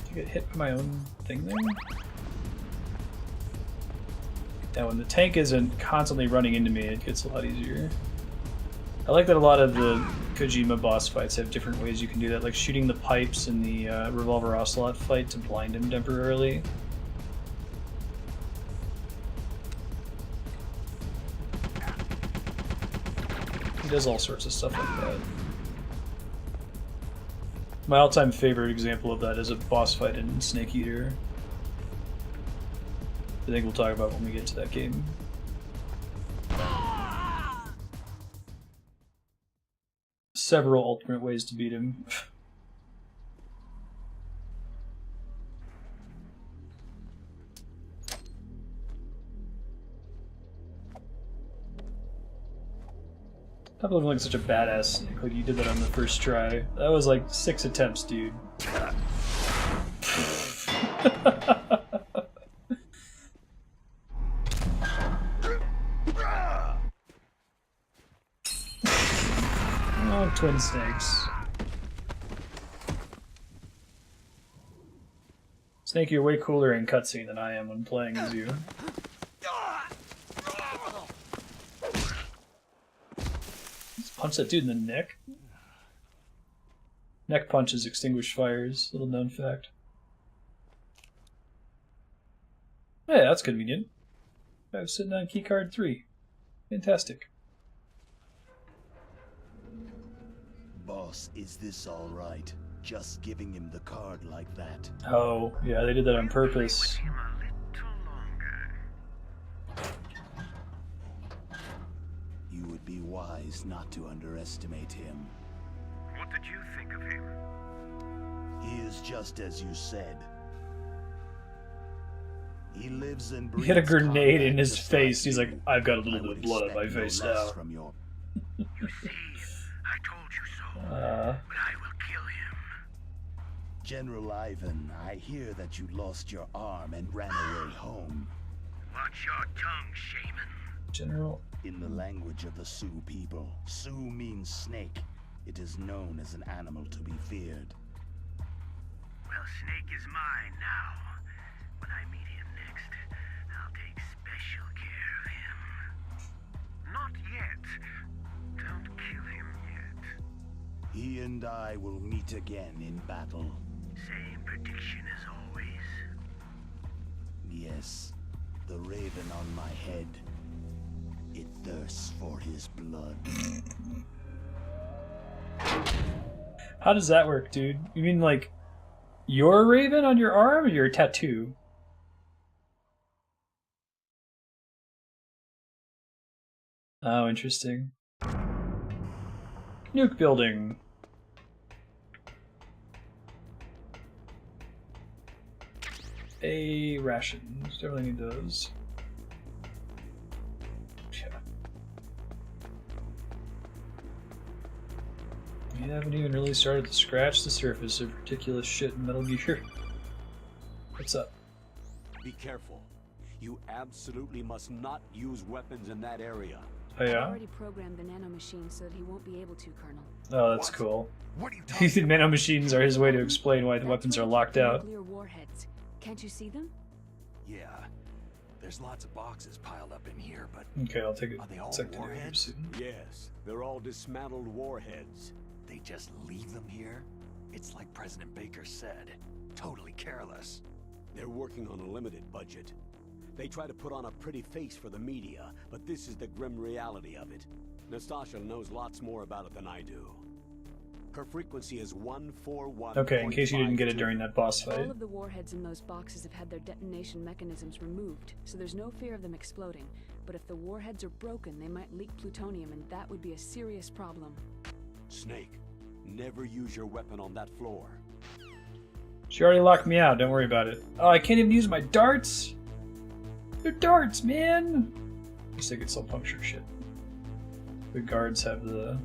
I get hit by my own thing there? Now, when the tank isn't constantly running into me, it gets a lot easier. I like that a lot of the Kojima boss fights have different ways you can do that, like shooting the pipes in the Revolver Ocelot fight to blind him temporarily. He does all sorts of stuff like that. My all-time favorite example of that is a boss fight in Snake Eater. I think we'll talk about when we get to that game. Several alternate ways to beat him. I believe like such a badass snake. Like you did that on the first try. That was like 6 attempts, dude. Oh, twin snakes. Snake, you're way cooler in cutscene than I am when playing as you. Just punch that dude in the neck. Neck punches extinguish fires. Little known fact. Hey, that's convenient. I was sitting on keycard 3. Fantastic. Boss, is this all right? Just giving him the card like that. Oh, yeah, they did that on purpose. You would be wise not to underestimate him. What did you think of him? He is just as you said. He lives and breathes. He had a grenade in his face. He's like, I've got a little bit of blood on my face now. From your... You see, I told you so. But I will kill him. General Ivan, I hear that you lost your arm and ran away home. Watch your tongue, shaman. General. In the language of the Sioux people, Sioux means snake. It is known as an animal to be feared. Well, Snake is mine now. When I meet him next, I'll take special care of him. Not yet. Don't kill him yet. He and I will meet again in battle. Same prediction as always. Yes, the raven on my head. It thirsts for his blood. How does that work, dude? You mean like your raven on your arm or your tattoo? Oh, interesting. Nuke building. A ration. Definitely need those. We haven't even really started to scratch the surface of ridiculous shit in Metal Gear. What's up? Be careful. You absolutely must not use weapons in that area. Oh yeah? I've already programmed the nanomachine so that he won't be able to, Colonel. Oh, that's cool. What are you These nanomachines are his way to explain why the weapons are locked out. Nuclear warheads. Can't you see them? Yeah. There's lots of boxes piled up in here, but Okay, I'll take it. are they all Second warheads? soon. Yes, they're all dismantled warheads. They just leave them here? It's like President Baker said. Totally careless. They're working on a limited budget. They try to put on a pretty face for the media, but this is the grim reality of it. Nastasha knows lots more about it than I do. Her frequency is 141. Okay, in case you didn't get it during that boss fight. All of the warheads in those boxes have had their detonation mechanisms removed, so there's no fear of them exploding. But if the warheads are broken, they might leak plutonium, and that would be a serious problem. Snake, never use your weapon on that floor. She already locked me out, don't worry about it. Oh, I can't even use my darts! They're darts, man! At least I could still puncture shit. The guards have the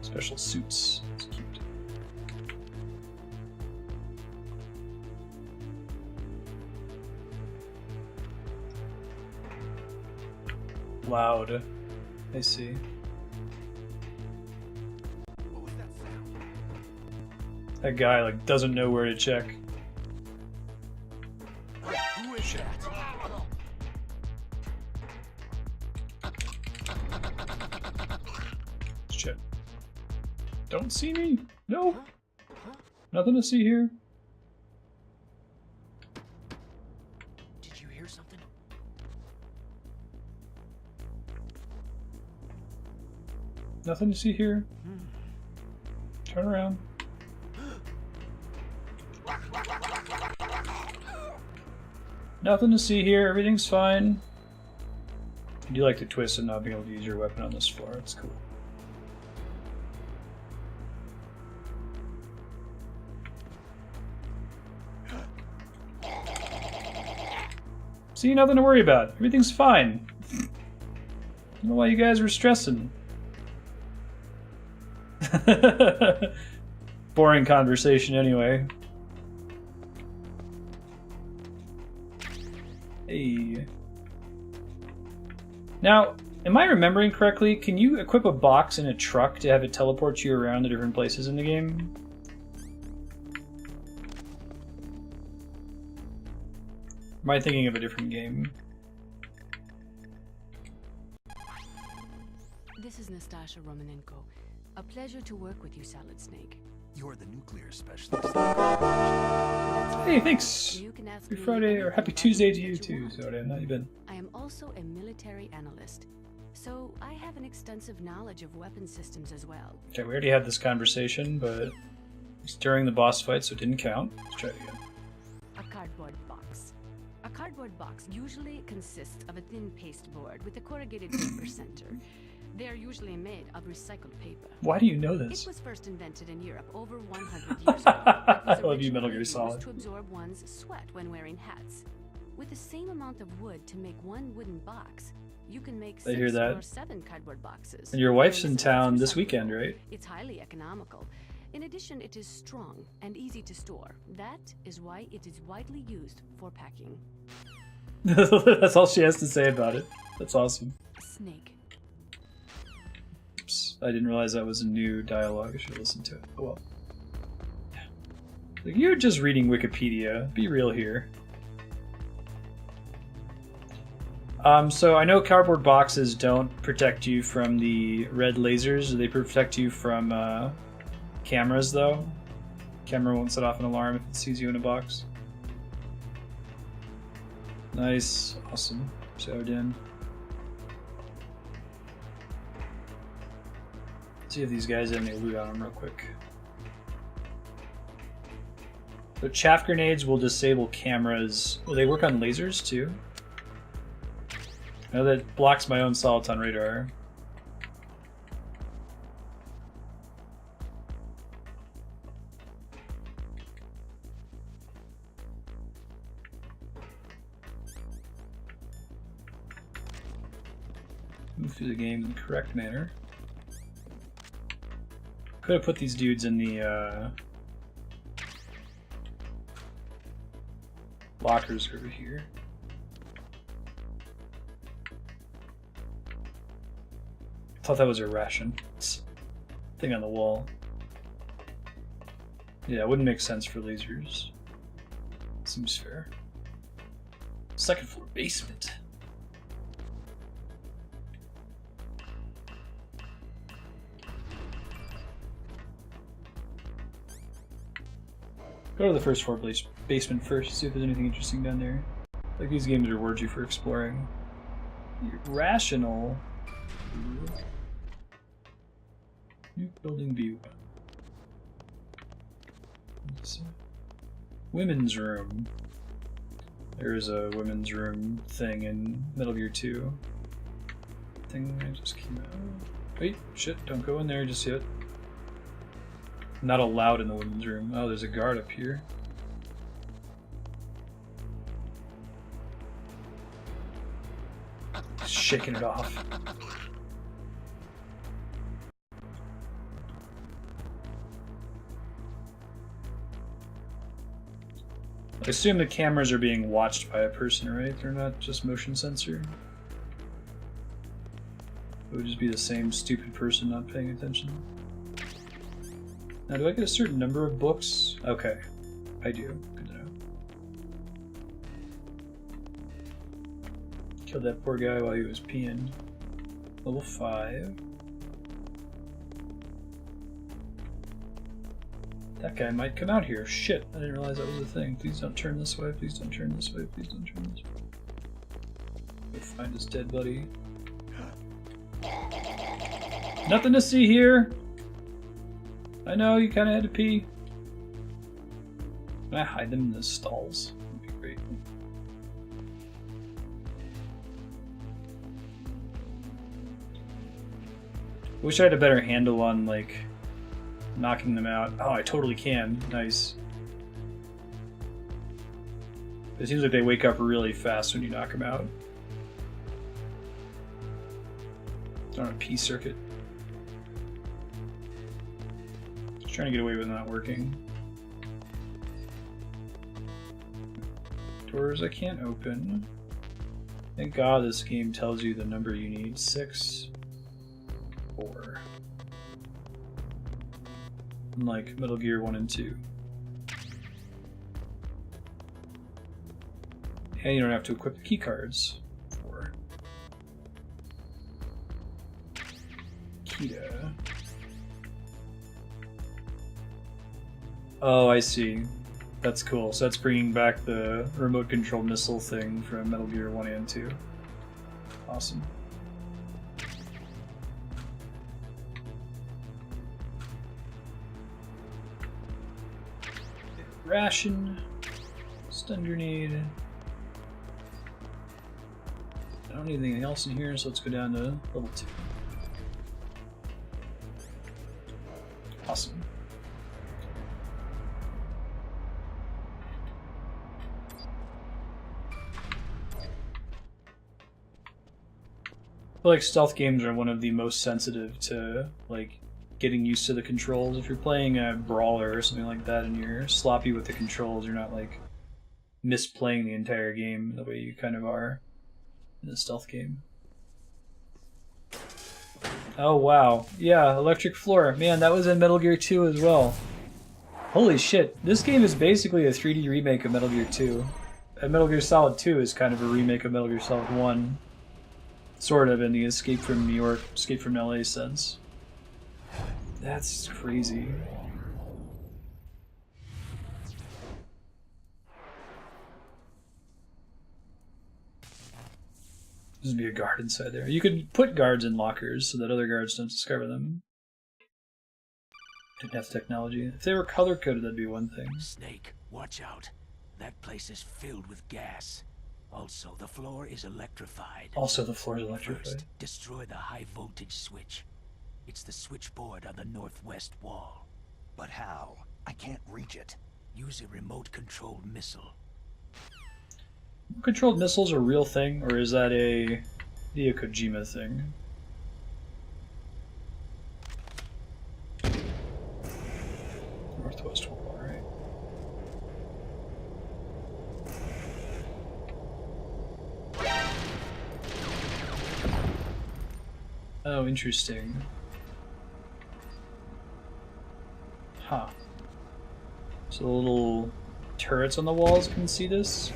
special suits. It's cute. Loud. I see. What was that sound? That guy like doesn't know where to check. Who is that? Shit. Don't see me? No. Nothing to see here. Did you hear something? Nothing to see here. Turn around. Nothing to see here. Everything's fine. I do like the twist of not being able to use your weapon on this floor. It's cool. See, nothing to worry about. Everything's fine. I don't know why you guys were stressing. Boring conversation anyway. Hey. Now, am I remembering correctly? Can you equip a box in a truck to have it teleport you around to different places in the game? Am I thinking of a different game? This is Nastasha Romanenko. A pleasure to work with you, Solid Snake. You're the nuclear specialist. Hey, thanks! You can ask Happy me Friday, or anything happy about Tuesday it to you that too, want. Zodan. How you been? I am also a military analyst, so I have an extensive knowledge of weapon systems as well. Okay, we already had this conversation, but it's during the boss fight, so it didn't count. Let's try it again. A cardboard box. A cardboard box usually consists of a thin pasteboard with a corrugated paper center. They are usually made of recycled paper. Why do you know this? It was first invented in Europe over 100 years ago. I love you, Metal Gear Solid. To absorb one's sweat when wearing hats. With the same amount of wood to make one wooden box, you can make I hear 6 that. or 7 cardboard boxes. And your wife's in And town it's this recyclable. weekend, right? It's highly economical. In addition, it is strong and easy to store. That is why it is widely used for packing. That's all she has to say about it. That's awesome. Snake. Oops, I didn't realize that was a new dialogue. I should have listened to it. Oh well. Like, you're just reading Wikipedia. Be real here. So I know cardboard boxes don't protect you from the red lasers. They protect you from cameras, though. Camera won't set off an alarm if it sees you in a box. Nice. Awesome. Zodan. See if these guys have any loot on them real quick. So chaff grenades will disable cameras. Will they work on lasers too? I know that blocks my own Soliton radar. Move through the game in the correct manner. Could have put these dudes in the lockers over here. thought that was a ration. It's thing on the wall. Yeah, it wouldn't make sense for lasers. Seems fair. Second floor basement. Go to the first floor basement first, see if there's anything interesting down there. Like these games reward you for exploring. Rational. New building view. Women's room. There's a women's room thing in Metal Gear 2. Thing I just came out. Wait, shit, don't go in there just yet. Not allowed in the women's room. Oh, there's a guard up here. Shaking it off. I assume the cameras are being watched by a person, right? They're not just motion sensor. It would just be the same stupid person not paying attention. Now, do I get a certain number of books? Okay, I do. Good to know. Killed that poor guy while he was peeing. Level 5. That guy might come out here. Shit, I didn't realize that was a thing. Please don't turn this way, please don't turn this way, please don't turn this way. Go find his dead buddy. Nothing to see here! I know, you kinda had to pee. Can I hide them in the stalls? That'd be great. Wish I had a better handle on, like, knocking them out. Oh, I totally can. Nice. It seems like they wake up really fast when you knock them out. It's on a P circuit. Just trying to get away with not working. Doors I can't open. Thank God this game tells you the number you need. 6, 4. Unlike Metal Gear 1 and 2. And you don't have to equip the key cards. 4. Kita. Oh, I see. That's cool. So that's bringing back the remote control missile thing from Metal Gear 1 and 2. Awesome. Ration. Stun grenade. I don't need anything else in here, so let's go down to level 2. Awesome. I feel like stealth games are one of the most sensitive to, like, getting used to the controls. If you're playing a brawler or something like that and you're sloppy with the controls, you're not, like, misplaying the entire game the way you kind of are in a stealth game. Oh, wow. Yeah, electric floor. Man, that was in Metal Gear 2 as well. Holy shit. This game is basically a 3D remake of Metal Gear 2. And Metal Gear Solid 2 is kind of a remake of Metal Gear Solid 1. Sort of in the Escape from New York, Escape from LA sense. That's crazy. There's gonna be a guard inside there. You could put guards in lockers so that other guards don't discover them. Didn't have technology. If they were color-coded, that'd be one thing. Snake, watch out. That place is filled with gas. Also, the floor is electrified. First, destroy the high-voltage switch. It's the switchboard on the northwest wall. But how? I can't reach it. Use a remote-controlled missile. Controlled missiles are a real thing, or is that a Hideo Kojima thing? Northwest wall, right? Oh, interesting. Huh. So the little turrets on the walls can see this?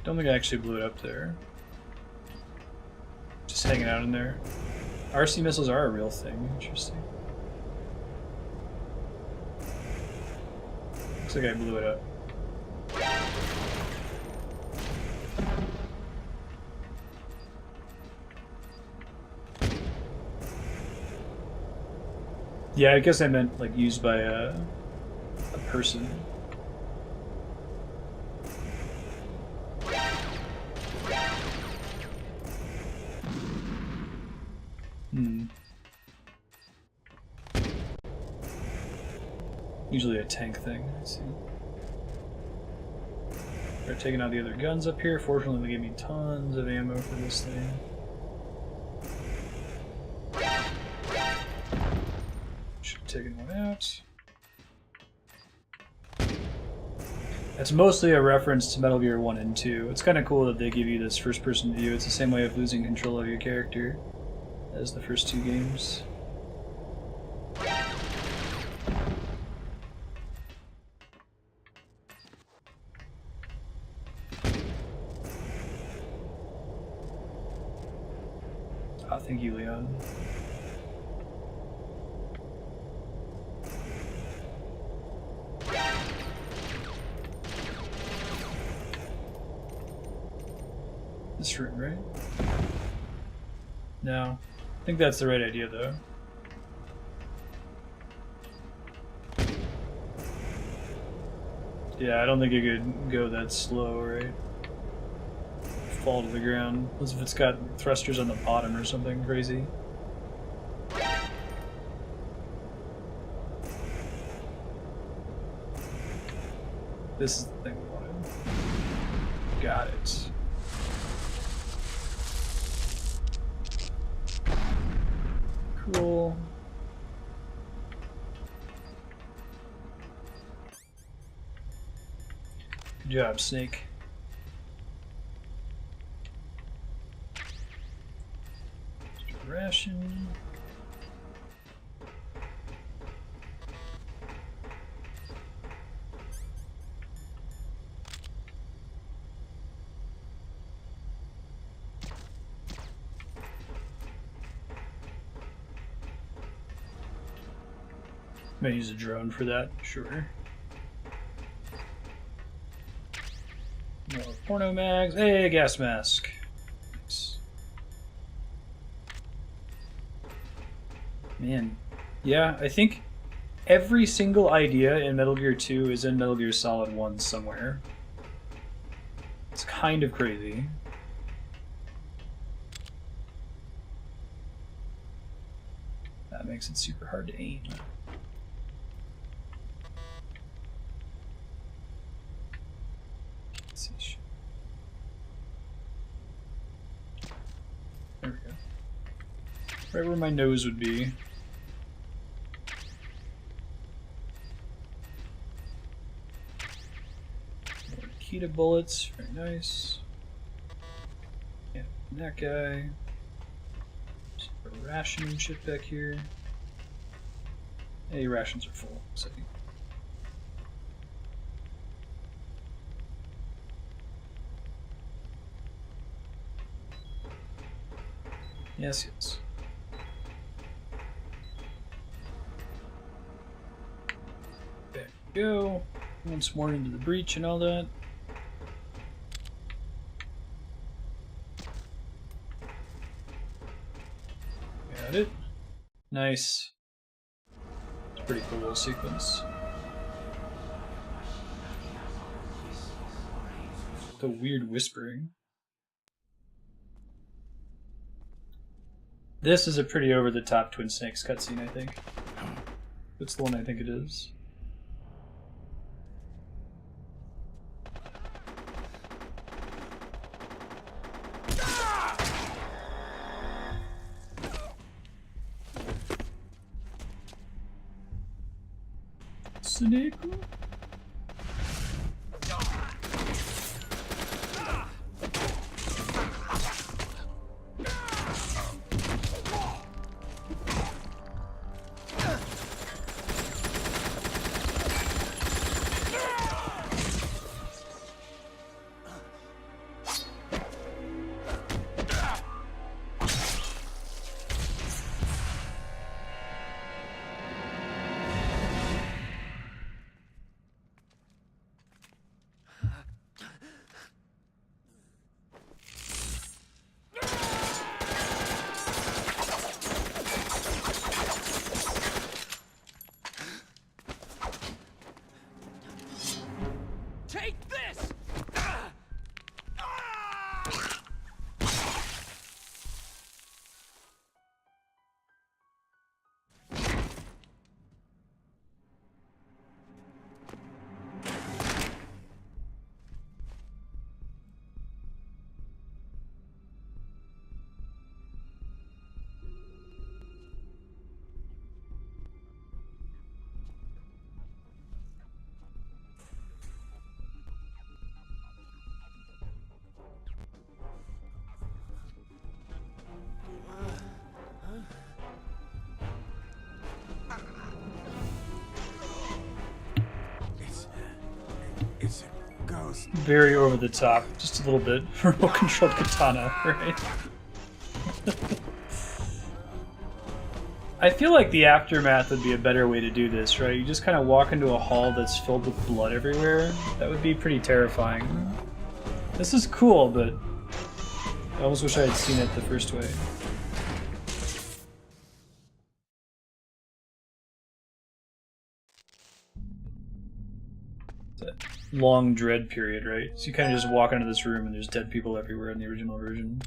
Don't think I actually blew it up there. Just hanging out in there. RC missiles are a real thing. Interesting. Looks like I blew it up. Yeah, I guess I meant like used by a person. Usually a tank thing, I see. They're taking out the other guns up here. Fortunately, they gave me tons of ammo for this thing. Should have taken one out. It's mostly a reference to Metal Gear 1 and 2. It's kind of cool that they give you this first-person view. It's the same way of losing control of your character as the first two games. Thank you, Leon. This room, right? No. I think that's the right idea, though. Yeah, I don't think it could go that slow, right? Fall to the ground. As if it's got thrusters on the bottom or something crazy. This is the thing we wanted. Got it. Cool. Good job, Snake. Ration. May use a drone for that, sure. More porno mags. Hey, gas mask. Nice. Man, yeah, I think every single idea in Metal Gear 2 is in Metal Gear Solid 1 somewhere. It's kind of crazy. That makes it super hard to aim. Let's see. There we go. Right where my nose would be. Kita bullets, very nice. Yeah, that guy. Just a ration and shit back here. Hey, rations are full. So. Yes, yes. There we go. Once more into the breach and all that. Got it. Nice. It's a pretty cool little sequence. The weird whispering. This is a pretty over-the-top Twin Snakes cutscene, I think. That's the one I think it is. Snake. Take this! It's a ghost. Very over the top, just a little bit. Remote controlled katana, right? I feel like the aftermath would be a better way to do this, right? You just kind of walk into a hall that's filled with blood everywhere. That would be pretty terrifying. This is cool, but I almost wish I had seen it the first way. That long dread period, right? So you kind of just walk into this room and there's dead people everywhere in the original version.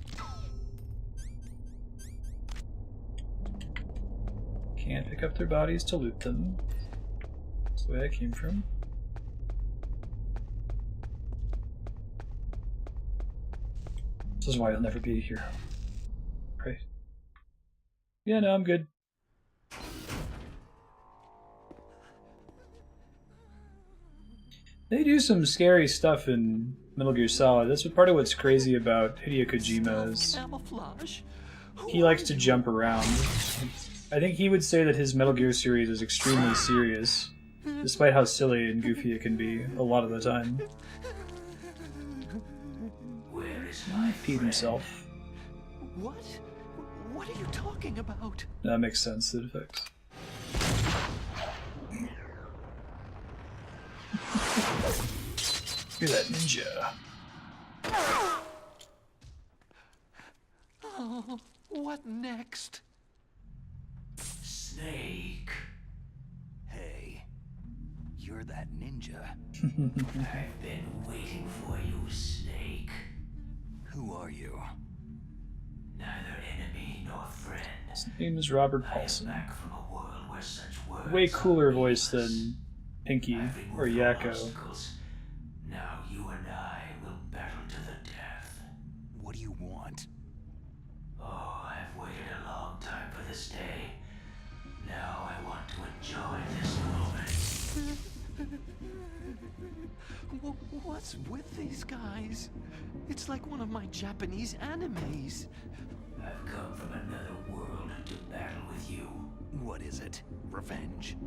Can't pick up their bodies to loot them. That's the way I came from. This is why I'll never be a hero. Right? Yeah, no, I'm good. They do some scary stuff in Metal Gear Solid. That's part of what's crazy about Hideo Kojima is he likes to jump around. I think he would say that his Metal Gear series is extremely serious, despite how silly and goofy it can be a lot of the time. Where is my Peed himself. What? What are you talking about? That makes sense, the effects. You're that ninja. Oh, what next? Snake. Hey, you're that ninja. I've been waiting for you, Snake. Who are you? Neither enemy nor friend. His name is Robert Paulson. Back from a world where such words Way cooler voice than Pinky or Yakko. Now you and I will battle to the death. What do you want? Oh, I've waited a long time for this day. Now I want to enjoy this moment. What's with these guys? It's like one of my Japanese animes. I've come from another world to battle with you. What is it? Revenge?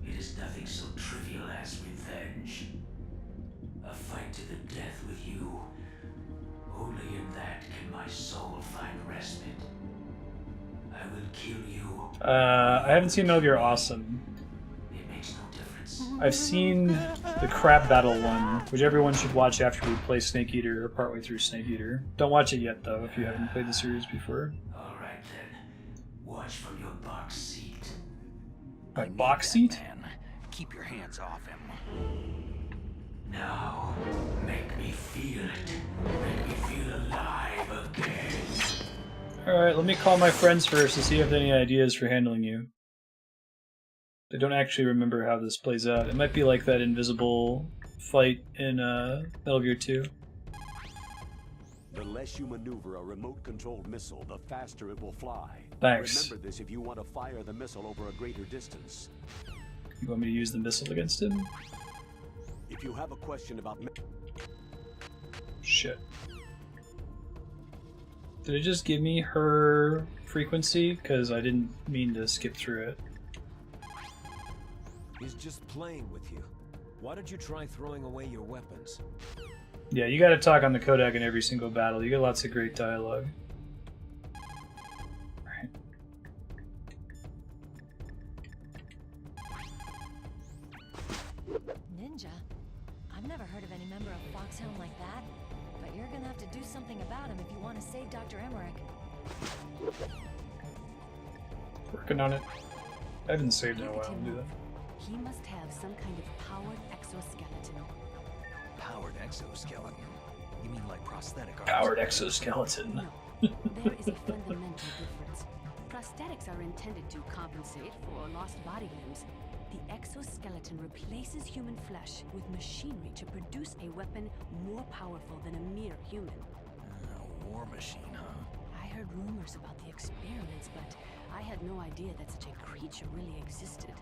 It is nothing so trivial as revenge. A fight to the death with you. Only in that can my soul find respite. I will kill you. I haven't seen Metal Gear Awesome. It makes no difference. I've seen the crap battle one, which everyone should watch after we play Snake Eater or partway through Snake Eater. Don't watch it yet though if you haven't played the series before. Alright then. Watch from your box seat. My box seat? Man. Keep your hands off him. Now, make me feel it. Make me feel alive again. Alright, let me call my friends first to see if they have any ideas for handling you. I don't actually remember how this plays out. It might be like that invisible fight in Metal Gear 2. The less you maneuver a remote-controlled missile, the faster it will fly. Thanks. Remember this if you want to fire the missile over a greater distance. You want me to use the missile against him? If you have a question about... Shit. Did it just give me her frequency? Because I didn't mean to skip through it. He's just playing with you. Why don't you try throwing away your weapons? Yeah, you gotta talk on the Kodak in every single battle. You get lots of great dialogue. Right. Ninja? I've never heard of any member of Foxhound like that. But you're gonna have to do something about him if you want to save Dr. Emmerich. Working on it. I haven't saved in a while. I'll do that. He must have some kind of powered exoskeleton. Powered exoskeleton? You mean like prosthetic arms? Powered exoskeleton. No, there is a fundamental difference. Prosthetics are intended to compensate for lost body limbs. The exoskeleton replaces human flesh with machinery to produce a weapon more powerful than a mere human. A war machine, huh? I heard rumors about the experiments, but I had no idea that such a creature really existed.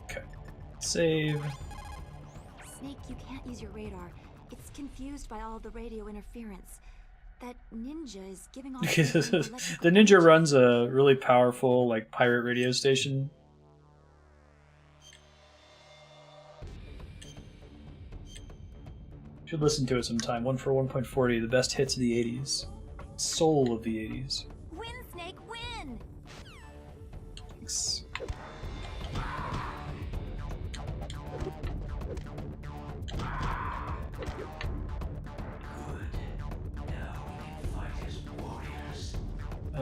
Okay. Save. Snake, you can't use your radar. It's confused by all the radio interference. That ninja is giving off... The ninja runs a really powerful, like, pirate radio station. Should listen to it sometime. 1 for 1.40, the best hits of the 80s. Soul of the 80s. Win, Snake, win! Thanks.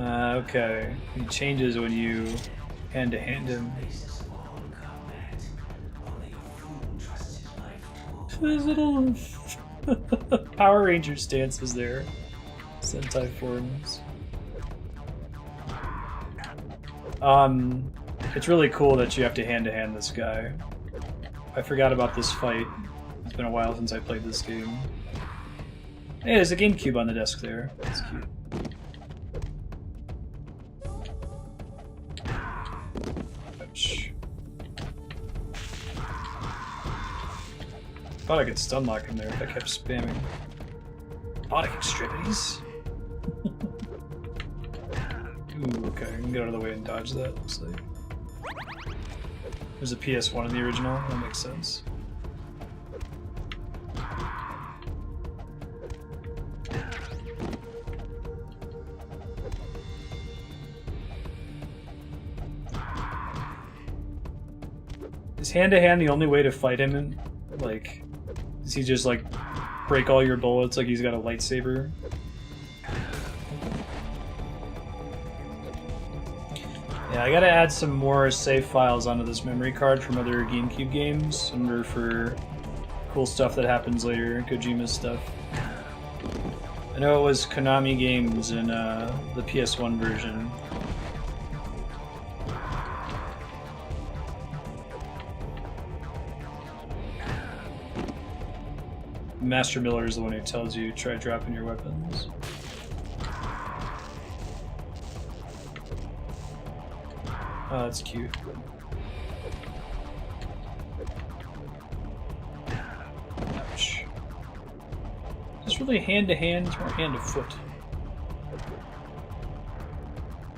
Okay. He changes when you hand-to-hand him. His little Power Ranger stances there. Sentai forms. It's really cool that you have to hand-to-hand this guy. I forgot about this fight. It's been a while since I played this game. Hey, there's a GameCube on the desk there. That's cute. Thought I could stun lock him there if I kept spamming. Bodic extremities. Ooh, okay, I can get out of the way and dodge that, looks like. There's a PS1 in the original, that makes sense. Is hand-to-hand the only way to fight him in, like... Does he just, like, break all your bullets like he's got a lightsaber? Yeah, I gotta add some more save files onto this memory card from other GameCube games. I wonder for cool stuff that happens later, Kojima's stuff. I know it was Konami games in the PS1 version. Master Miller is the one who tells you try dropping your weapons. Oh, that's cute. Ouch. Is this really hand-to-hand? It's more hand-to-foot.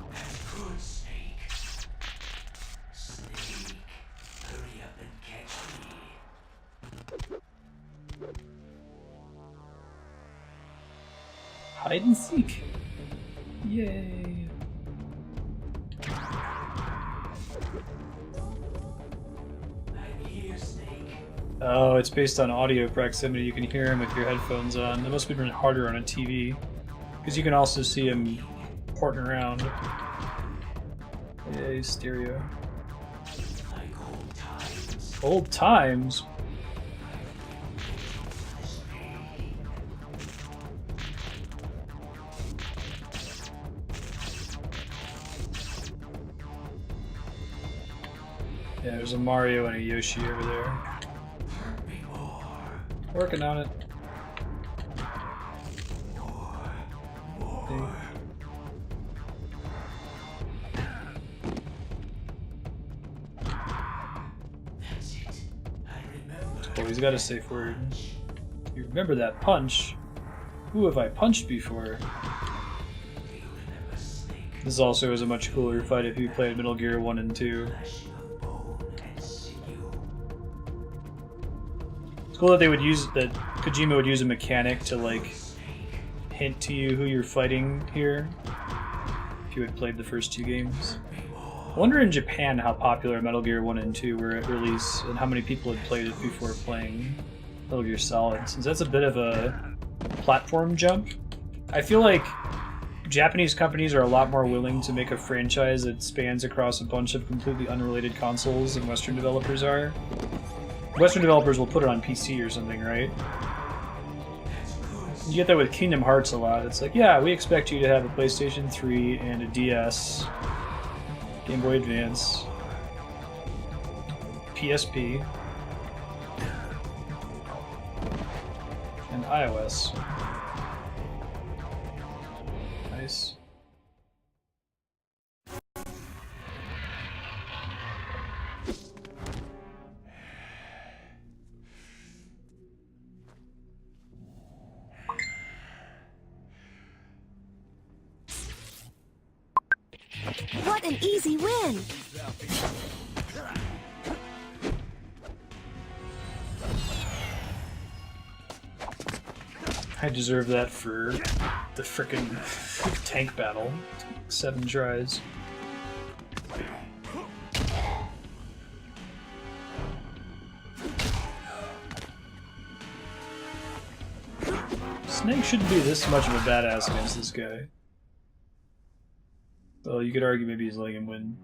Good Snake. Snake, hurry up and catch me. Hide and seek. Yay. I'm here, Snake. Oh, it's based on audio proximity. You can hear him with your headphones on. That must be harder on a TV. Because you can also see him porting around. Yay, stereo. Like old times. Old times? Yeah, there's a Mario and a Yoshi over there. Working on it. he's got a safe word. You remember that punch? Who have I punched before? This also is a much cooler fight if you played Metal Gear 1 and 2. It's cool that they would use that Kojima would use a mechanic to like hint to you who you're fighting here if you had played the first two games. I wonder in Japan how popular Metal Gear 1 and 2 were at release and how many people had played it before playing Metal Gear Solid, since that's a bit of a platform jump. I feel like Japanese companies are a lot more willing to make a franchise that spans across a bunch of completely unrelated consoles than Western developers are. Western developers will put it on PC or something, right? You get that with Kingdom Hearts a lot. It's like, yeah, we expect you to have a PlayStation 3 and a DS, Game Boy Advance, PSP, and iOS. Nice. What an easy win! I deserve that for the frickin' tank battle. 7 tries. Snake shouldn't be this much of a badass against this guy. Well, you could argue maybe he's letting him win.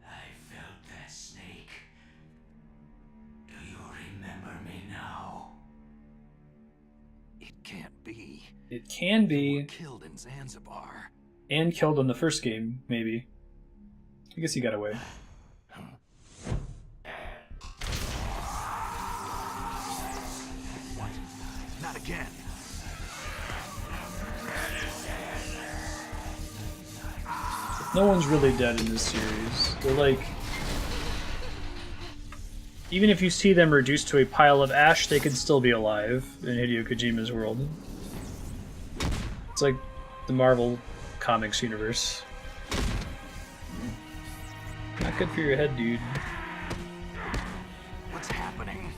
I felt that, Snake. Do you remember me now? It can't be. It can be. Killed in Zanzibar. And killed in the first game, maybe. I guess he got away. Not again. No one's really dead in this series. They're like... Even if you see them reduced to a pile of ash, they could still be alive in Hideo Kojima's world. It's like the Marvel Comics universe. Not good for your head, dude. What's happening?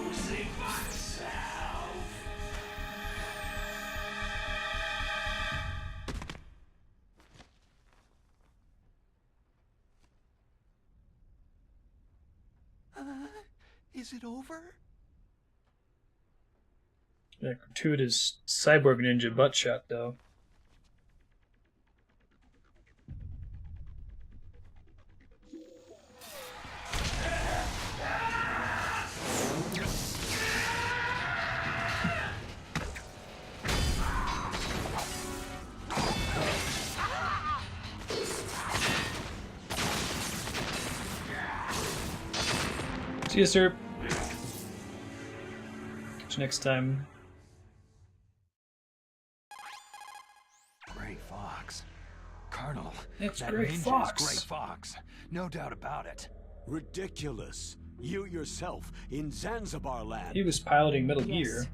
Losing myself. Is it over? Yeah, gratuitous Cyborg Ninja butt shot, though. See you, sir. Catch you next time. Gray Fox. Colonel, it's that Gray ninja Fox. is Gray Fox. No doubt about it. Ridiculous. You yourself in Zanzibar land. He was piloting Metal Yes. Gear.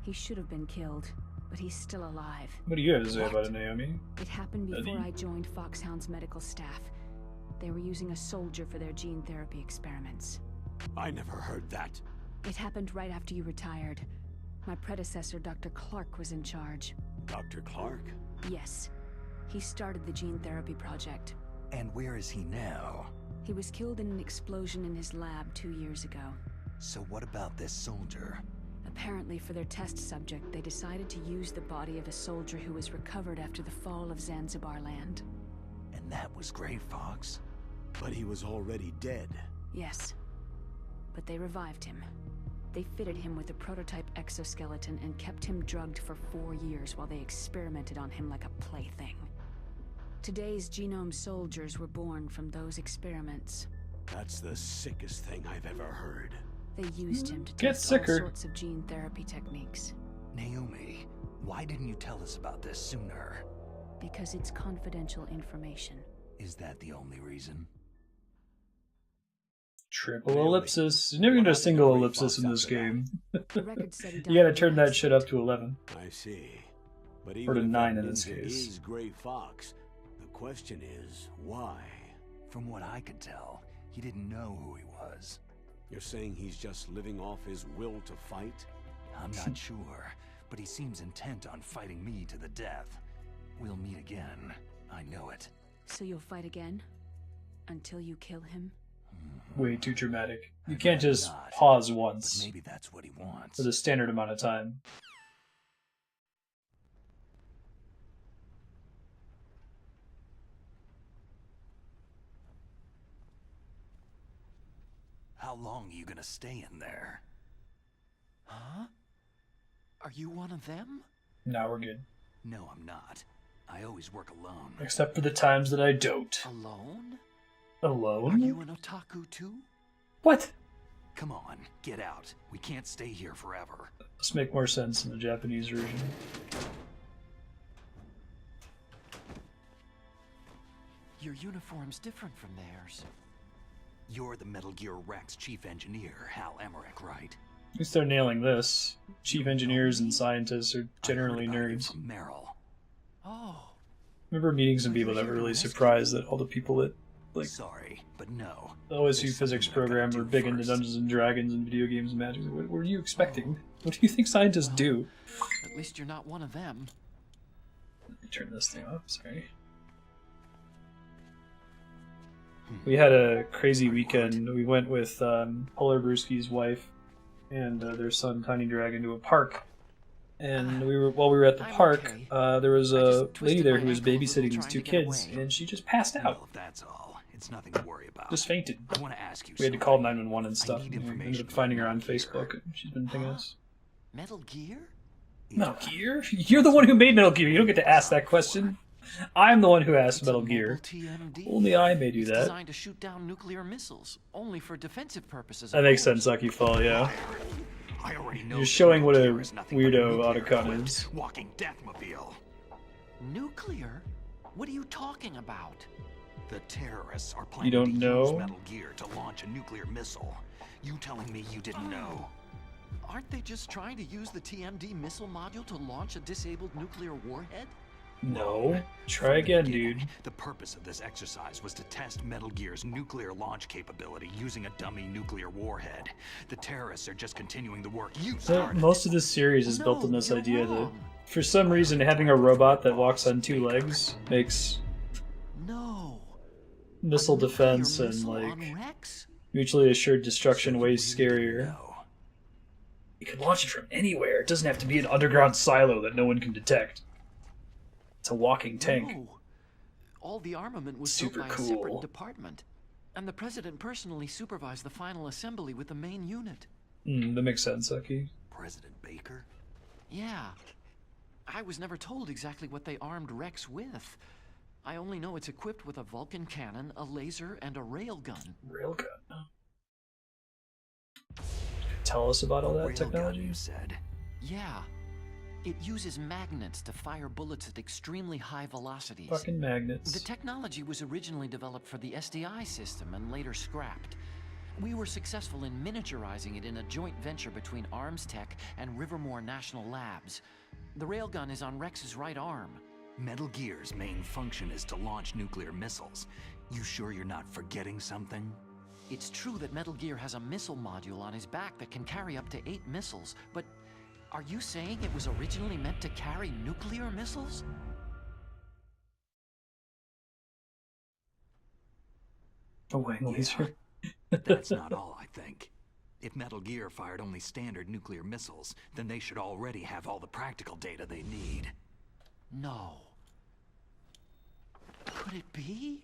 He should have been killed, but he's still alive. What do you have to say about it, Naomi? It happened before Eddie? I joined Foxhound's medical staff. They were using a soldier for their gene therapy experiments. I never heard that. It happened right after you retired. My predecessor, Dr. Clark, was in charge. Dr. Clark? Yes. He started the gene therapy project. And where is he now? He was killed in an explosion in his lab 2 years ago. So what about this soldier? Apparently, for their test subject, they decided to use the body of a soldier who was recovered after the fall of Zanzibar land. And that was Gray Fox? But he was already dead. Yes. But they revived him. They fitted him with a prototype exoskeleton and kept him drugged for 4 years while they experimented on him like a plaything. Today's genome soldiers were born from those experiments. That's the sickest thing I've ever heard. They used him to Get test sicker. all sorts of gene therapy techniques. Naomi, why didn't you tell us about this sooner? Because it's confidential information. Is that the only reason? Triple ellipsis. You're never gonna do a single ellipsis in this game. The record said he You died gotta in turn that accident. shit up to 11. I see. But Or even to if 9 that in this ninja case. is Gray Fox, the question is, why? From what I could tell, he didn't know who he was. You're saying he's just living off his will to fight? I'm not sure, but he seems intent on fighting me to the death. We'll meet again. I know it. So you'll fight again? Until you kill him? Way too dramatic. You can't just pause once Maybe that's what he wants. for the standard amount of time. How long are you gonna stay in there? Huh? Are you one of them? Now we're good. No, I'm not. I always work alone. Except for the times that I don't. Alone? Alone? Are you an otaku too? What? Come on, get out. We can't stay here forever. This make more sense in the Japanese version. Your uniform's different from theirs. You're the Metal Gear Rex chief engineer, Hal Emmerich, right? At least they're nailing this. Chief engineers and scientists are generally nerds. From Meryl. Oh. I remember meeting some people that were really surprised that all the people that, like, Sorry, but no. the OSU physics program were big into Dungeons and Dragons and video games and magic. What were you expecting? What do you think scientists do? At least you're not one of them. Let me turn this thing off, sorry. We had a crazy weekend. We went with Polar Brewski's wife and their son Tiny Dragon to a park. And while we were at the park, there was a lady there who was babysitting these two kids, and she just passed out. Well, if that's all, it's nothing to worry about. Just fainted. I want to ask you We had to something. call 911 and stuff. need And we ended information up finding her about on Metal Gear. Facebook, and she's been pinging us. Metal Gear? Metal Gear? You're the one who made Metal Gear. You don't get to ask that question. I'm the one who asked Metal Gear. TMD. Only I may do It's that. designed to shoot down nuclear missiles, only for defensive purposes. That makes sense, Lucky Fall, yeah. I already know You're showing what a Metal Gear is nothing but weirdo nuclear Otacon equipped is. Walking deathmobile. Nuclear? What are you talking about? The terrorists are planning don't to use know? Metal Gear to launch a nuclear missile. You telling me you didn't know? Aren't they just trying to use the TMD missile module to launch a disabled nuclear warhead? No. Try again, dude. The purpose of this exercise was to test Metal Gear's nuclear launch capability using a dummy nuclear warhead. The terrorists are just continuing the work you started. Most of this series is built on this idea that, for some reason, having a robot that walks on two legs makes missile defense and, like, mutually assured destruction way scarier. You can launch it from anywhere. It doesn't have to be an underground silo that no one can detect. It's a walking tank. No. All the armament was Super built by cool. a separate department, and the president personally supervised the final assembly with the main unit. That makes sense, Aki. President Baker? Yeah. I was never told exactly what they armed Rex with. I only know it's equipped with a Vulcan cannon, a laser, and a railgun. Railgun? Tell us about all that technology. You said. Yeah. It uses magnets to fire bullets at extremely high velocities. Fucking magnets. The technology was originally developed for the SDI system and later scrapped. We were successful in miniaturizing it in a joint venture between Arms Tech and Rivermore National Labs. The railgun is on Rex's right arm. Metal Gear's main function is to launch nuclear missiles. You sure you're not forgetting something? It's true that Metal Gear has a missile module on his back that can carry up to 8 missiles, but are you saying it was originally meant to carry nuclear missiles? Oh, wait, laser. But that's not all, I think. If Metal Gear fired only standard nuclear missiles, then they should already have all the practical data they need. No. Could it be?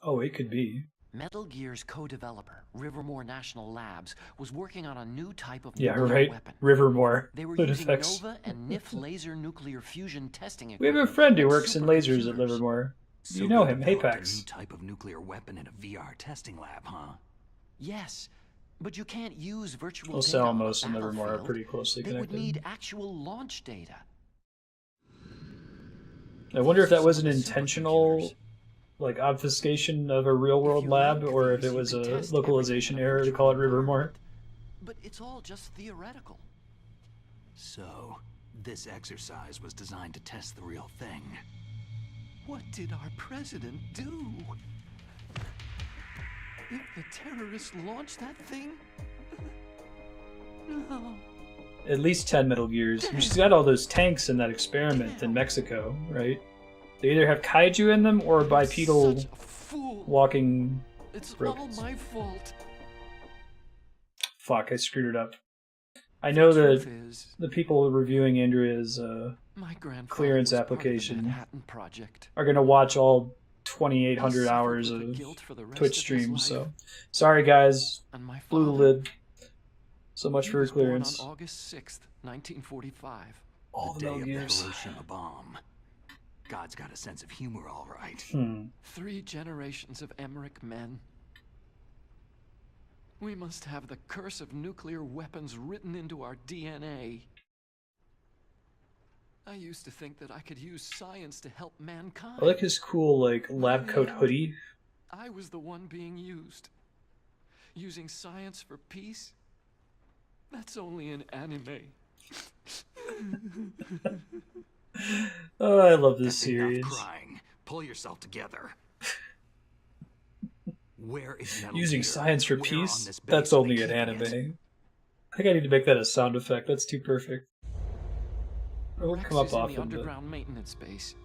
Oh, it could be. Metal Gear's co-developer, Rivermore National Labs, was working on a new type of Yeah, nuclear right. weapon. Rivermore. They were Good using effects. Nova and NIF laser nuclear fusion testing We have equipment. a friend who and works in lasers at Livermore. You know him, developed Apex. A new type of nuclear weapon in a VR testing lab, huh? Yes, but you can't use virtual Los data on a Alamos and Livermore are battlefield. pretty closely They would connected. need actual launch data. I wonder if that was an intentional, like, obfuscation of a real-world lab, or if it was a localization error to call it Rivermore. But it's all just theoretical. So, this exercise was designed to test the real thing. What did our president do? If the terrorists launched that thing? No. At least 10 Metal Gears. She's got all those tanks in that experiment in Mexico, right? They either have kaiju in them or bipedal walking It's robots. all my fault. Fuck, I screwed it up. I know that the people reviewing Andrea's clearance application are going to watch all 2,800 hours of Twitch streams, so sorry guys, blew the lid. So much for her clearance. On August 6th, 1945. All the Metal Gears. Hiroshima bomb. God's got a sense of humor, all right. 3 generations of Emmerich men. We must have the curse of nuclear weapons written into our DNA. I used to think that I could use science to help mankind. I like his cool, like, lab coat hoodie. I was the one being used. Using science for peace? That's only an anime. Oh, I love this That's series. enough crying. Pull yourself together. Where is Metal Using Gear? science for Where on peace? this base That's are only they an keeping anime. it? I think I need to make that a sound effect. That's too perfect. It won't Rex come up is in the often, but... underground maintenance base.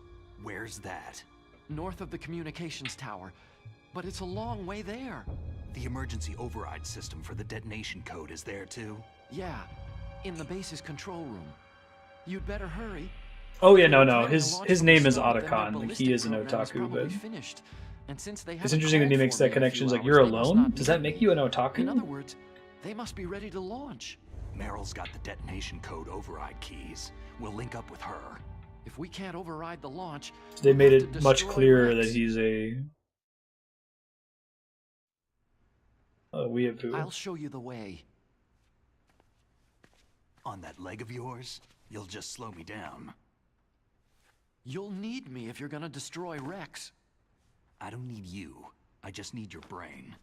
Where's that? North of the communications tower. But it's a long way there. The emergency override system for the detonation code is there too? Yeah, in the base's control room. You'd better hurry. Oh yeah, no. His name is Otacon. Like, he is an otaku, but Finished. And since they it's interesting that he makes that connection. He's like, you're alone? Does that make you an otaku? In other words, they must be ready to launch. Meryl's got the detonation code override keys. We'll link up with her. If we can't override the launch, They made we'll have it to much destroy clearer Rex. that he's a weeaboo. I'll show you the way. On that leg of yours, you'll just slow me down. You'll need me if you're gonna destroy Rex. I don't need you. I just need your brain.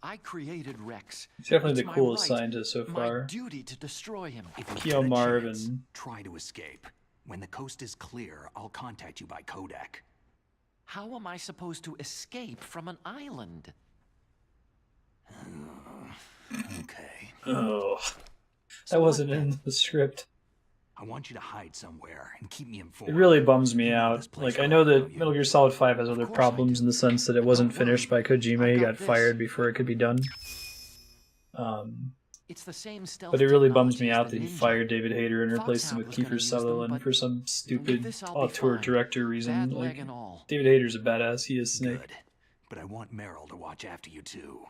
I created Rex. He's definitely It's the my coolest right, scientist so my far. duty to destroy him. If you Keo get a Marv chance, and- try to escape. When the coast is clear, I'll contact you by codec. How am I supposed to escape from an island? Okay. Oh, that wasn't in the script. I want you to hide somewhere and keep me informed. It really bums me out. Like, I know that Metal Gear Solid 5 has other problems in the sense that it wasn't finished by Kojima. He got fired before it could be done. It's the same stealth But it really bums me technology out as that the he Ninja. fired David Hayter and replaced him Foxhound with was gonna Kiefer use them, Sutherland but for some with stupid this I'll be auteur fine. director reason. Bad Like, leg and all. David Hayter's a badass. He is Snake. Good. But I want Meryl to watch after you too.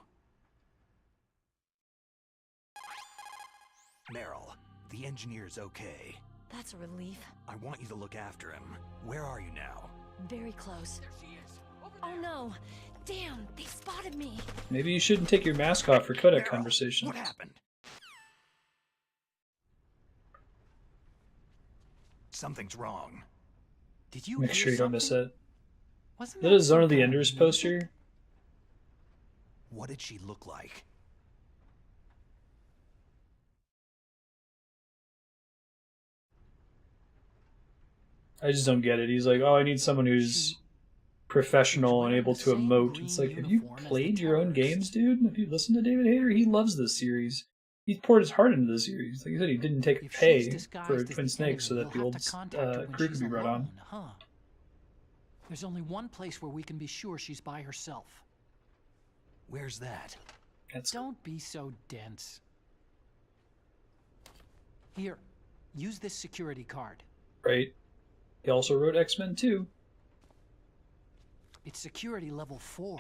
Meryl, the engineer's okay. That's a relief. I want you to look after him. Where are you now? Very close. Oh no! Damn, they spotted me! Maybe you shouldn't take your mask off for codec conversations. What happened? Something's wrong. Did you Make hear sure you don't miss something? it. Wasn't Is that a Zone of the Enders poster? What did she look like? I just don't get it. He's like, oh, I need someone who's professional and able to emote. It's like, have you played your own games, dude? Have you listened to David Hayter? He loves this series. He's poured his heart into this series. Like I said, he didn't take pay for Twin Snakes so that the old crew could be brought on. Huh? There's only one place where we can be sure she's by herself. Where's that? Don't be so dense. Here, use this security card. Right? He also wrote X-Men 2. It's security level 4.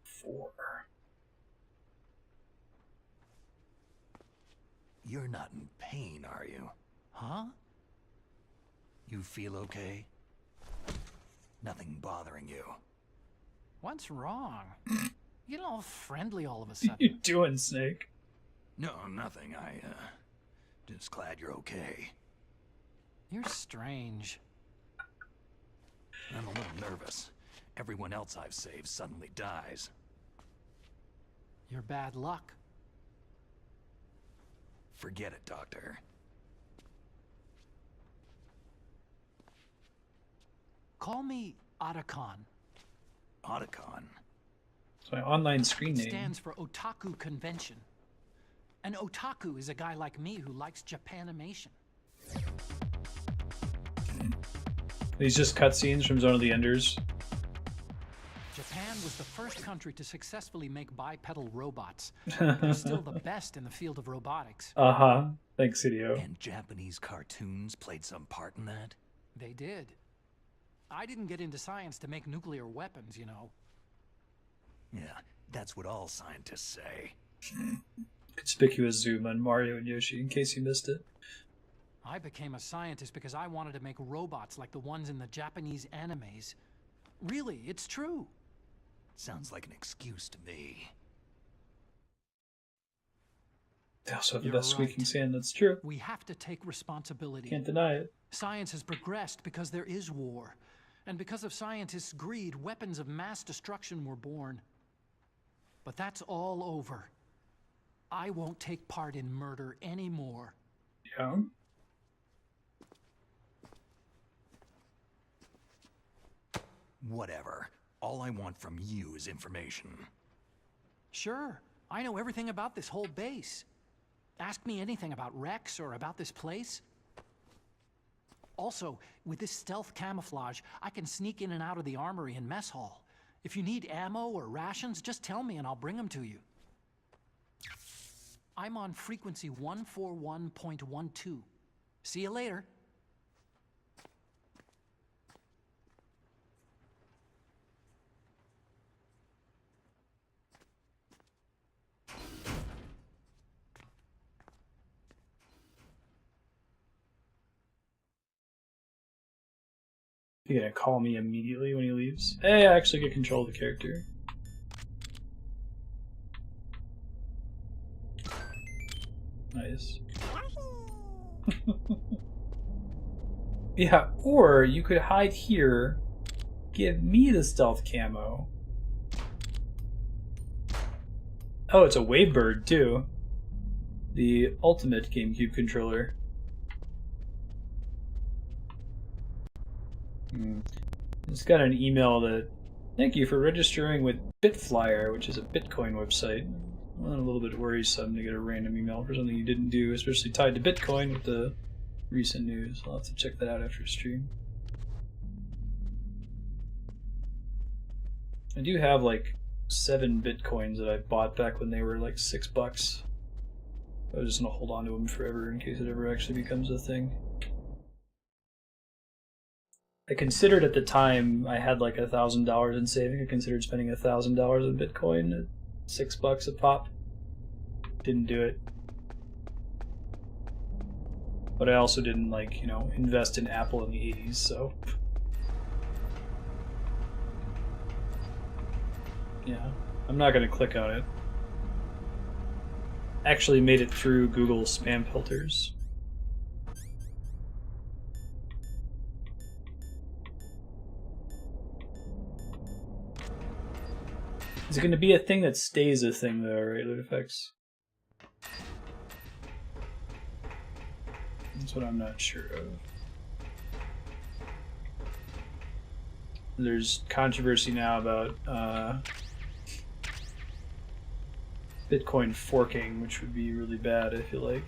4. You're not in pain, are you? Huh? You feel okay? Nothing bothering you? What's wrong? You get all friendly all of a What sudden. are you doing, Snake? No, nothing. Just glad you're okay. You're strange. I'm a little nervous. Everyone else I've saved suddenly dies. You're bad luck. Forget it, Doctor. Call me Otacon. Otacon? It's my online screen It name. stands for Otaku Convention. An otaku is a guy like me who likes Japanimation. These just cutscenes from Zone of the Enders. Japan was the first country to successfully make bipedal robots. They're still the best in the field of robotics. Uh-huh. Thanks, Hideo. And Japanese cartoons played some part in that? They did. I didn't get into science to make nuclear weapons, you know. Yeah, that's what all scientists say. Conspicuous zoom on Mario and Yoshi in case you missed it. I became a scientist because I wanted to make robots like the ones in the Japanese animes. Really, it's true. Sounds like an excuse to me. They also have the You're best right. squeaking sand, that's true. We have to take responsibility. Can't deny it. Science has progressed because there is war. And because of scientists' greed, weapons of mass destruction were born. But that's all over. I won't take part in murder anymore. Yeah. Whatever. All I want from you is information. Sure, I know everything about this whole base. Ask me anything about Rex or about this place. Also, with this stealth camouflage, I can sneak in and out of the armory and mess hall. If you need ammo or rations, just tell me and I'll bring them to you. I'm on frequency 141.12. See you later. You're gonna call me immediately when he leaves? Hey, I actually get control of the character. Nice. Yeah, or you could hide here, give me the stealth camo. Oh, it's a Wavebird too. The ultimate GameCube controller. Just got an email that, thank you for registering with Bitflyer, which is a Bitcoin website. Well, a little bit worrisome to get a random email for something you didn't do, especially tied to Bitcoin with the recent news. I'll have to check that out after stream. I do have like 7 Bitcoins that I bought back when they were like $6. I was just gonna hold on to them forever in case it ever actually becomes a thing. I considered at the time I had like $1,000 in saving. I considered spending $1,000 in Bitcoin at $6 a pop. Didn't do it. But I also didn't, like, you know, invest in Apple in the 80s, so. Yeah, I'm not gonna click on it. Actually made it through Google spam filters. Is it going to be a thing that stays a thing, though, right, Ludifex? That's what I'm not sure of. There's controversy now about Bitcoin forking, which would be really bad, I feel like.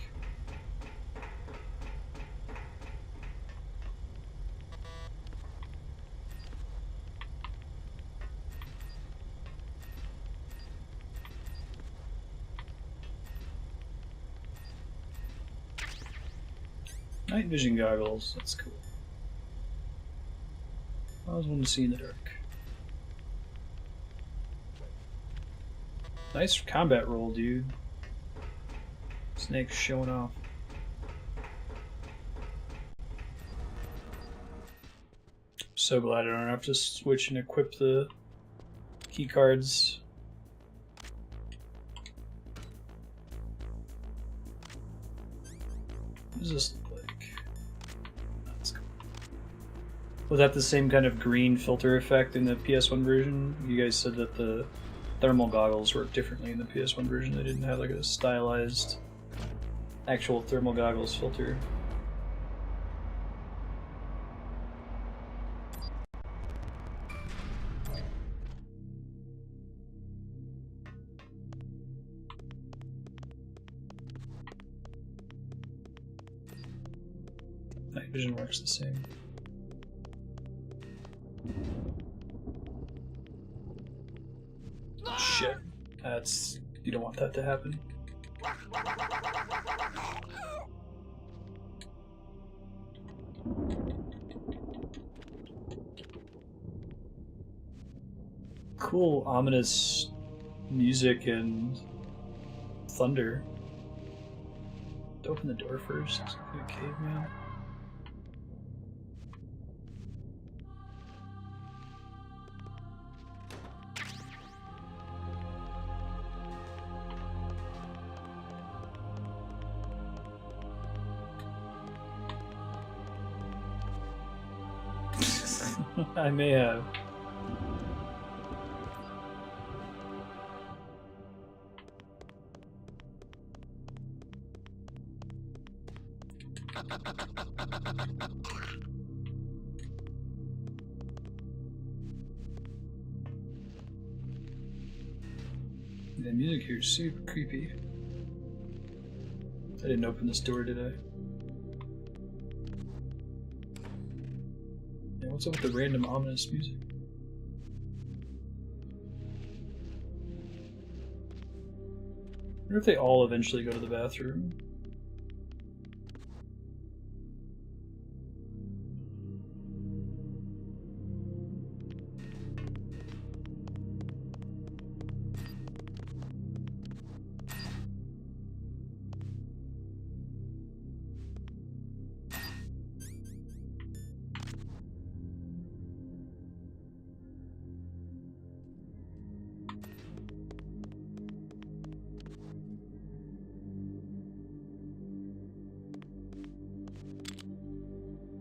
Night vision goggles, that's cool. I always want to see in the dark. Nice combat roll, dude. Snake's showing off. So glad I don't have to switch and equip the key cards. What does this look like? That's cool. Was that the same kind of green filter effect in the PS1 version? You guys said that the thermal goggles work differently in the PS1 version. They didn't have like a stylized actual thermal goggles filter. Night vision works the same. Shit. That's... you don't want that to happen. Cool, ominous music and thunder. Open the door first. Good caveman. I may have. The music here is super creepy. I didn't open this door, did I? Yeah, what's up with the random ominous music? I wonder if they all eventually go to the bathroom.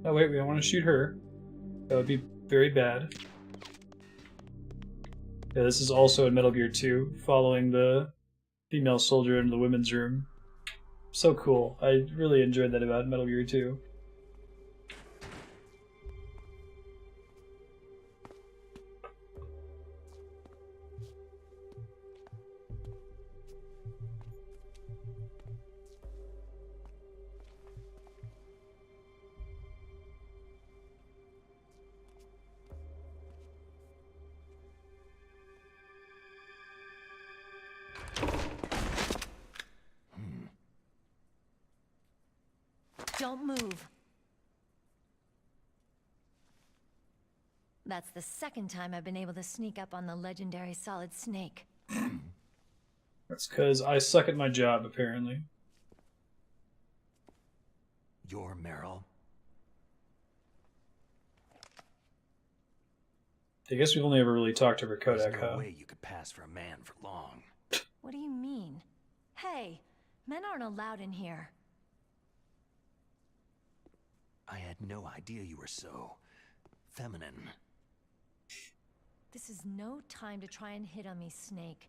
Oh wait, we don't want to shoot her. That would be very bad. Yeah, this is also in Metal Gear 2, following the female soldier into the women's room. So cool. I really enjoyed that about Metal Gear 2. Don't move. That's the second time I've been able to sneak up on the legendary Solid Snake. That's because I suck at my job, apparently. You're Meryl? I guess we've only ever really talked over Kodak, There's no huh? way you could pass for a man for long. What do you mean? Hey, men aren't allowed in here. I had no idea you were so feminine. This is no time to try and hit on me, Snake.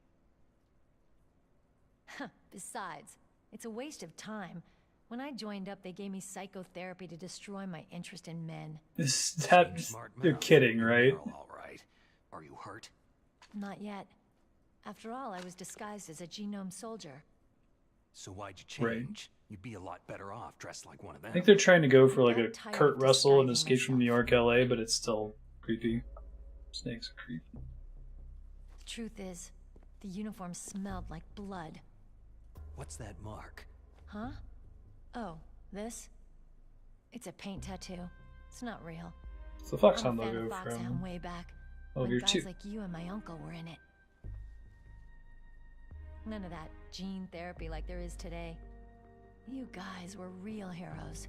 Besides, it's a waste of time. When I joined up, they gave me psychotherapy to destroy my interest in men. You're kidding, right? All right. Are you hurt? Not yet. After all, I was disguised as a genome soldier. So why'd you change? Right. You'd be a lot better off dressed like one of them. I think they're trying to go for like a tired Kurt of Russell and disguising Escape from New York, LA, but it's still creepy. Snake's a creep. The truth is, the uniform smelled like blood. What's that mark? Huh? Oh, this? It's a paint tattoo. It's not real. It's the Foxhound I'm a fan logo of Foxhound from way back. Metal When Gear guys 2. like you and my uncle were in it. None of that gene therapy like there is today. You guys were real heroes.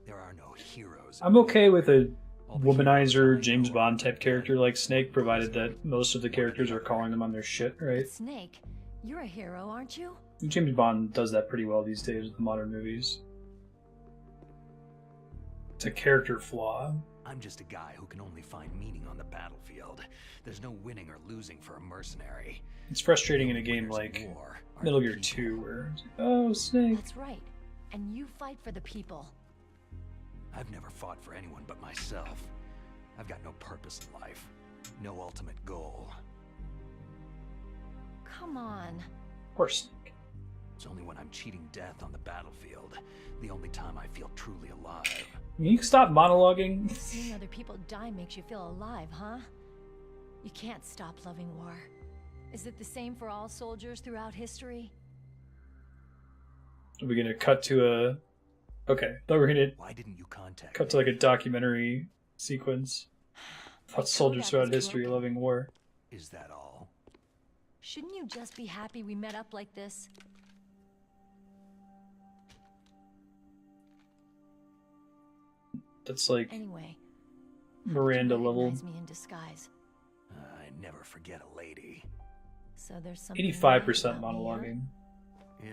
There are no heroes. I'm okay with a womanizer James Bond type character like Snake, provided that most of the characters are calling them on their shit, right? Snake, you're a hero, aren't you? James Bond does that pretty well these days with the modern movies. It's a character flaw. I'm just a guy who can only find meaning on the battlefield. There's no winning or losing for a mercenary. It's frustrating in a game like Metal Gear 2 where, oh, Snake. That's right. And you fight for the people. I've never fought for anyone but myself. I've got no purpose in life. No ultimate goal. Come on. Poor Snake. It's only when I'm cheating death on the battlefield, the only time I feel truly alive. Can you stop monologuing? Seeing other people die makes you feel alive, huh? You can't stop loving war. Is it the same for all soldiers throughout history? Are we gonna cut to a... Okay, thought we were gonna Why didn't you contact cut to like a documentary sequence about soldiers throughout history loving war. Is that all? Shouldn't you just be happy we met up like this? That's like anyway, Miranda level. me in disguise. I never forget a lady. So there's something 85% monologuing. Yeah,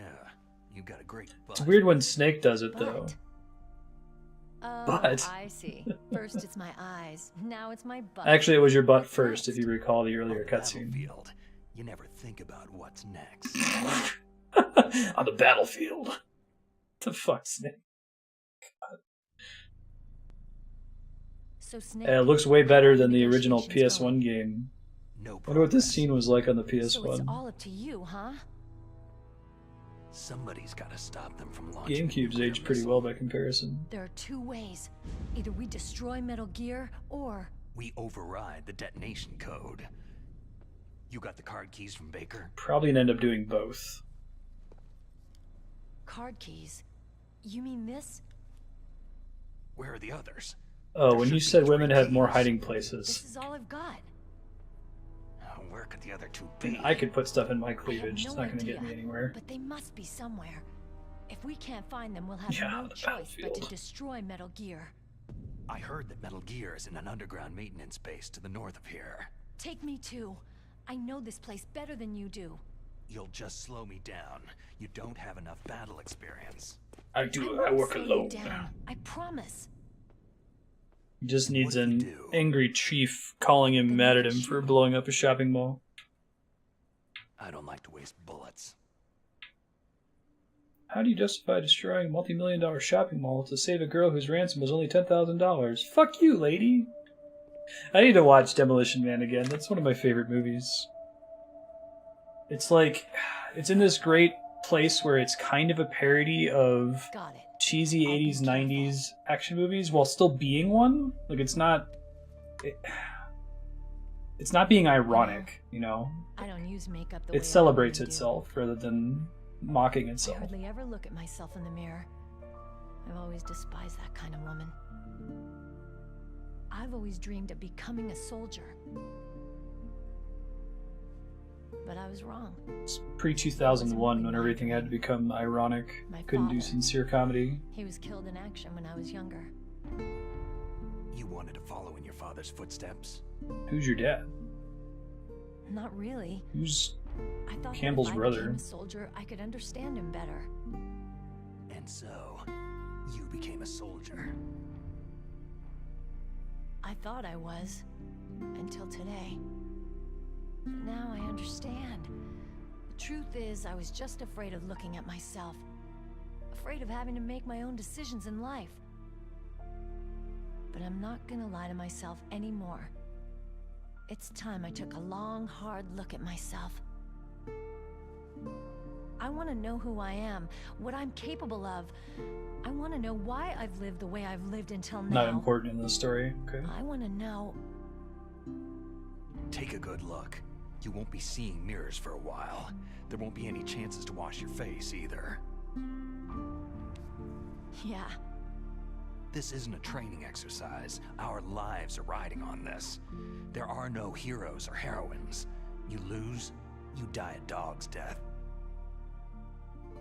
you got a great butt. It's weird when Snake does it though. Oh, But I see. First it's my eyes, now it's my butt. Actually, it was your butt first, if you recall the earlier cutscene. You never think about what's next. On the battlefield. What the fuck, Snake? God. So Snake, It looks way better than the original PS1 game. I wonder what this scene was like on the PS1. So it's all up to you, huh? Somebody's got to stop them from launching. GameCube's aged pretty well by comparison. There are two ways. Either we destroy Metal Gear, or we override the detonation code. You got the card keys from Baker? Probably gonna end up doing both. Card keys? You mean this? Where are the others? Oh, when you said women had more hiding places. This is all I've got. Where could the other two be? I could put stuff in my cleavage. It's not gonna idea, get me anywhere. But they must be somewhere. If we can't find them, we'll have no choice but to destroy Metal Gear. I heard that Metal Gear is in an underground maintenance base to the north of here. Take me too. I know this place better than you do. You'll just slow me down. You don't have enough battle experience. I work alone. I promise. He just needs an angry chief calling him mad at him for blowing up a shopping mall. I don't like to waste bullets. How do you justify destroying a multi-million-dollar shopping mall to save a girl whose ransom was only $10,000? Fuck you, lady! I need to watch Demolition Man again. That's one of my favorite movies. It's like, it's in this great place where it's kind of a parody of cheesy 80s, 90s action movies while still being one. Like, it's not... It's not being ironic, you know? I don't use makeup the way it celebrates itself rather than mocking itself. I hardly ever look at myself in the mirror. I've always despised that kind of woman. I've always dreamed of becoming a soldier. But I was wrong. It's pre-2001 when everything had to become ironic. Couldn't do sincere comedy. He was killed in action when I was younger. You wanted to follow in your father's footsteps? Who's your dad? Not really. Who's I thought Campbell's that if I brother? became a soldier, I could understand him better. And so, you became a soldier. I thought I was, until today. But now I understand. The truth is, I was just afraid of looking at myself. Afraid of having to make my own decisions in life. But I'm not gonna lie to myself anymore. It's time I took a long, hard look at myself. I want to know who I am, what I'm capable of. I want to know why I've lived the way I've lived until now. Not important in this story, okay. I want to know... Take a good look. You won't be seeing mirrors for a while. There won't be any chances to wash your face, either. Yeah. This isn't a training exercise. Our lives are riding on this. There are no heroes or heroines. You lose, you die a dog's death.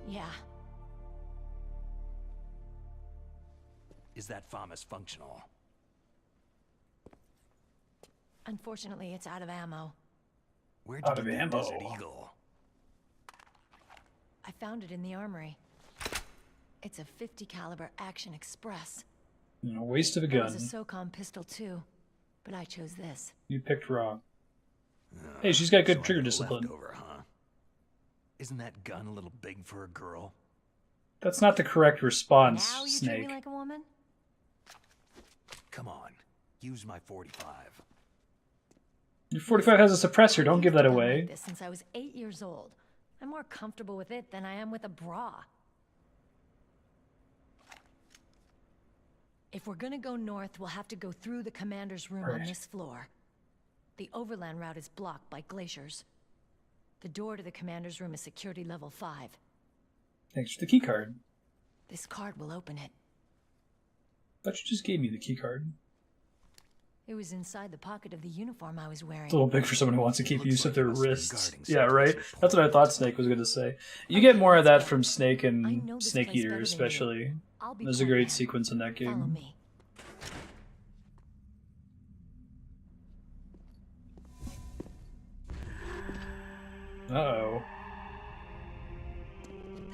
Yeah. Is that FAMAS functional? Unfortunately, it's out of ammo. Where'd Out you of get ammo. the Desert Eagle? I found it in the armory. It's a 50 caliber Action Express. A waste of a There was gun. a SOCOM pistol too, but I chose this. You picked wrong. Hey, she's got good So trigger I'm a discipline. leftover, huh? Isn't that gun a little big for a girl? That's not the correct response, Now you Snake. treat me like a woman? Come on, use my 45. Your 45 has a suppressor. Don't give that I've been away. like this since I was 8 years old. I'm more comfortable with it than I am with a bra. If we're gonna go north, we'll have to go through the commander's room on Right. this floor. The overland route is blocked by glaciers. The door to the commander's room is security level 5. Thanks for the key card. This card will open it. But you just gave me the key card. It was inside the pocket of the uniform I was wearing. It's a little big for someone who wants to keep use of their wrists. guarding Yeah, right? That's what I thought Snake was going to say. You get more of that from Snake and know this Snake place Eater, better than you. especially. I'll be There's a quiet. great sequence in that Follow game. me. Uh-oh.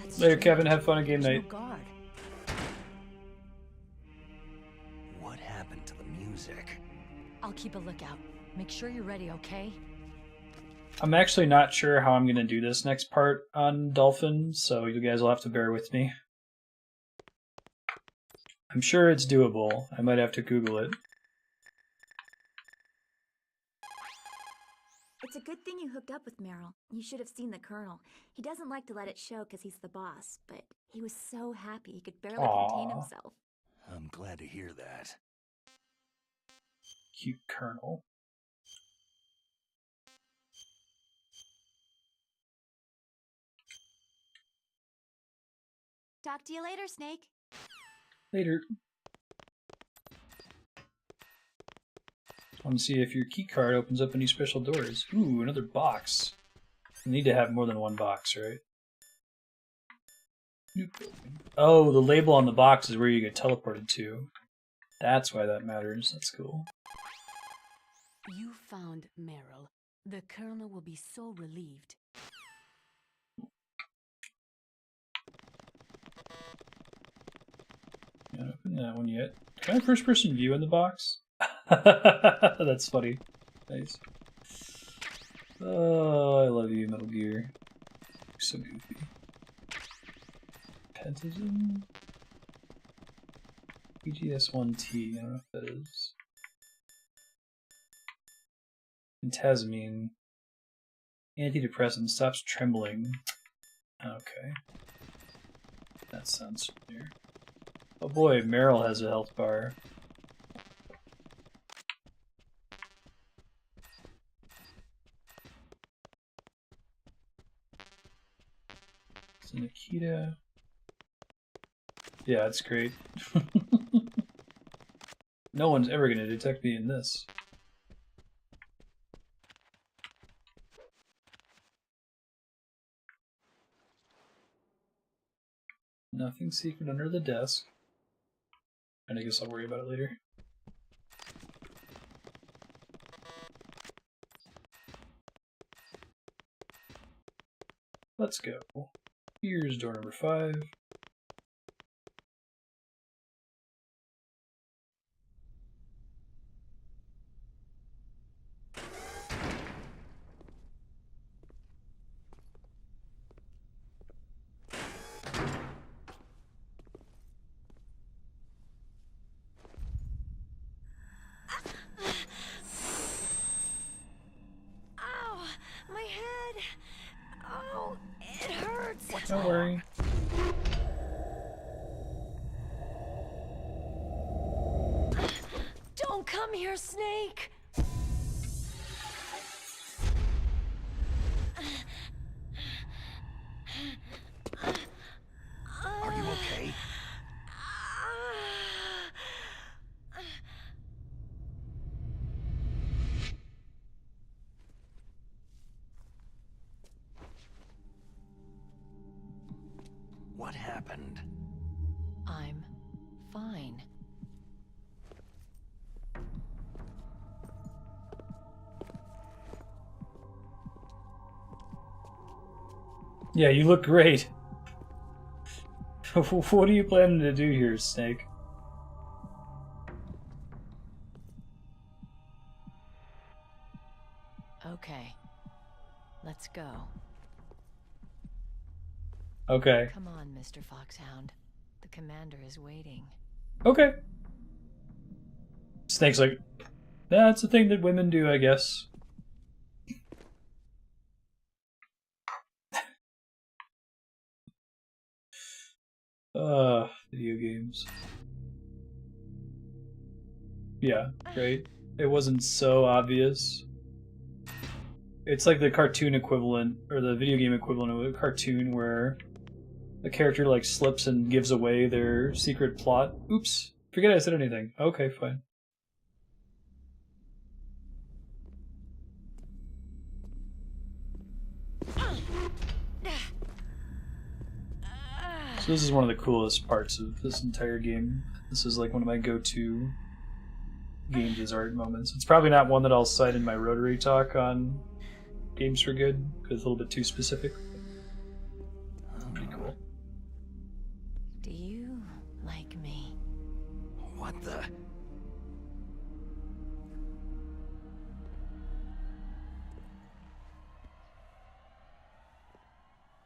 That's Later, strange. Kevin. Have fun at game There's night. no guard. What happened to the music? I'll keep a lookout. Make sure you're ready, okay? I'm actually not sure how I'm going to do this next part on Dolphin, so you guys will have to bear with me. I'm sure it's doable. I might have to Google it. It's a good thing you hooked up with Meryl. You should have seen the Colonel. He doesn't like to let it show because he's the boss, but he was so happy he could barely contain Aw. himself. I'm glad to hear that. Cute Colonel. Talk to you later, Snake. Later. I want to see if your key card opens up any special doors. Ooh, another box. You need to have more than one box, right? New building. Oh, the label on the box is where you get teleported to. That's why that matters. That's cool. You found Meryl. The Colonel will be so relieved. Can't open that one yet. Can I have first person view in the box? That's funny. Nice. Oh, I love you, Metal Gear. So goofy. Pentagon? EGS-1T, I don't know if that is. Pentasamine. Antidepressant stops trembling. Okay. That sounds familiar. Oh boy, Meryl has a health bar. It's Nikita. Yeah, it's great. No one's ever gonna detect me in this. Nothing secret under the desk. And I guess I'll worry about it later. Let's go. Here's door number 5. Ow! My head! Oh, it hurts! Don't worry. Don't come here, Snake! Are you okay? What happened? I'm fine. Yeah, you look great. What are you planning to do here, Snake? Okay. Let's go. Okay. Come on, Mr. Foxhound. The commander is waiting. Okay. Snake's like, that's a thing that women do, I guess. Video games. Yeah, right? It wasn't so obvious. It's like the cartoon equivalent, or the video game equivalent of a cartoon where the character like slips and gives away their secret plot. Oops, forget I said anything. Okay, fine. So this is one of the coolest parts of this entire game. This is like one of my go-to game design moments. It's probably not one that I'll cite in my Rotary talk on Games for Good, because it's a little bit too specific. Pretty cool. Do you like me? What the?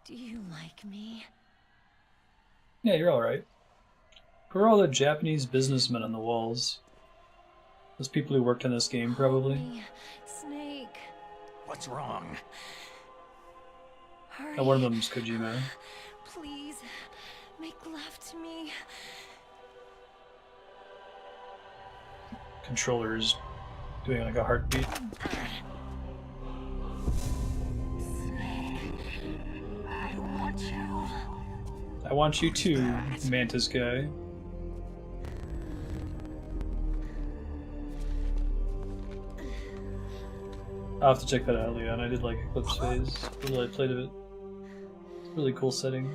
Do you like me? Yeah, you're alright. Who are all the Japanese businessmen on the walls? Those people who worked on this game, probably. Snake. What's wrong? Hurry. Oh, one of them's Kojima. Please, make love to me. Controller's doing like a heartbeat. I want you. I want you too, Mantis guy. I'll have to check that out, Leon. I did like Eclipse Phase. Really played of it. It's a really cool setting.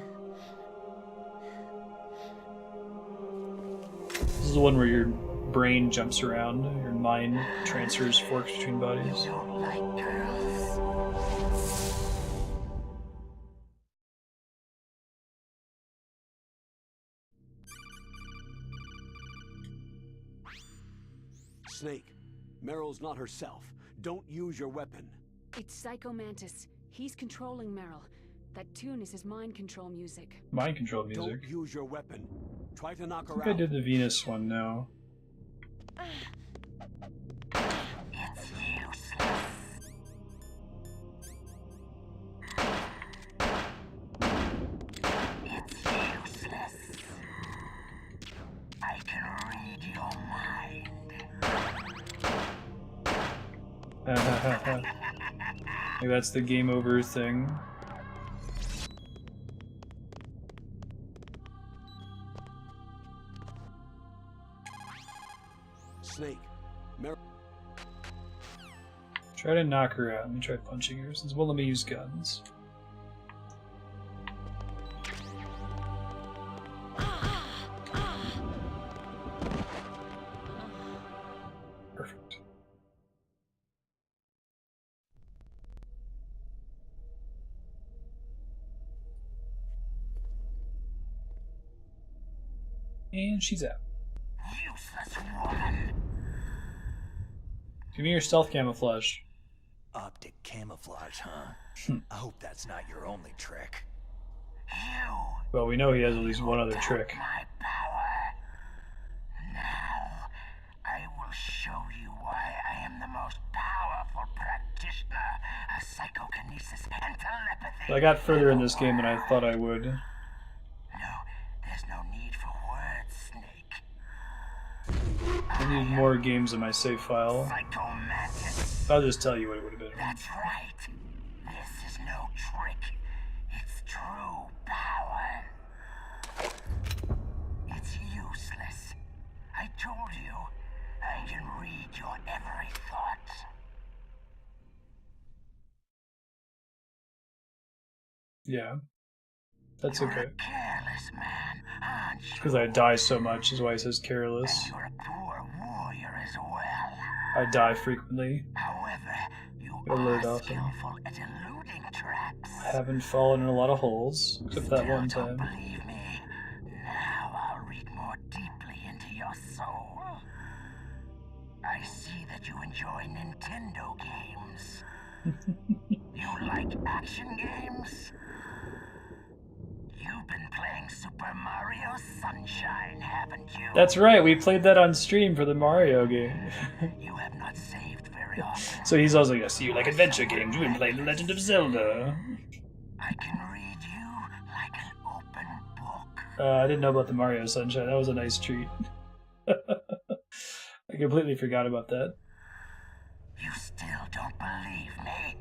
This is the one where your brain jumps around, your mind transfers forks between bodies. You don't like girls. Snake, Meryl's not herself. Don't use your weapon. It's Psycho Mantis. He's controlling Meryl. That tune is his mind control music. Mind control music. Don't use your weapon. Try to knock I her think I out. did the Venus one now. It's useless. It's useless. I can read your mind. Maybe that's the game over thing. Snake, Meryl. Try to knock her out. Let me try punching her since won't let me use guns. Perfect. And she's out. Useless woman. Give me your stealth camouflage. Optic camouflage, huh? I hope that's not your only trick. You. Well, we know he has at least one other trick. My power. Now, I will show you why I am the most powerful practitioner of psychokinesis and telepathy. I got further in this game than I thought I would. No, there's no need for words, Snake. I need more games in my save file. Psycho Mantis. I'll just tell you what it would have been. That's right. This is no trick. It's true power. It's useless. I told you, I can read your every thought. Yeah. That's You're okay. a careless man, aren't you? Because I die so much is why he says careless. And you're a poor warrior as well. I die frequently. However, you Alert are often. skillful at eluding traps. Haven't fallen in a lot of holes, except that one Don't time. believe me? Now I'll read more deeply into your soul. I see that you enjoy Nintendo games. You like action games? You've been playing Super Mario Sunshine, haven't you? That's right, we played that on stream for the Mario game. You have not saved very often. So he's also, I see you like adventure games. You've been playing The Legend of Zelda. I can read you like an open book. I didn't know about the Mario Sunshine. That was a nice treat. I completely forgot about that. You still don't believe me?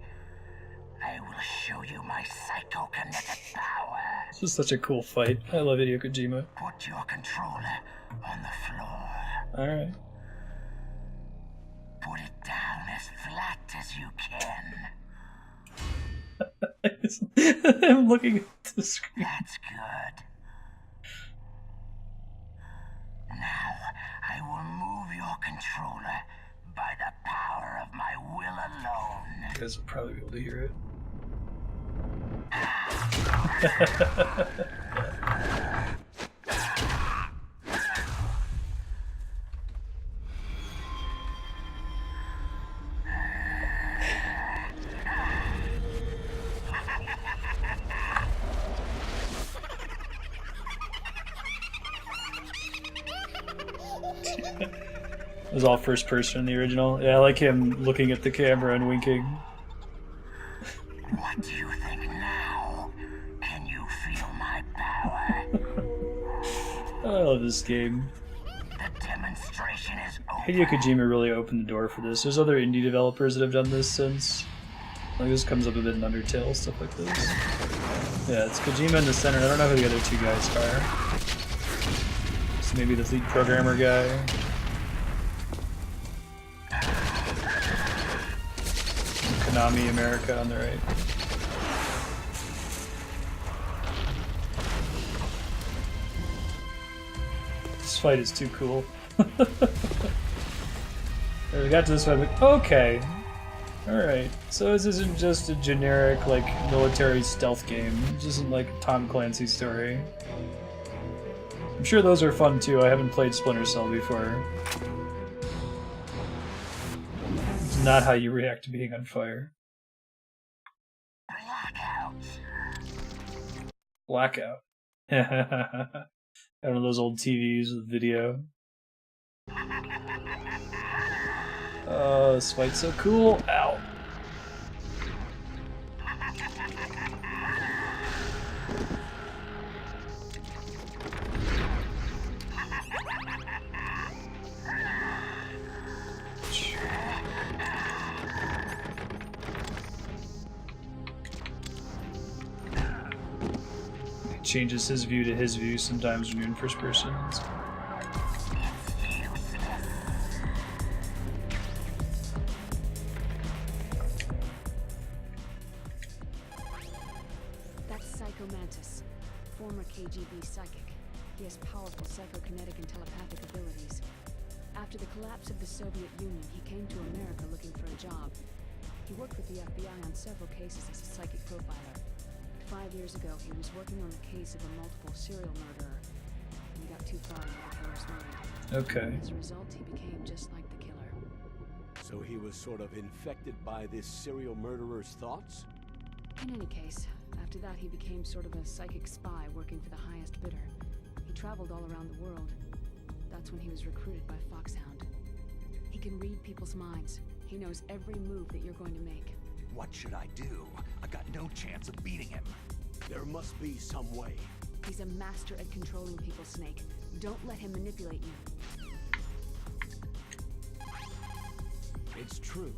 I will show you my psychokinetic power. This is such a cool fight. I love Hideo Kojima. Put your controller on the floor. Alright. Put it down as flat as you can. I'm looking at the screen. That's good. Now, I will move your controller by the power of my will alone. You guys will probably be able to hear it. It was all first person in the original. Yeah, I like him looking at the camera and winking. What do you think now? Can you feel my power? I love this game. The demonstration is over. Hideo Kojima really opened the door for this. There's other indie developers that have done this since. Like this comes up a bit in Undertale, stuff like this. Yeah, it's Kojima in the center. I don't know who the other two guys are. So maybe the lead programmer guy. Konami America on the right. This fight is too cool. We got to this fight, like, okay. Alright, so this isn't just a generic, like, military stealth game. This isn't like a Tom Clancy story. I'm sure those are fun too. I haven't played Splinter Cell before. It's not how you react to being on fire. Blackout. One of those old TVs with video. Oh, this fight's so cool. Ow. It changes his view to his view sometimes when you're in first person. Mantis, former KGB psychic. He has powerful psychokinetic and telepathic abilities. After the collapse of the Soviet Union, he came to America looking for a job. He worked with the FBI on several cases as a psychic profiler. 5 years ago, he was working on the case of a multiple serial murderer, and he got too far into the killer's mind. Okay. As a result, he became just like the killer. So he was sort of infected by this serial murderer's thoughts? In any case, after that he became sort of a psychic spy working for the highest bidder. He traveled all around the world. That's when he was recruited by Foxhound. He can read people's minds. He knows every move that you're going to make. What should I do? I got no chance of beating him. There must be some way. He's a master at controlling people, Snake. Don't let him manipulate you. It's true.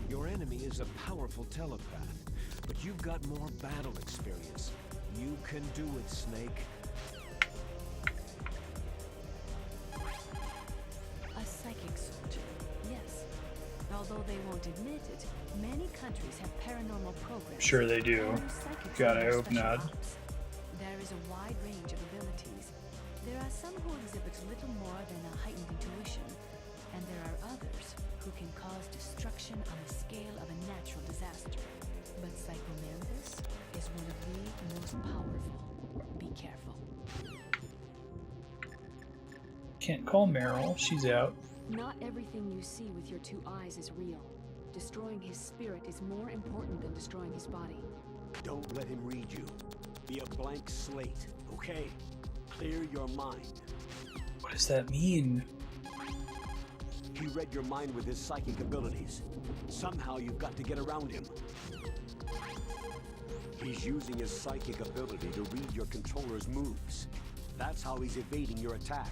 Your enemy is a powerful telepath. But you've got more battle experience. You can do it, Snake. A psychic soldier, yes. Although they won't admit it, many countries have paranormal programs. Sure they do. God, I hope not. There is a wide range of abilities. There are some who exhibit little more than a heightened intuition, and there are others who can cause destruction on the scale of a natural disaster. But Psycho Mantis is one of the most powerful. Be careful. Can't call Meryl. She's out. Not everything you see with your 2 eyes is real. Destroying his spirit is more important than destroying his body. Don't let him read you. Be a blank slate, okay? Clear your mind. What does that mean? He read your mind with his psychic abilities. Somehow you've got to get around him. He's using his psychic ability to read your controller's moves. That's how he's evading your attack.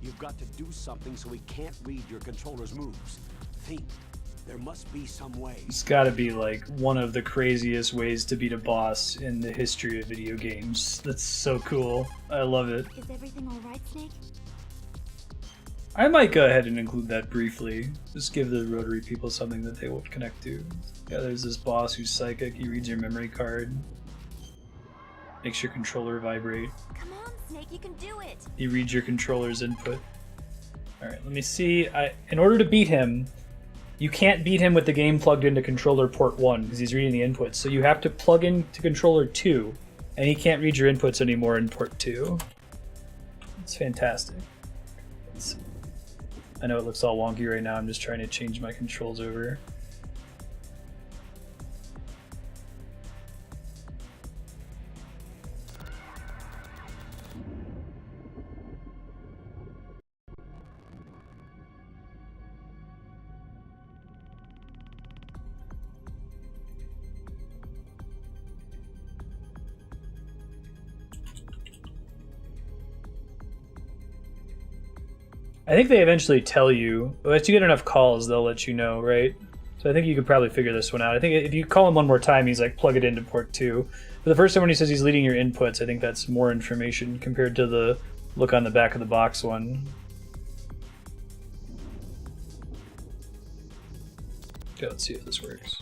You've got to do something so he can't read your controller's moves. Think. There must be some way. It's gotta be like one of the craziest ways to beat a boss in the history of video games. That's so cool. I love it. Is everything alright, Snake? I might go ahead and include that briefly. Just give the Rotary people something that they won't connect to. Yeah, there's this boss who's psychic. He reads your memory card. Makes your controller vibrate. Come on, Snake, you can do it! He reads your controller's input. Alright, let me see. In order to beat him, you can't beat him with the game plugged into controller port 1 because he's reading the inputs. So you have to plug into controller 2, and he can't read your inputs anymore in port 2. It's fantastic. I know it looks all wonky right now. I'm just trying to change my controls over. I think they eventually tell you. Once you get enough calls, they'll let you know, right? So I think you could probably figure this one out. I think if you call him one more time, he's like, plug it into port 2. But the first time when he says he's leading your inputs, I think that's more information compared to the look on the back of the box one. Okay, let's see if this works.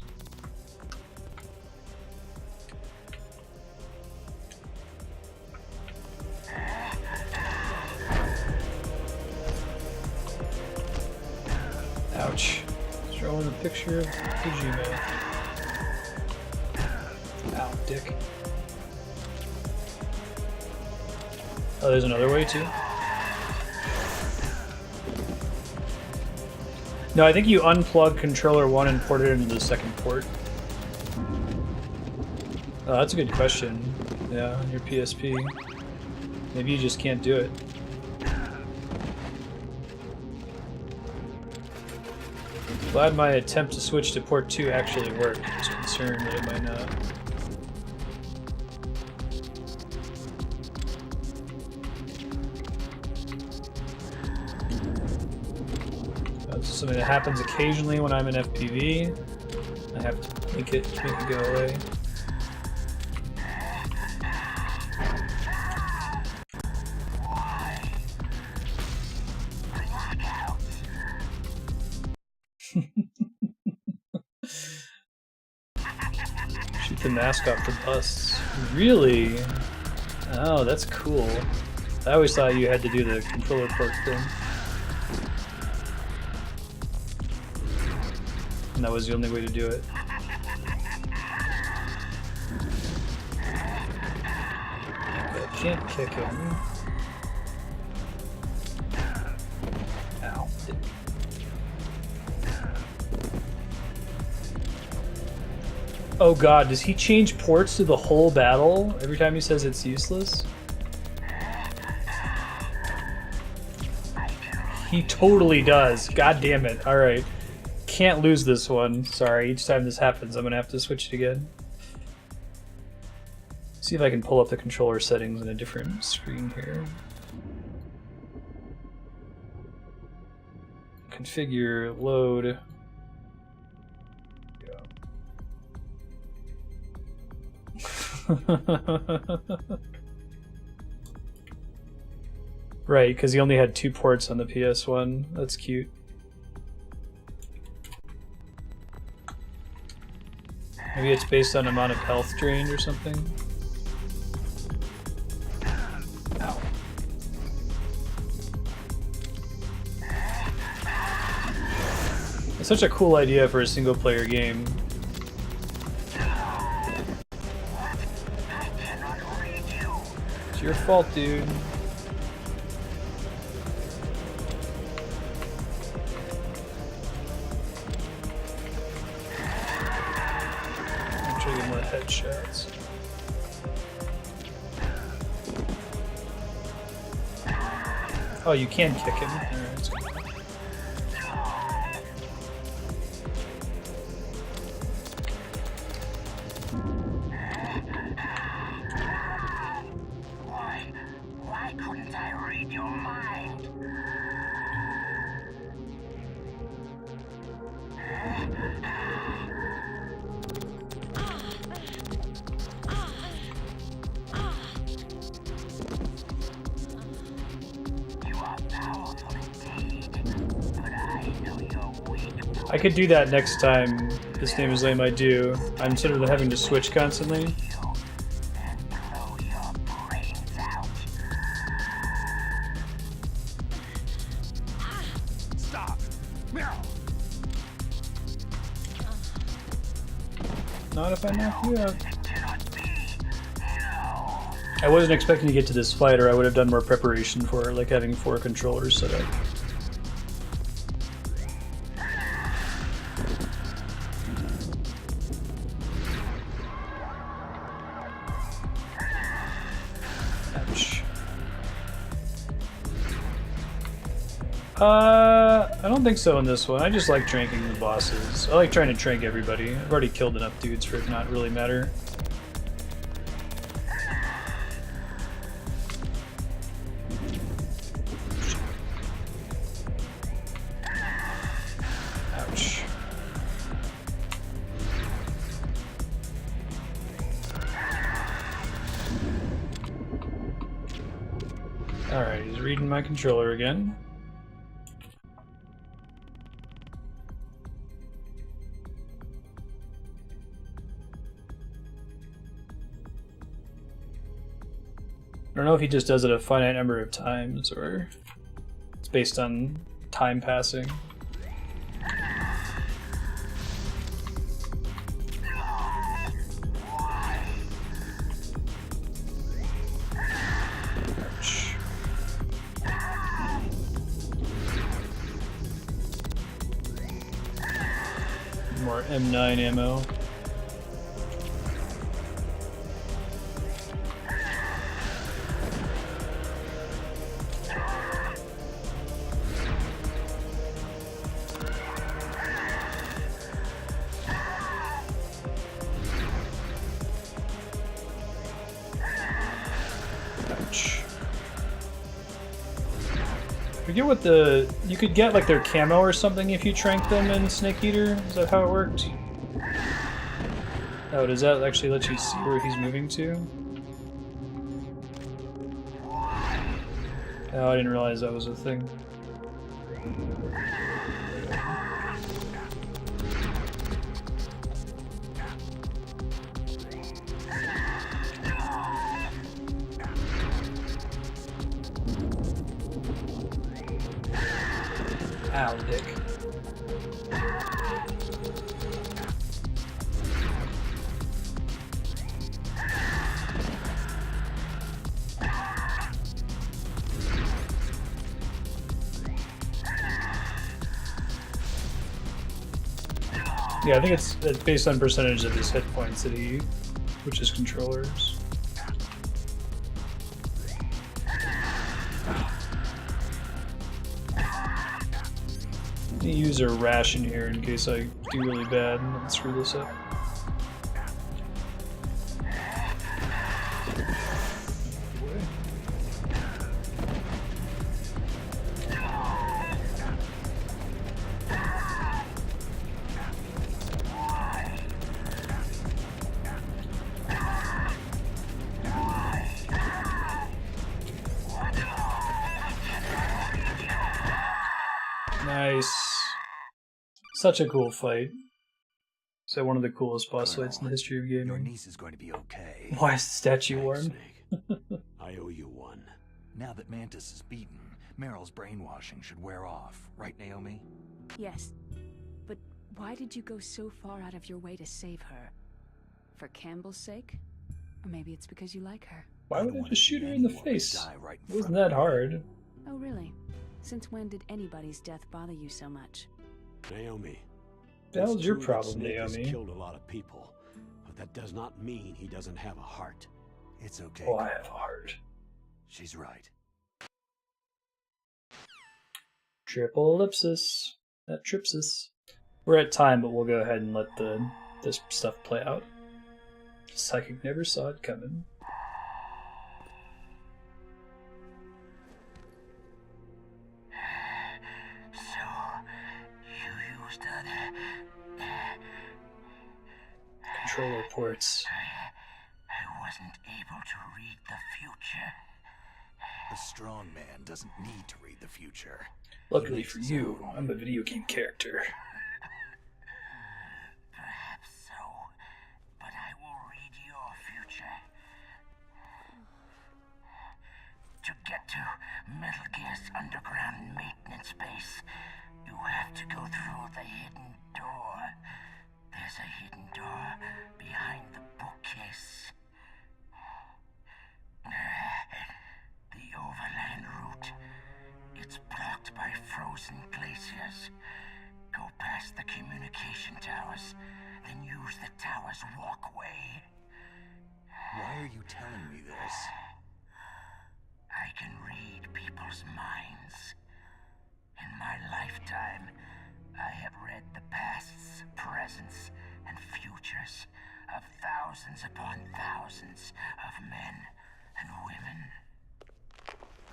Ouch. Showing a picture of Kojima. Ow, dick. Oh, there's another way too? No, I think you unplug controller 1 and port it into the second port. Oh, that's a good question. Yeah, on your PSP. Maybe you just can't do it. Glad my attempt to switch to port 2 actually worked. I was concerned that it might not. That's something that happens occasionally when I'm in FPV. I have to make it go away. Shoot the mask off the bus. Really? Oh, that's cool. I always thought you had to do the controller port thing. And that was the only way to do it. I can't kick him. Ow. Oh god, does he change ports to the whole battle every time he says it's useless? He totally does. God damn it. Alright. Can't lose this one. Sorry, each time this happens I'm gonna have to switch it again. See if I can pull up the controller settings in a different screen here. Configure, load. Right, because he only had 2 ports on the PS1. That's cute. Maybe it's based on amount of health drained or something. Ow. It's such a cool idea for a single player game. your fault, dude. I'm trying to get more headshots. Oh, you can kick him. Alright. Why couldn't I read your mind? You are powerful indeed, but I know you're weak. I could do that next time this name is lame I do. I'm sort of having to switch constantly. Stop! Meryl! Not if I knock you out. I wasn't expecting to get to this fight, or I would have done more preparation for it, like having 4 controllers set up. Ouch. I don't think so in this one. I just like tranking the bosses. I like trying to trank everybody. I've already killed enough dudes for it to not really matter. Ouch. Alright, he's reading my controller again. I don't know if he just does it a finite number of times, or it's based on time passing. Ouch. More M9 ammo. I forget what you could get like their camo or something if you trank them in Snake Eater. Is that how it worked? Oh, does that actually let you see where he's moving to? Oh, I didn't realize that was a thing. Ow, dick. Yeah, I think it's based on percentage of his hit points that he switches controllers. Let me use a ration here in case I do really bad and screw this up. Nice. Such a cool fight. So one of the coolest boss fights in the history of gaming. Your niece is going to be okay. Why is the statue worn? I owe you one. Now that Mantis is beaten, Meryl's brainwashing should wear off, right, Naomi? Yes. But why did you go so far out of your way to save her? For Campbell's sake? Or maybe it's because you like her. Why would I just shoot her in the face? It wasn't that hard. Oh, really? Since when did anybody's death bother you so much? Naomi. That was it's your true problem, that Snake has Naomi. killed a lot of people, but that does not mean he doesn't have a heart. It's okay. Oh, I have a heart. She's right. Triple ellipsis. That trips us. We're at time, but we'll go ahead and let this stuff play out. Psychic never saw it coming. So, you used other... Controller ports. I wasn't able to read the future. A strong man doesn't need to read the future. Luckily for you, I'm a video game character. Perhaps so, but I will read your future. To get to Metal Gear's underground maintenance base, you have to go through the hidden door. There's a hidden door behind the bookcase. The overland route. It's blocked by frozen glaciers. Go past the communication towers, then use the tower's walkway. Why are you telling me this? I can read people's minds. In my lifetime, I have read the pasts, presents, and futures of thousands upon thousands of men and women.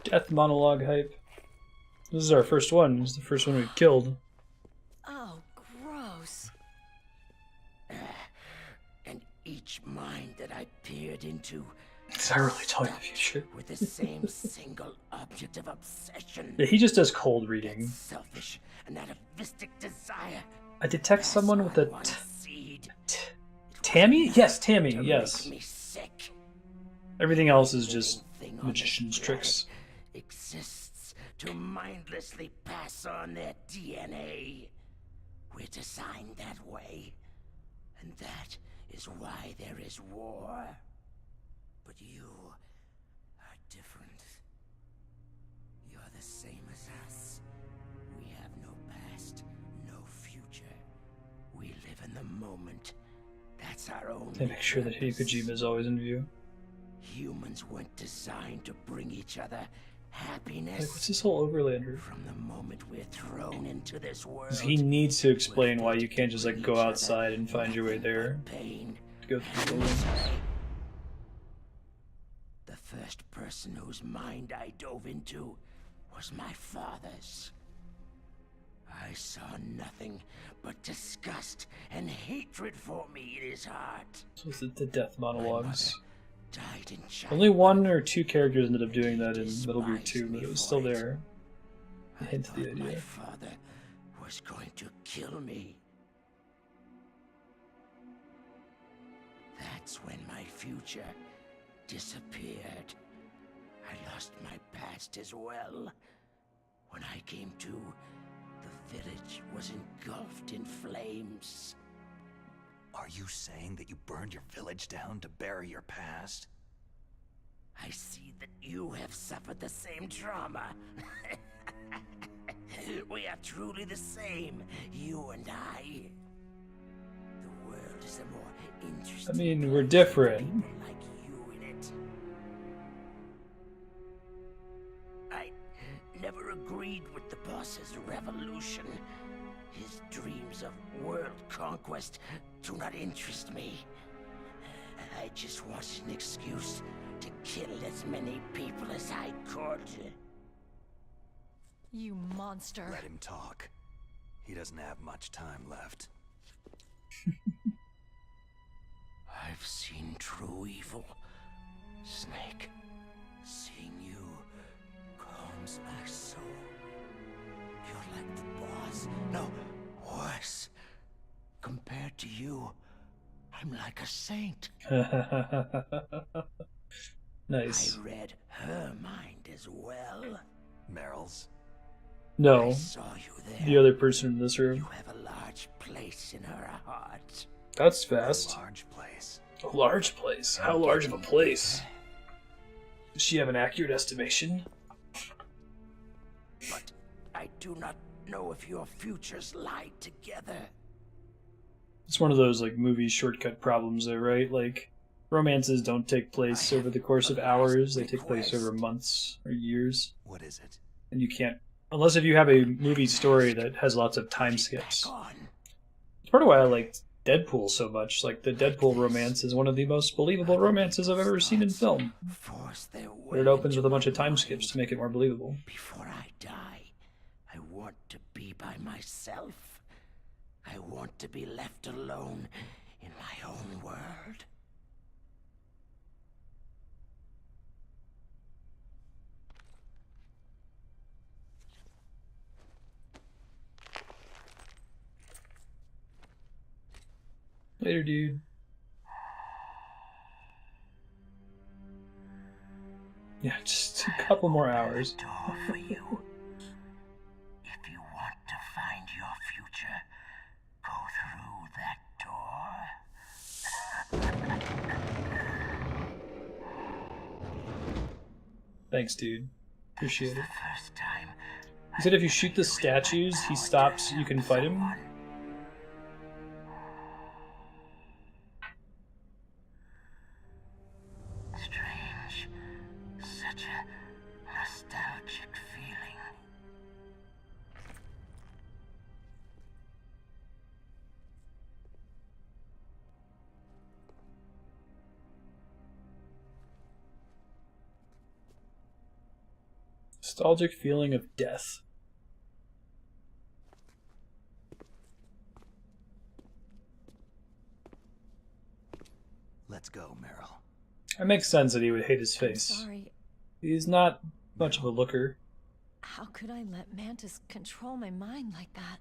Death monologue hype. This is our first one. This is the first one we killed. Oh, gross. And each mind that I peered into Is I really telling the future? with the same single object of obsession. Yeah, he just does cold reading. Selfish and atavistic desire. I detect someone with a Tammy? Yes, Tammy, yes. Make me sick. Everything else is just magician's tricks. Exists to mindlessly pass on their DNA. We're designed that way. And that is why there is war. But you are different. You're the same as us. We have no past, no future. We live in the moment. That's our own. They make sure that Hideo Kojima is always in view. Humans weren't designed to bring each other happiness. Like, what's this whole Overlander? From the moment we're thrown into this world, 'Cause he needs to explain why you can't just like go outside and find your way there. pain. Go through the links. The first person whose mind I dove into was my father's. I saw nothing but disgust and hatred for me in his heart. So it's the death monologues. Died in Only one or two characters ended up doing that in Metal Gear 2, but it was still there. A hint to the My idea. father was going to kill me. That's when my future disappeared. I lost my past as well. When I came to, the village was engulfed in flames. Are you saying that you burned your village down to bury your past? I see that you have suffered the same trauma. We are truly the same, you and I. The world is a more interesting. I mean, we're different. Like you in it. I never agreed with the boss's revolution. His dreams of world conquest do not interest me. I just wanted an excuse to kill as many people as I could. You monster. Let him talk. He doesn't have much time left. I've seen true evil, Snake. Seeing you calms my soul. You're like the boss. No, worse. Compared to you, I'm like a saint. Nice. I read her mind as well. Meryl's? No. I saw you there. The other person in this room. You have a large place in her heart. That's fast. A large place. A large place? How large of a place? Does she have an accurate estimation? But I do not know if your futures lie together. It's one of those like movie shortcut problems though, right? Like romances don't take place over the course of hours, they take place over months or years. What is it? And you can't, unless if you have a movie story that has lots of time skips. It's part of why I like Deadpool so much. Like the Deadpool romance is one of the most believable romances I've ever seen in film. But it opens with a bunch of time skips to make it more believable. Before I die, I want to be by myself. I want to be left alone in my own world. Later, dude. Yeah, just a couple more hours. For you. If you want to find your future, go through that door. Thanks, dude. Appreciate it. He said if you shoot the statues, he stops, you can fight him? Strange. Such a nostalgic feeling. Nostalgic feeling of death. Let's go, Meryl. It makes sense that he would hate his face. Sorry. He's not much of a looker. How could I let Mantis control my mind like that?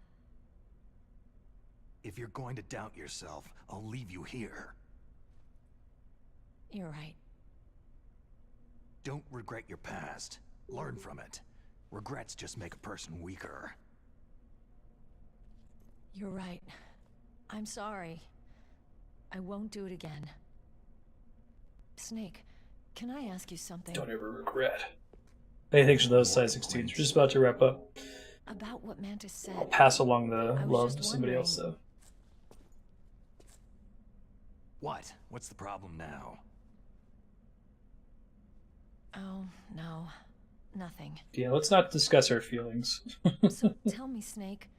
If you're going to doubt yourself, I'll leave you here. You're right. Don't regret your past. Learn from it. Regrets just make a person weaker. You're right. I'm sorry. I won't do it again. Snake, can I ask you something? Don't ever regret. Hey, thanks for those size 16s. We're just about to wrap up. About what Mantis said. I'll pass along the love to somebody else, though. What? What's the problem now? Oh, no. Nothing. Yeah, let's not discuss our feelings. So tell me, Snake,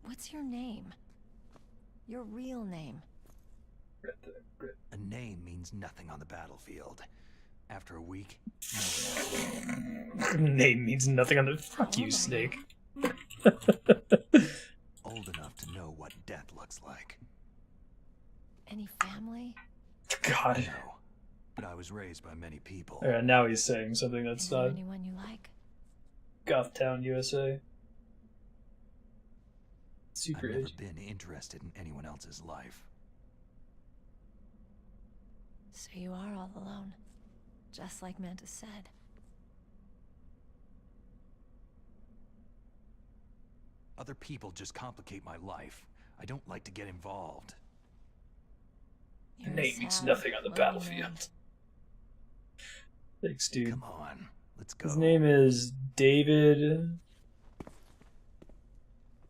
what's your name? Your real name? A name means nothing on the battlefield. After a week, Name means nothing on the... Fuck you, Snake. old enough to know what death looks like. Any family? God. No, but I was raised by many people. Yeah, now he's saying something that's Is there not anyone you like? Gothtown, USA. Super I've never edgy. been interested in anyone else's life. So you are all alone, just like Mantis said. Other people just complicate my life. I don't like to get involved. The name means nothing on the battlefield. Thanks, dude. Come on, let's go. His name is David.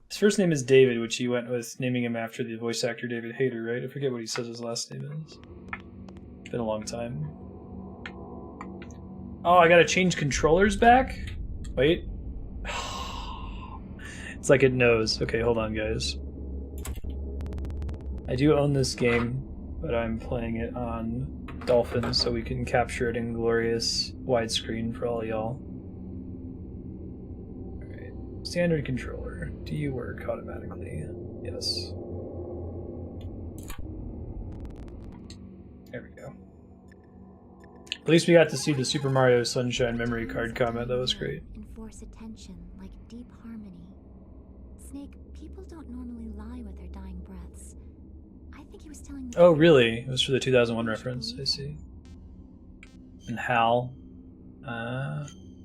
His first name is David, which he went with naming him after the voice actor David Hayter, right? I forget what he says his last name is. It's been a long time. Oh, I gotta change controllers back? Wait. It's like it knows. Okay, hold on, guys. I do own this game, but I'm playing it on Dolphin so we can capture it in glorious widescreen for all y'all. Alright. Standard controller. Do you work automatically? Yes. There we go. At least we got to see the Super Mario Sunshine memory card comment. That was great. Enforce attention like deep harmony. Snake, people don't normally lie with their dying breaths. I think he was telling the Oh, truth. really? It was for the 2001 reference. I see. And Hal.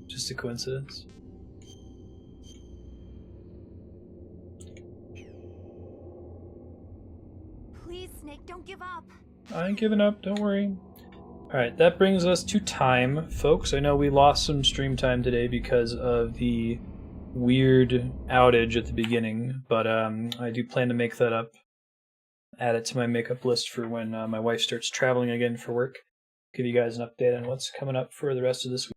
Just a coincidence. Please, Snake, don't give up. I ain't giving up. Don't worry. Alright, that brings us to time, folks. I know we lost some stream time today because of the weird outage at the beginning, but I do plan to make that up. Add it to my makeup list for when my wife starts traveling again for work. Give you guys an update on what's coming up for the rest of this week.